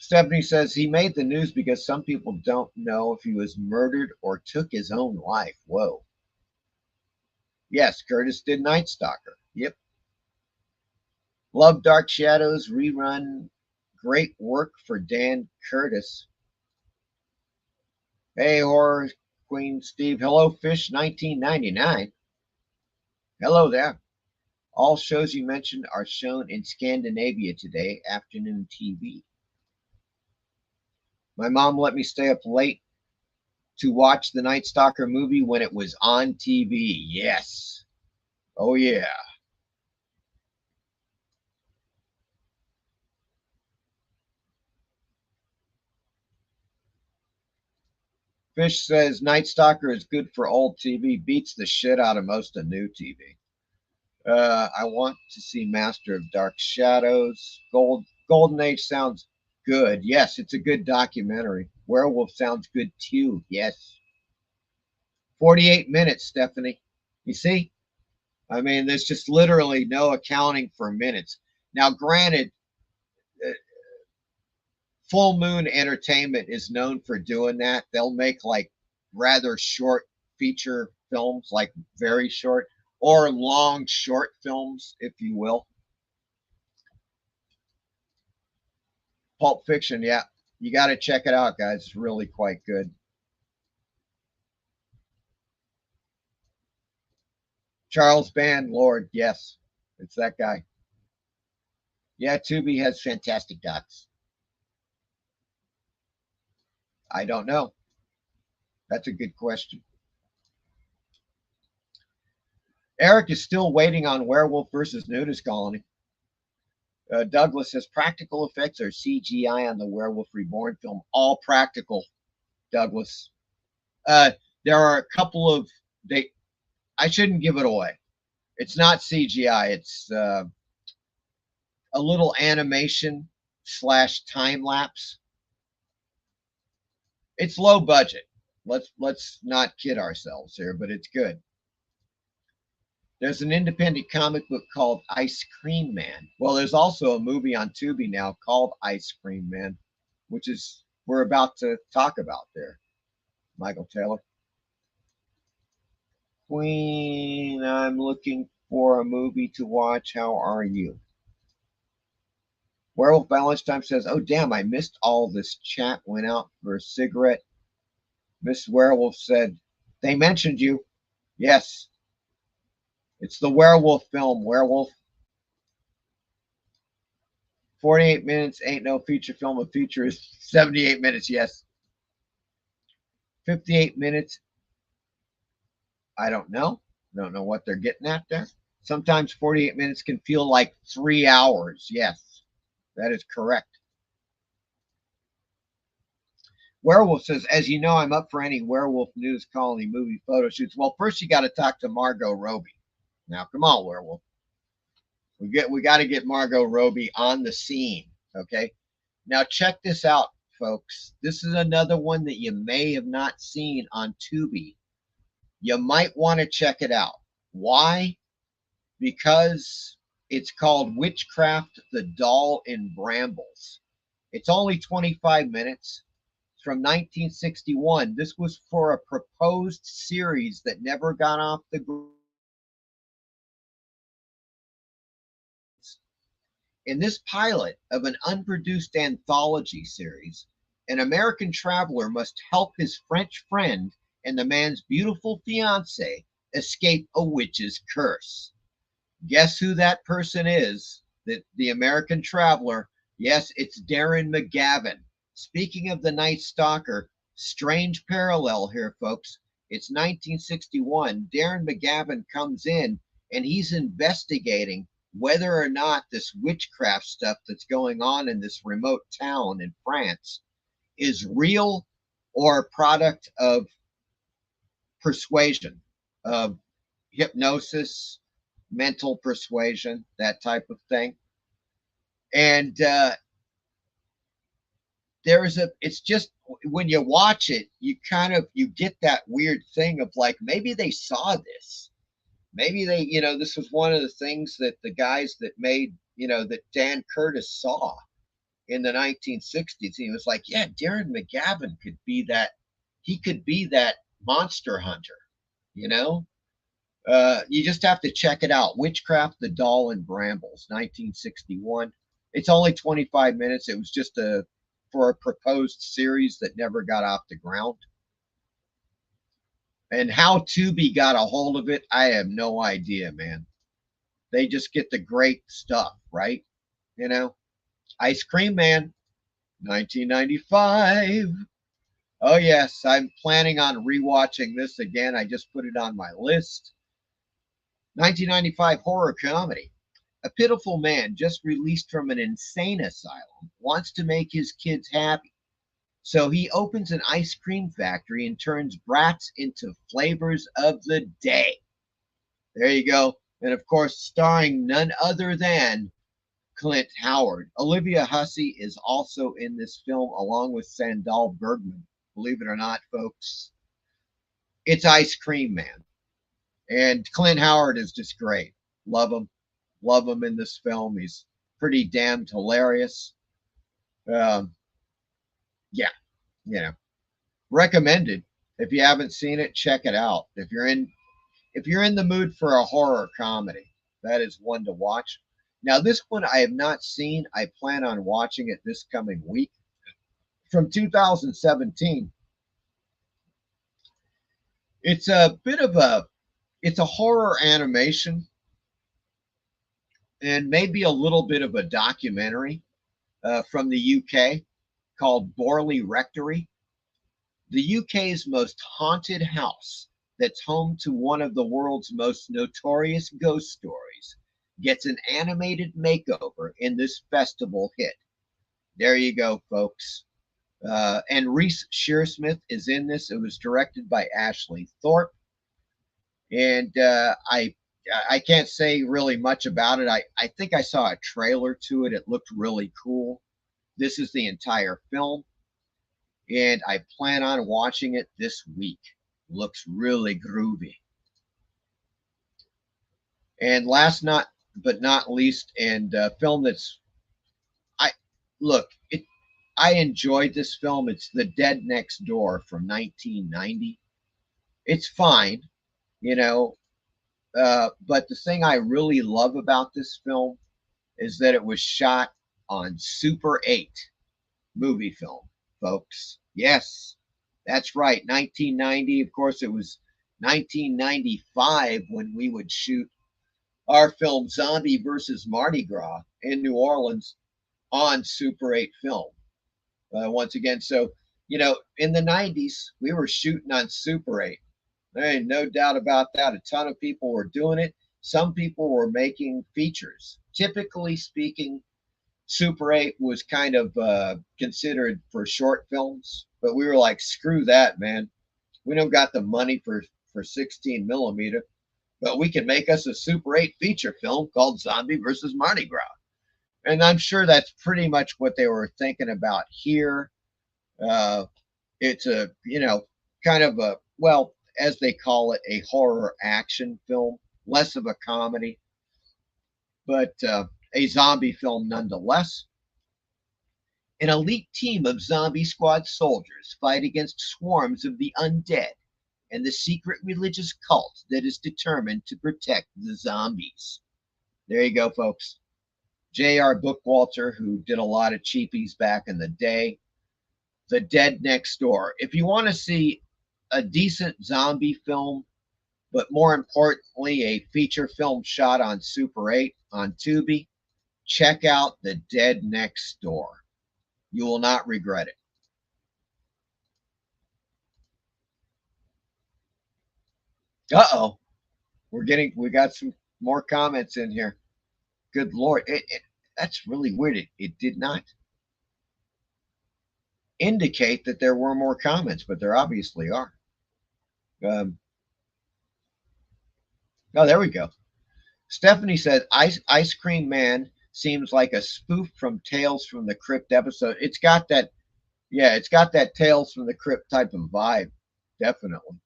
Stephanie says he made the news because some people don't know if he was murdered or took his own life. Whoa. Yes, Curtis did Night Stalker. Yep. Love Dark Shadows rerun. Great work for Dan Curtis. Hey, Horror Queen Steve. Hello, Fish 1999. Hello there. All shows you mentioned are shown in Scandinavia today, afternoon TV. My mom let me stay up late to watch the Night Stalker movie when it was on TV. Yes. Oh, yeah. Fish says Night Stalker is good for old TV, beats the shit out of most of new TV. I want to see Master of Dark Shadows. Golden Age sounds good. Yes, it's a good documentary. Werewolf sounds good too. Yes. 48 minutes, Stephanie. You see? I mean, there's just literally no accounting for minutes. Now, granted, Full Moon Entertainment is known for doing that. They'll make like rather short feature films, like very short, or long short films, if you will. Pulp Fiction, yeah. You got to check it out, guys. It's really quite good. Charles Band Lord, yes. It's that guy. Yeah, Tubi has fantastic docs. I don't know. That's a good question. Eric is still waiting on Werewolf versus Nudist Colony. Douglas says practical effects or CGI on the Werewolf Reborn film. All practical, Douglas. There are a couple of I shouldn't give it away. It's not CGI. It's a little animation / time lapse. It's low budget. Let's not kid ourselves here, but it's good. There's an independent comic book called Ice Cream Man. Well, there's also a movie on Tubi now called Ice Cream Man, which is we're about to talk about there. Michael Taylor. Queen, I'm looking for a movie to watch. How are you? Werewolf by Lunchtime says, oh, damn, I missed all this chat. Went out for a cigarette. Miss Werewolf said, they mentioned you. Yes. It's the werewolf film, Werewolf. 48 minutes ain't no feature film. A feature is 78 minutes, yes. 58 minutes, I don't know. Don't know what they're getting at there. Sometimes 48 minutes can feel like 3 hours. Yes, that is correct. Werewolf says, as you know, I'm up for any Werewolf News Colony movie photo shoots. Well, first you got to talk to Margot Robbie. Now, come on, Werewolf. We got to get Margot Robbie on the scene, okay? Now, check this out, folks. This is another one that you may have not seen on Tubi. You might want to check it out. Why? Because it's called Witchcraft, the Doll in Brambles. It's only 25 minutes. It's from 1961. This was for a proposed series that never got off the ground. In this pilot of an unproduced anthology series, an American traveler must help his French friend and the man's beautiful fiancée escape a witch's curse. Guess who that person is? The American traveler. Yes, it's Darren McGavin. Speaking of the Night Stalker, strange parallel here, folks. It's 1961. Darren McGavin comes in and he's investigating whether or not this witchcraft stuff that's going on in this remote town in France is real or a product of persuasion, of hypnosis, mental persuasion, that type of thing. And it's just when you watch it, you get that weird thing of like, maybe they saw this. Maybe they, this was one of the things that the guys that made, that Dan Curtis saw in the 1960s. He was like, yeah, Darren McGavin could be that. He could be that monster hunter, You just have to check it out. Witchcraft, the Doll in Brambles, 1961. It's only 25 minutes. It was just for a proposed series that never got off the ground. And how Tubi got a hold of it, I have no idea, man. They just get the great stuff, right? You know, Ice Cream Man, 1995. Oh, yes, I'm planning on rewatching this again. I just put it on my list. 1995 horror comedy. A pitiful man just released from an insane asylum wants to make his kids happy. So he opens an ice cream factory and turns brats into flavors of the day. There you go. And of course, starring none other than Clint Howard. Olivia Hussey is also in this film along with Sandal Bergman. Believe it or not, folks. It's Ice Cream Man. And Clint Howard is just great. Love him. Love him in this film. He's pretty damned hilarious. Yeah, you know, recommended. If you haven't seen it, check it out. If you're in the mood for a horror comedy, that is one to watch. Now, this one I have not seen. I plan on watching it this coming week. From 2017. It's a bit of it's a horror animation and maybe a little bit of a documentary from the UK called Borley Rectory. The UK's most haunted house that's home to one of the world's most notorious ghost stories gets an animated makeover in this festival hit. There you go, folks. And Reese Shearsmith is in this. It was directed by Ashley Thorpe. And I can't say really much about it. I think I saw a trailer to it. It looked really cool. This is the entire film. And I plan on watching it this week. Looks really groovy. And last but not least, and a film that's I enjoyed this film. It's The Dead Next Door from 1990. It's fine, you know, but the thing I really love about this film is that it was shot on Super 8 movie film, folks. Yes, that's right. 1990. Of course, it was 1995 when we would shoot our film Zombie versus Mardi Gras in New Orleans on Super 8 film. Once again, so, you know, in the 90s, we were shooting on Super 8. There ain't no doubt about that. A ton of people were doing it. Some people were making features. Typically speaking, Super 8 was kind of considered for short films, but we were like, screw that, man. We don't got the money for 16 millimeter, but we can make us a Super 8 feature film called Zombie versus Mardi Gras. And I'm sure that's pretty much what they were thinking about here. It's a, you know, kind of a, well, as they call it, a horror action film, less of a comedy, but a zombie film nonetheless. An elite team of zombie squad soldiers fight against swarms of the undead and the secret religious cult that is determined to protect the zombies. There you go, folks. J.R. Bookwalter, who did a lot of cheapies back in the day. The Dead Next Door. If you want to see a decent zombie film, but more importantly, a feature film shot on Super 8 on Tubi, check out The Dead Next Door. You will not regret it. Uh-oh. We got some more comments in here. Good Lord. That's really weird. It did not indicate that there were more comments, but there obviously are. Oh, there we go. Stephanie said, Ice Cream Man seems like a spoof from Tales from the Crypt episode. It's got that, yeah, it's got that Tales from the Crypt type of vibe. Definitely.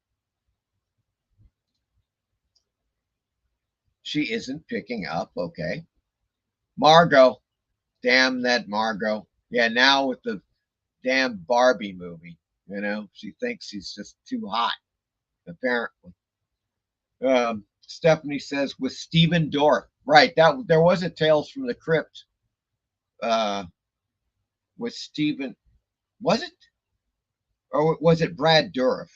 She isn't picking up. Okay. Margot. Damn that Margot. Yeah, now with the damn Barbie movie, you know, she thinks she's just too hot, apparently. Stephanie says with Stephen Dorff. Right, that there was a Tales from the Crypt with Stephen. Was it? Or was it Brad Dourif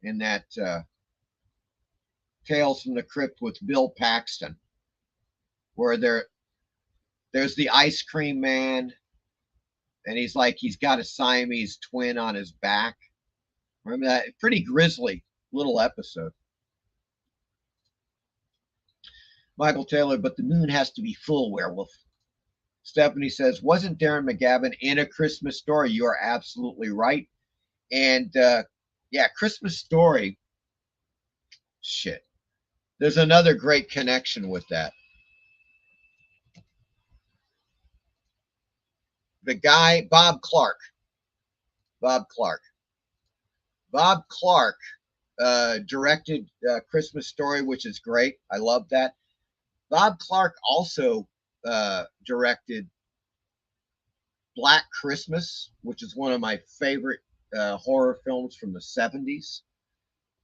in that Tales from the Crypt with Bill Paxton, where there's the ice cream man, and he's got a Siamese twin on his back. Remember that? Pretty grisly little episode. Michael Taylor, but the moon has to be full, werewolf. Stephanie says, wasn't Darren McGavin in A Christmas Story? You are absolutely right. And yeah, Christmas Story. Shit. There's another great connection with that. The guy, Bob Clark. Directed Christmas Story, which is great. I love that. Bob Clark also directed Black Christmas, which is one of my favorite horror films from the 70s.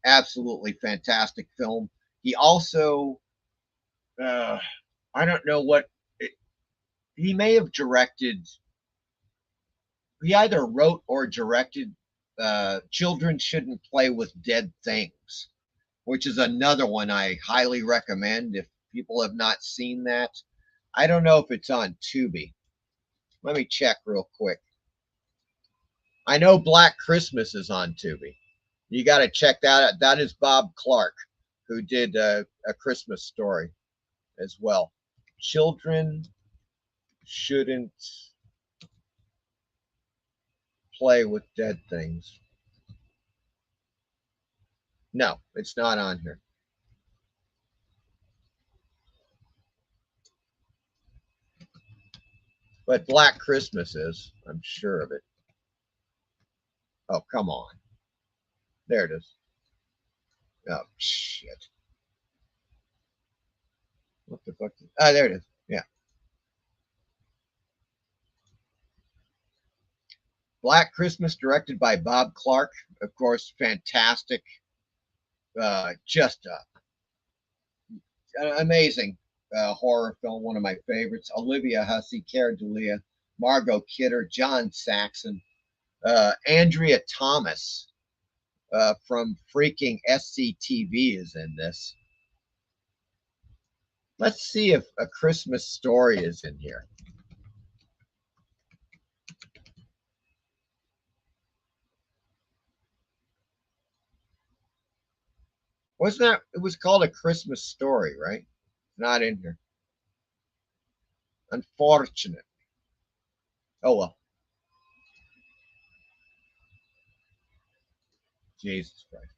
Absolutely fantastic film. He also, I don't know what, he may have directed, he either wrote or directed Children Shouldn't Play with Dead Things, which is another one I highly recommend if people have not seen that. I don't know if it's on Tubi. Let me check real quick. I know Black Christmas is on Tubi. You got to check that out. That is Bob Clark, who did A Christmas Story as well. Children Shouldn't Play with Dead Things. No, it's not on here. But Black Christmas is. I'm sure of it. Oh, come on. There it is. Oh, shit. What the fuck? There it is. Yeah. Black Christmas, directed by Bob Clark. Of course, fantastic. Just amazing horror film. One of my favorites. Olivia Hussey, Cara Delia, Margot Kidder, John Saxon, Andrea Thomas from freaking SCTV is in this. Let's see if A Christmas Story is in here. Wasn't that, it was called A Christmas Story, right? Not in here. Unfortunate. Oh well. Jesus Christ.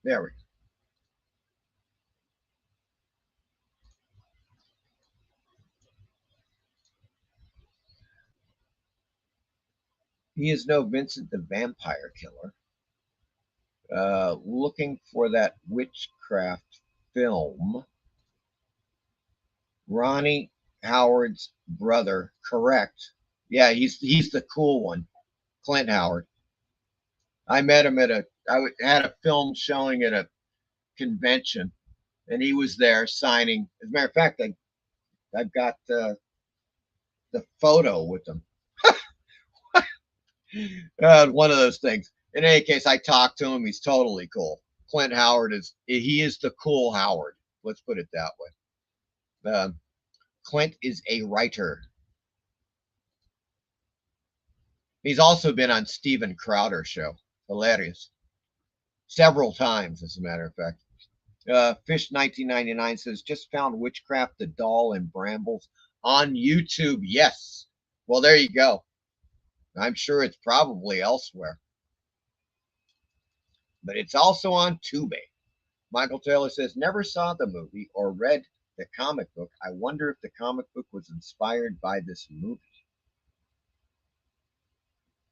There we go. He is no Vincent the Vampire Killer. Looking for that witchcraft film. Ronnie Howard's brother, correct. Yeah, he's the cool one. Clint Howard. I met him at I had a film showing at a convention, and he was there signing. As a matter of fact, I've got the photo with him. One of those things. In any case, I talked to him. He's totally cool. Clint Howard is the cool Howard. Let's put it that way. Clint is a writer. He's also been on Steven Crowder's show. Hilarious. Several times, as a matter of fact. Fish 1999 says, just found Witchcraft the Doll in Brambles on YouTube. Yes. Well, there you go. I'm sure it's probably elsewhere. But it's also on Tubi. Michael Taylor says, never saw the movie or read the comic book. I wonder if the comic book was inspired by this movie.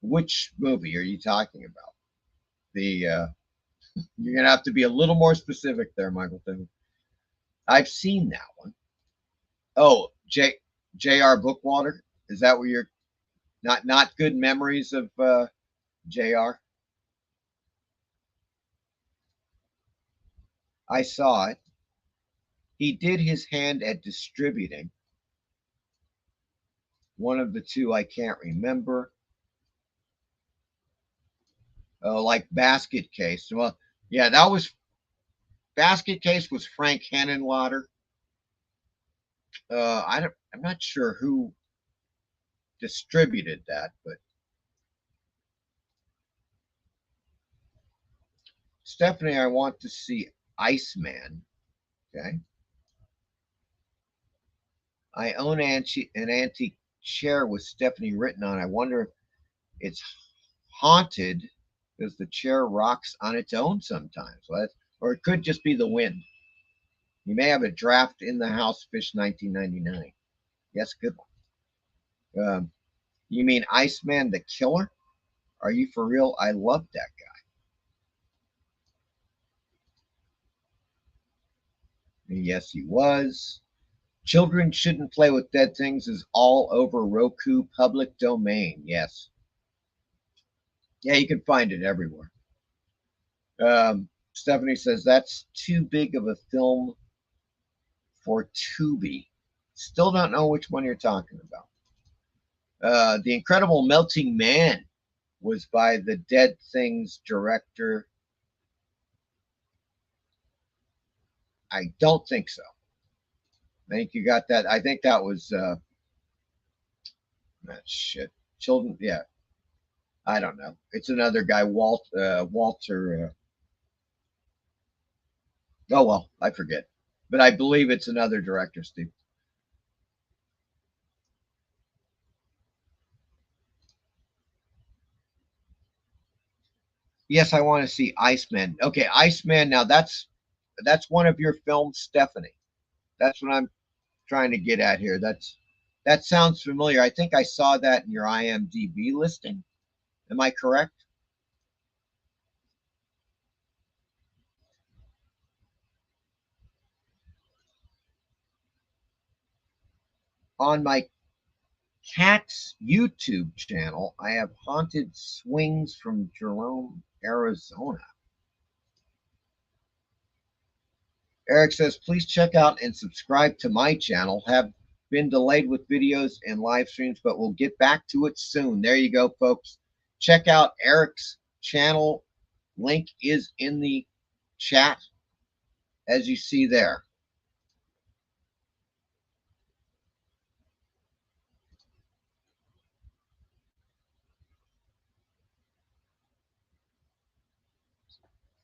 Which movie are you talking about? You're going to have to be a little more specific there, Michael Taylor. I've seen that one. Oh, J.R. Bookwater? Is that where you're not good memories of J.R.? I saw it. He did his hand at distributing. One of the two I can't remember. Oh, like Basket Case. Well, yeah, that was Basket Case was Frank Henenlotter. I'm not sure who distributed that, but Stephanie, I want to see Iceman. Okay. I own an antique chair with Stephanie written on. I wonder if it's haunted because the chair rocks on its own sometimes. Or it could just be the wind. You may have a draft in the house, Fish 1999. Yes, good one. You mean Iceman the Killer? Are you for real? I love that guy. Yes, he was. Children Shouldn't Play with Dead Things is all over Roku public domain. Yes. Yeah, you can find it everywhere. Stephanie says that's too big of a film for Tubi. Still don't know which one you're talking about. The Incredible Melting Man was by the Dead Things director. I don't think so. I think you got that. I think that was shit. Children, yeah. I don't know. It's another guy, Walter. Oh well, I forget. But I believe it's another director, Steve. Yes, I want to see Iceman. Okay, Iceman. Now that's one of your films, Stephanie. That's what I'm trying to get at here. That sounds familiar. I think I saw that in your IMDb listing. Am I correct? On my cat's YouTube channel, I have Haunted Swings from Jerome, Arizona. Eric says, please check out and subscribe to my channel. Have been delayed with videos and live streams, but we'll get back to it soon. There you go, folks. Check out Eric's channel. Link is in the chat, as you see there.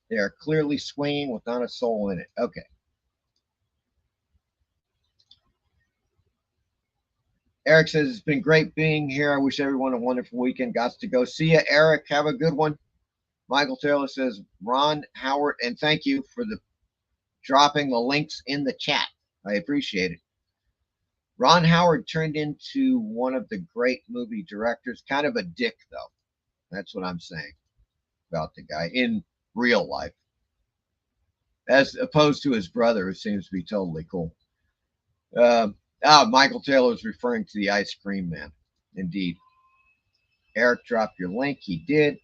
They are clearly swinging with not a soul in it. Okay. Eric says, it's been great being here. I wish everyone a wonderful weekend. Got to go. See ya, Eric. Have a good one. Michael Taylor says, Ron Howard, and thank you for the dropping the links in the chat. I appreciate it. Ron Howard turned into one of the great movie directors. Kind of a dick, though. That's what I'm saying about the guy in real life, as opposed to his brother, who seems to be totally cool. Michael Taylor is referring to the Ice Cream Man. Indeed. Eric dropped your link. He did.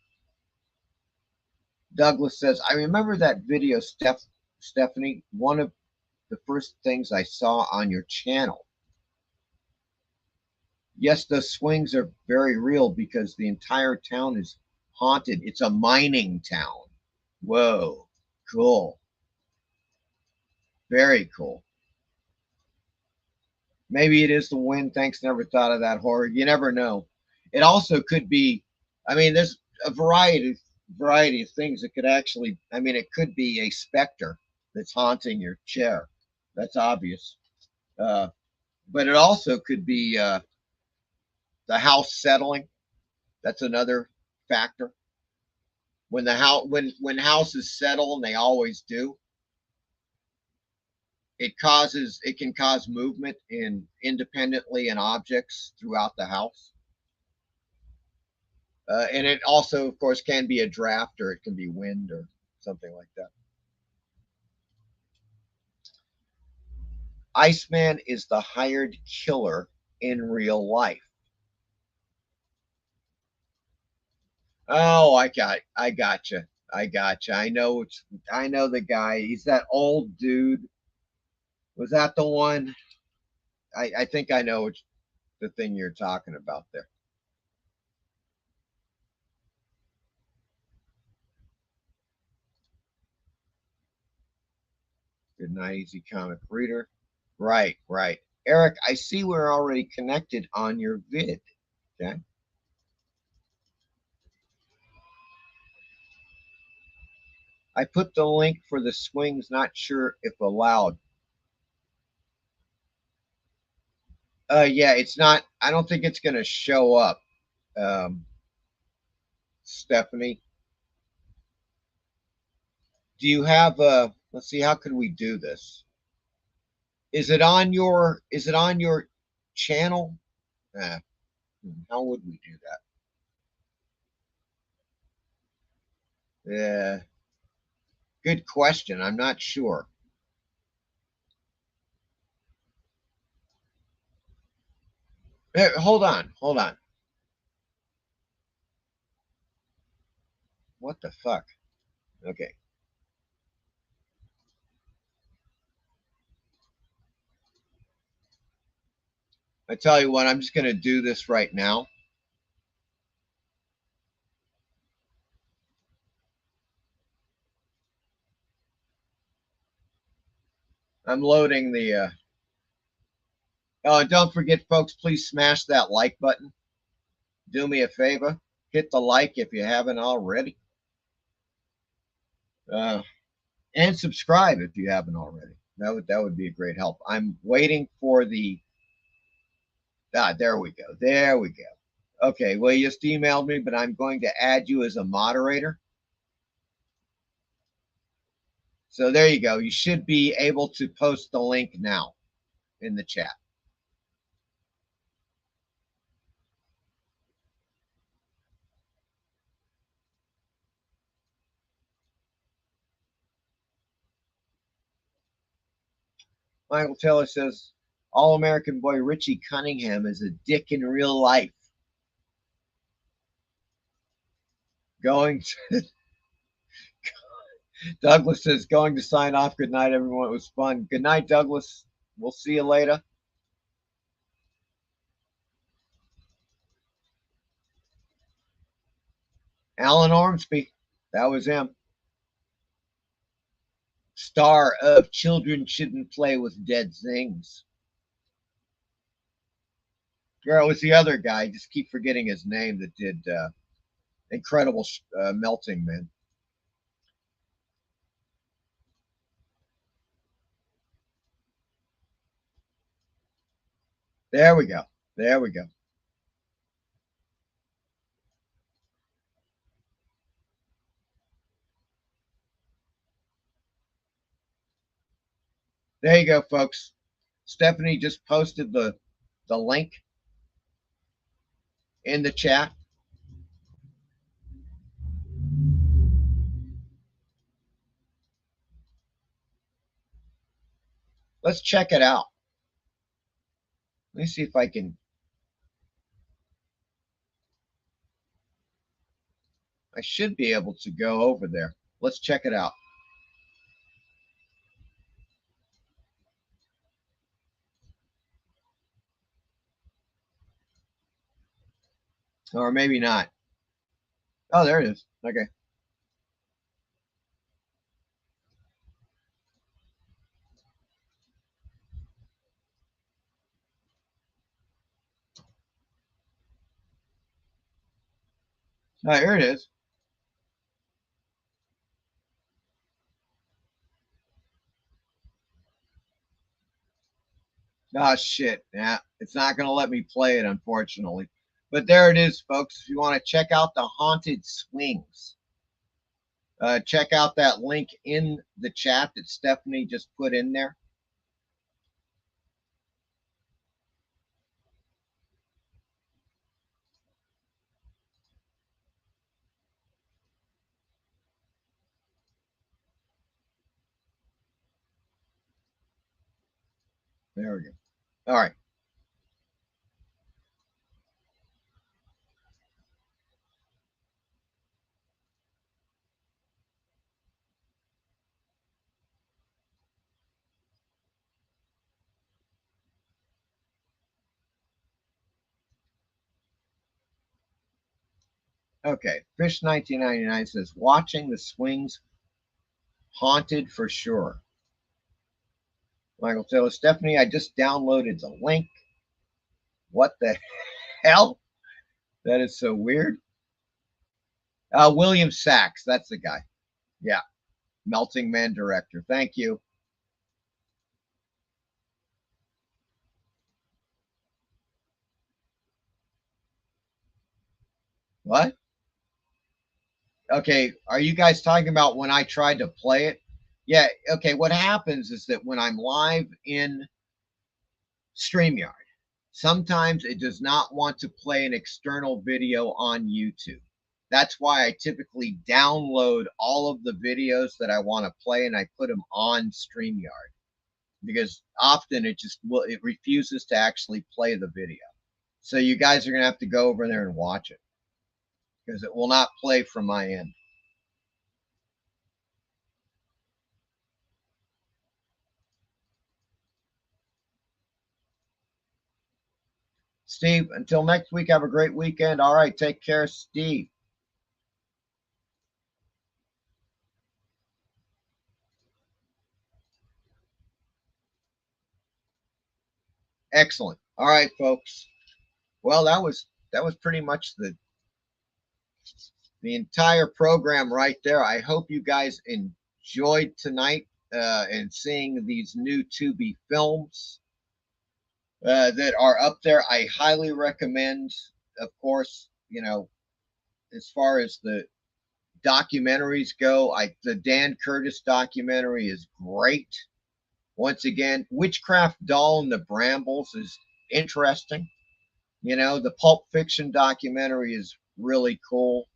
Douglas says, I remember that video, Stephanie, one of the first things I saw on your channel. Yes, the swings are very real because the entire town is haunted. It's a mining town. Whoa, cool. Very cool. Maybe it is the wind. Thanks, never thought of that horror. You never know. It also could be, I mean, there's a variety of things that could actually, I mean, it could be a specter that's haunting your chair. That's obvious. But it also could be the house settling. That's another factor. When the house, when houses settle, and they always do, it can cause movement independently in objects throughout the house. And it also, of course, can be a draft, or it can be wind or something like that. Iceman is the hired killer in real life. Oh, I gotcha. I know the guy. He's that old dude. Was that the one? I think I know. the thing you're talking about there. Good night, Easy Comic Reader. Right, right. Eric, I see we're already connected on your vid. Okay. I put the link for the swings, not sure if allowed. Yeah, it's not, I don't think it's going to show up, Stephanie. Do you have a, let's see, how could we do this? Is it on your channel? How would we do that? Yeah. Good question. I'm not sure. Hold on. What the fuck? Okay. I tell you what, I'm just going to do this right now. I'm loading the, oh, and don't forget, folks, please smash that like button. Do me a favor. Hit the like if you haven't already. And subscribe if you haven't already. That would be a great help. I'm waiting for the, there we go. There we go. Okay, well, you just emailed me, but I'm going to add you as a moderator. So there you go. You should be able to post the link now in the chat. Michael Taylor says, All-American boy Richie Cunningham is a dick in real life. Going to, Douglas says, going to sign off. Good night, everyone. It was fun. Good night, Douglas. We'll see you later. Alan Ormsby. That was him. Star of Children Shouldn't Play with Dead Things. Girl, it was the other guy. I just keep forgetting his name that did Incredible Melting Man. There we go. There we go. There you go, folks. Stephanie just posted the link in the chat. Let's check it out. Let me see if I can. I should be able to go over there. Let's check it out. Or maybe not. Oh, there it is. Okay. Oh, here it is. Oh, shit. Yeah, it's not going to let me play it, unfortunately. But there it is, folks. If you want to check out the Haunted Swings, check out that link in the chat that Stephanie just put in there. There we go. All right. Okay, Fish 1999 says, watching the swings haunted for sure. Michael Taylor, Stephanie, I just downloaded the link. What the hell? That is so weird. William Sachs, that's the guy. Yeah, Melting Man director. Thank you. What? Okay, are you guys talking about when I tried to play it? Yeah, okay, what happens is that when I'm live in StreamYard, sometimes it does not want to play an external video on YouTube. That's why I typically download all of the videos that I want to play and I put them on StreamYard, because often it refuses to actually play the video. So you guys are going to have to go over there and watch it, because it will not play from my end. Steve, until next week, have a great weekend. All right, take care, Steve. Excellent. All right, folks. Well, that was pretty much the entire program right there. I hope you guys enjoyed tonight and seeing these new TUBI films that are up there. I highly recommend, of course, you know, as far as the documentaries go, the Dan Curtis documentary is great. Once again, Witchcraft Doll and the Brambles is interesting. You know, the Pulp Fiction documentary is really cool.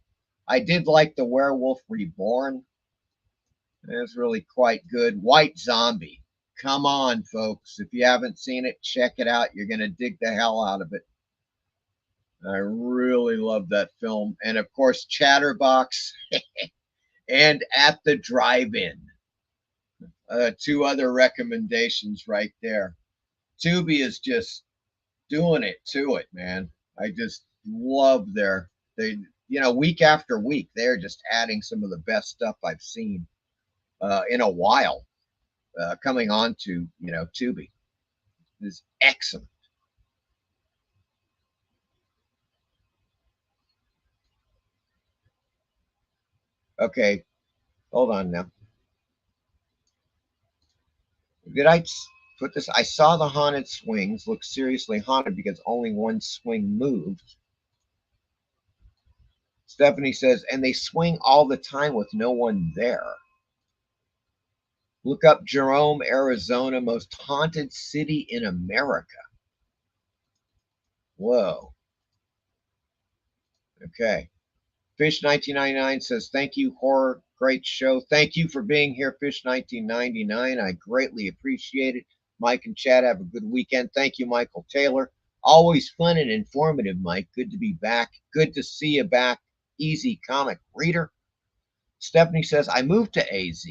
I did like the Werewolf Reborn. It's really quite good. White Zombie. Come on, folks. If you haven't seen it, check it out. You're going to dig the hell out of it. I really love that film. And, of course, Chatterbox and At the Drive-In. Two other recommendations right there. TUBI is just doing it to it, man. I just love week after week, they're just adding some of the best stuff I've seen in a while coming on to, TUBI. It's excellent. Okay, hold on now. Did I put this? I saw the haunted swings look seriously haunted because only one swing moved. Stephanie says, and they swing all the time with no one there. Look up Jerome, Arizona, most haunted city in America. Whoa. Okay. Fish 1999 says, thank you, horror. Great show. Thank you for being here, Fish 1999. I greatly appreciate it. Mike and Chad, have a good weekend. Thank you, Michael Taylor. Always fun and informative, Mike. Good to be back. Good to see you back. Easy comic reader. Stephanie says, I moved to AZ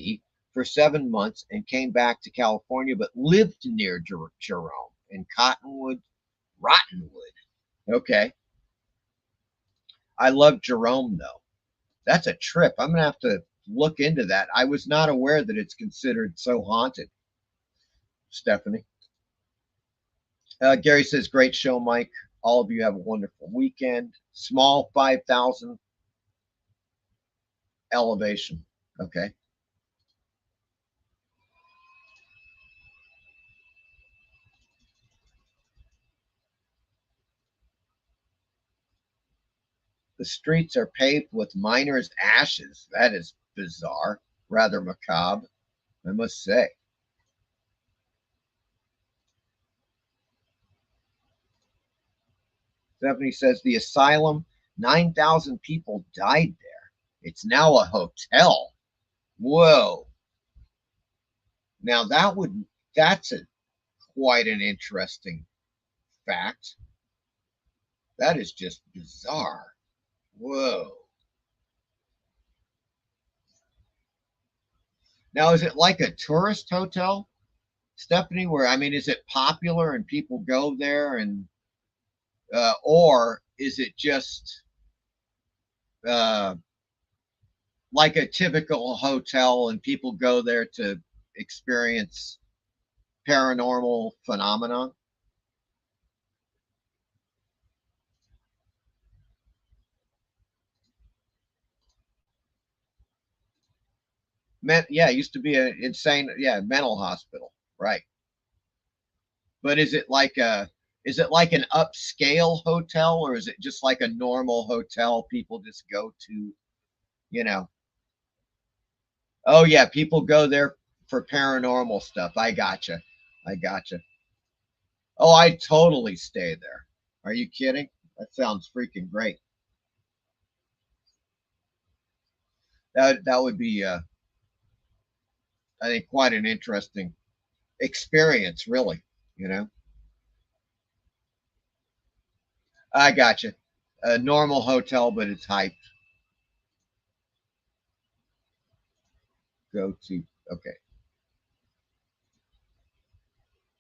for 7 months and came back to California, but lived near Jerome in Rottenwood. Okay. I love Jerome, though. That's a trip. I'm going to have to look into that. I was not aware that it's considered so haunted. Stephanie. Gary says, great show, Mike. All of you have a wonderful weekend. Small 5,000 elevation. Okay. The streets are paved with miners' ashes. That is bizarre. Rather macabre, I must say. Stephanie says, the asylum, 9,000 people died there. It's now a hotel. Whoa. Now that's quite an interesting fact. That is just bizarre. Whoa. Now, is it like a tourist hotel, Stephanie, is it popular and people go there, and or is it just like a typical hotel, and people go there to experience paranormal phenomena. Yeah, it used to be an insane, mental hospital, right? But is it like an upscale hotel, or is it just like a normal hotel people just go to, you know? Oh yeah, people go there for paranormal stuff. I gotcha. I gotcha. Oh, I totally stay there. Are you kidding? That sounds freaking great. That would be I think quite an interesting experience, really, you know. I gotcha. A normal hotel, but it's hyped. Go to, okay.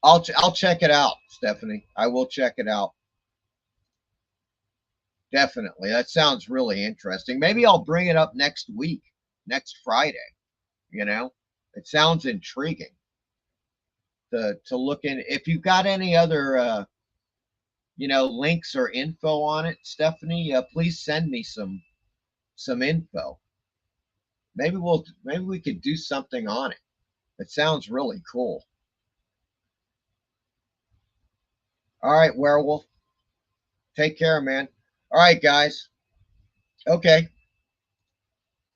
I'll check it out, Stephanie. I will check it out. Definitely. That sounds really interesting. Maybe I'll bring it up next week, next Friday, you know. It sounds intriguing to look in. If you've got any other links or info on it, Stephanie, please send me some info. Maybe we could do something on it. It sounds really cool. All right, Werewolf. Take care, man. All right, guys. Okay.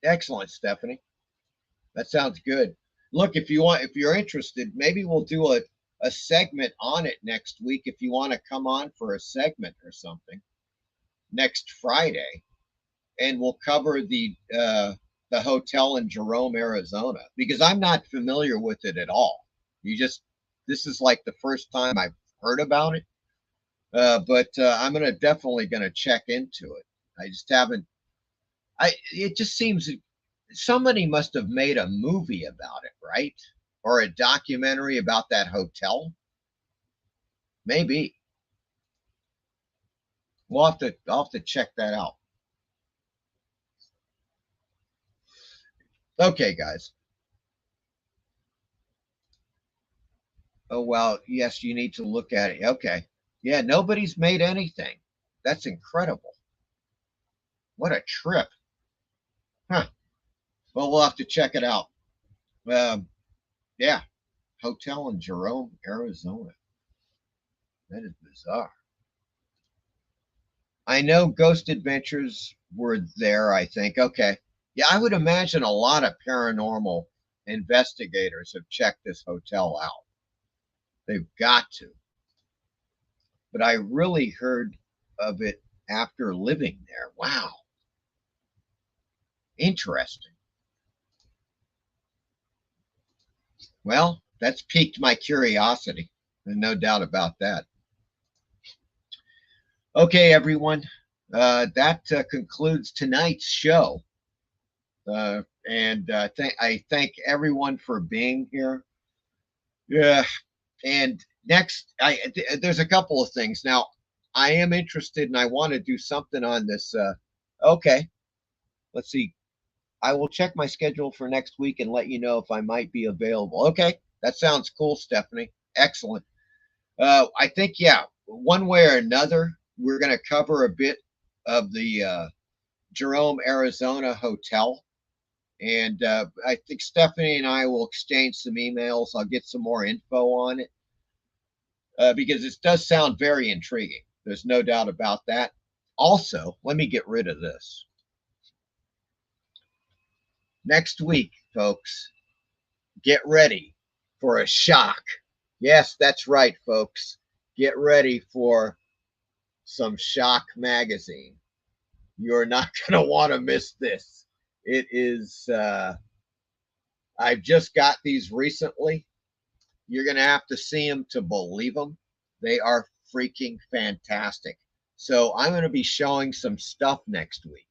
Excellent, Stephanie. That sounds good. Look, if you're interested, maybe we'll do a segment on it next week if you want to come on for a segment or something next Friday, and we'll cover the hotel in Jerome, Arizona, because I'm not familiar with it at all. This is like the first time I've heard about it. But I'm definitely gonna check into it. I just haven't. It just seems somebody must have made a movie about it, right? Or a documentary about that hotel. Maybe. I'll have to check that out. Okay, guys. Oh well, yes, you need to look at it. Okay. Yeah, nobody's made anything. That's incredible. What a trip. Huh. Well, we'll have to check it out. Yeah. Hotel in Jerome, Arizona. That is bizarre. I know Ghost Adventures were there, I think. Okay. Yeah, I would imagine a lot of paranormal investigators have checked this hotel out. They've got to. But I really heard of it after living there. Wow. Interesting. Well, that's piqued my curiosity, and no doubt about that. Okay, everyone. That concludes tonight's show. And I thank everyone for being here. Yeah. And next, there's a couple of things. Now, I am interested and I want to do something on this. Okay. Let's see. I will check my schedule for next week and let you know if I might be available. Okay. That sounds cool, Stephanie. Excellent. I think, yeah, one way or another, we're going to cover a bit of the Jerome, Arizona hotel. And I think Stephanie and I will exchange some emails. I'll get some more info on it because it does sound very intriguing. There's no doubt about that. Also, let me get rid of this. Next week, folks, get ready for a shock. Yes, that's right, folks. Get ready for some shock magazine. You're not going to want to miss this. It is, I've just got these recently. You're going to have to see them to believe them. They are freaking fantastic. So I'm going to be showing some stuff next week.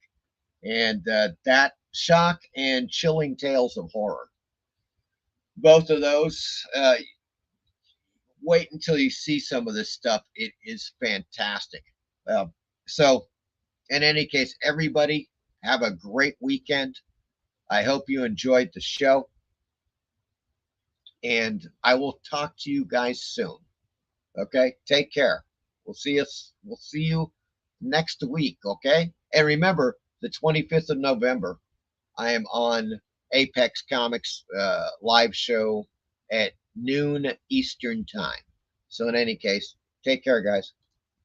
And that shock and chilling tales of horror. Both of those, wait until you see some of this stuff. It is fantastic. So in any case, everybody have a great weekend. I hope you enjoyed the show. And I will talk to you guys soon. Okay? Take care. We'll see you next week, okay? And remember, the 25th of November, I am on Apex Comics live show at noon Eastern time. So in any case, take care, guys.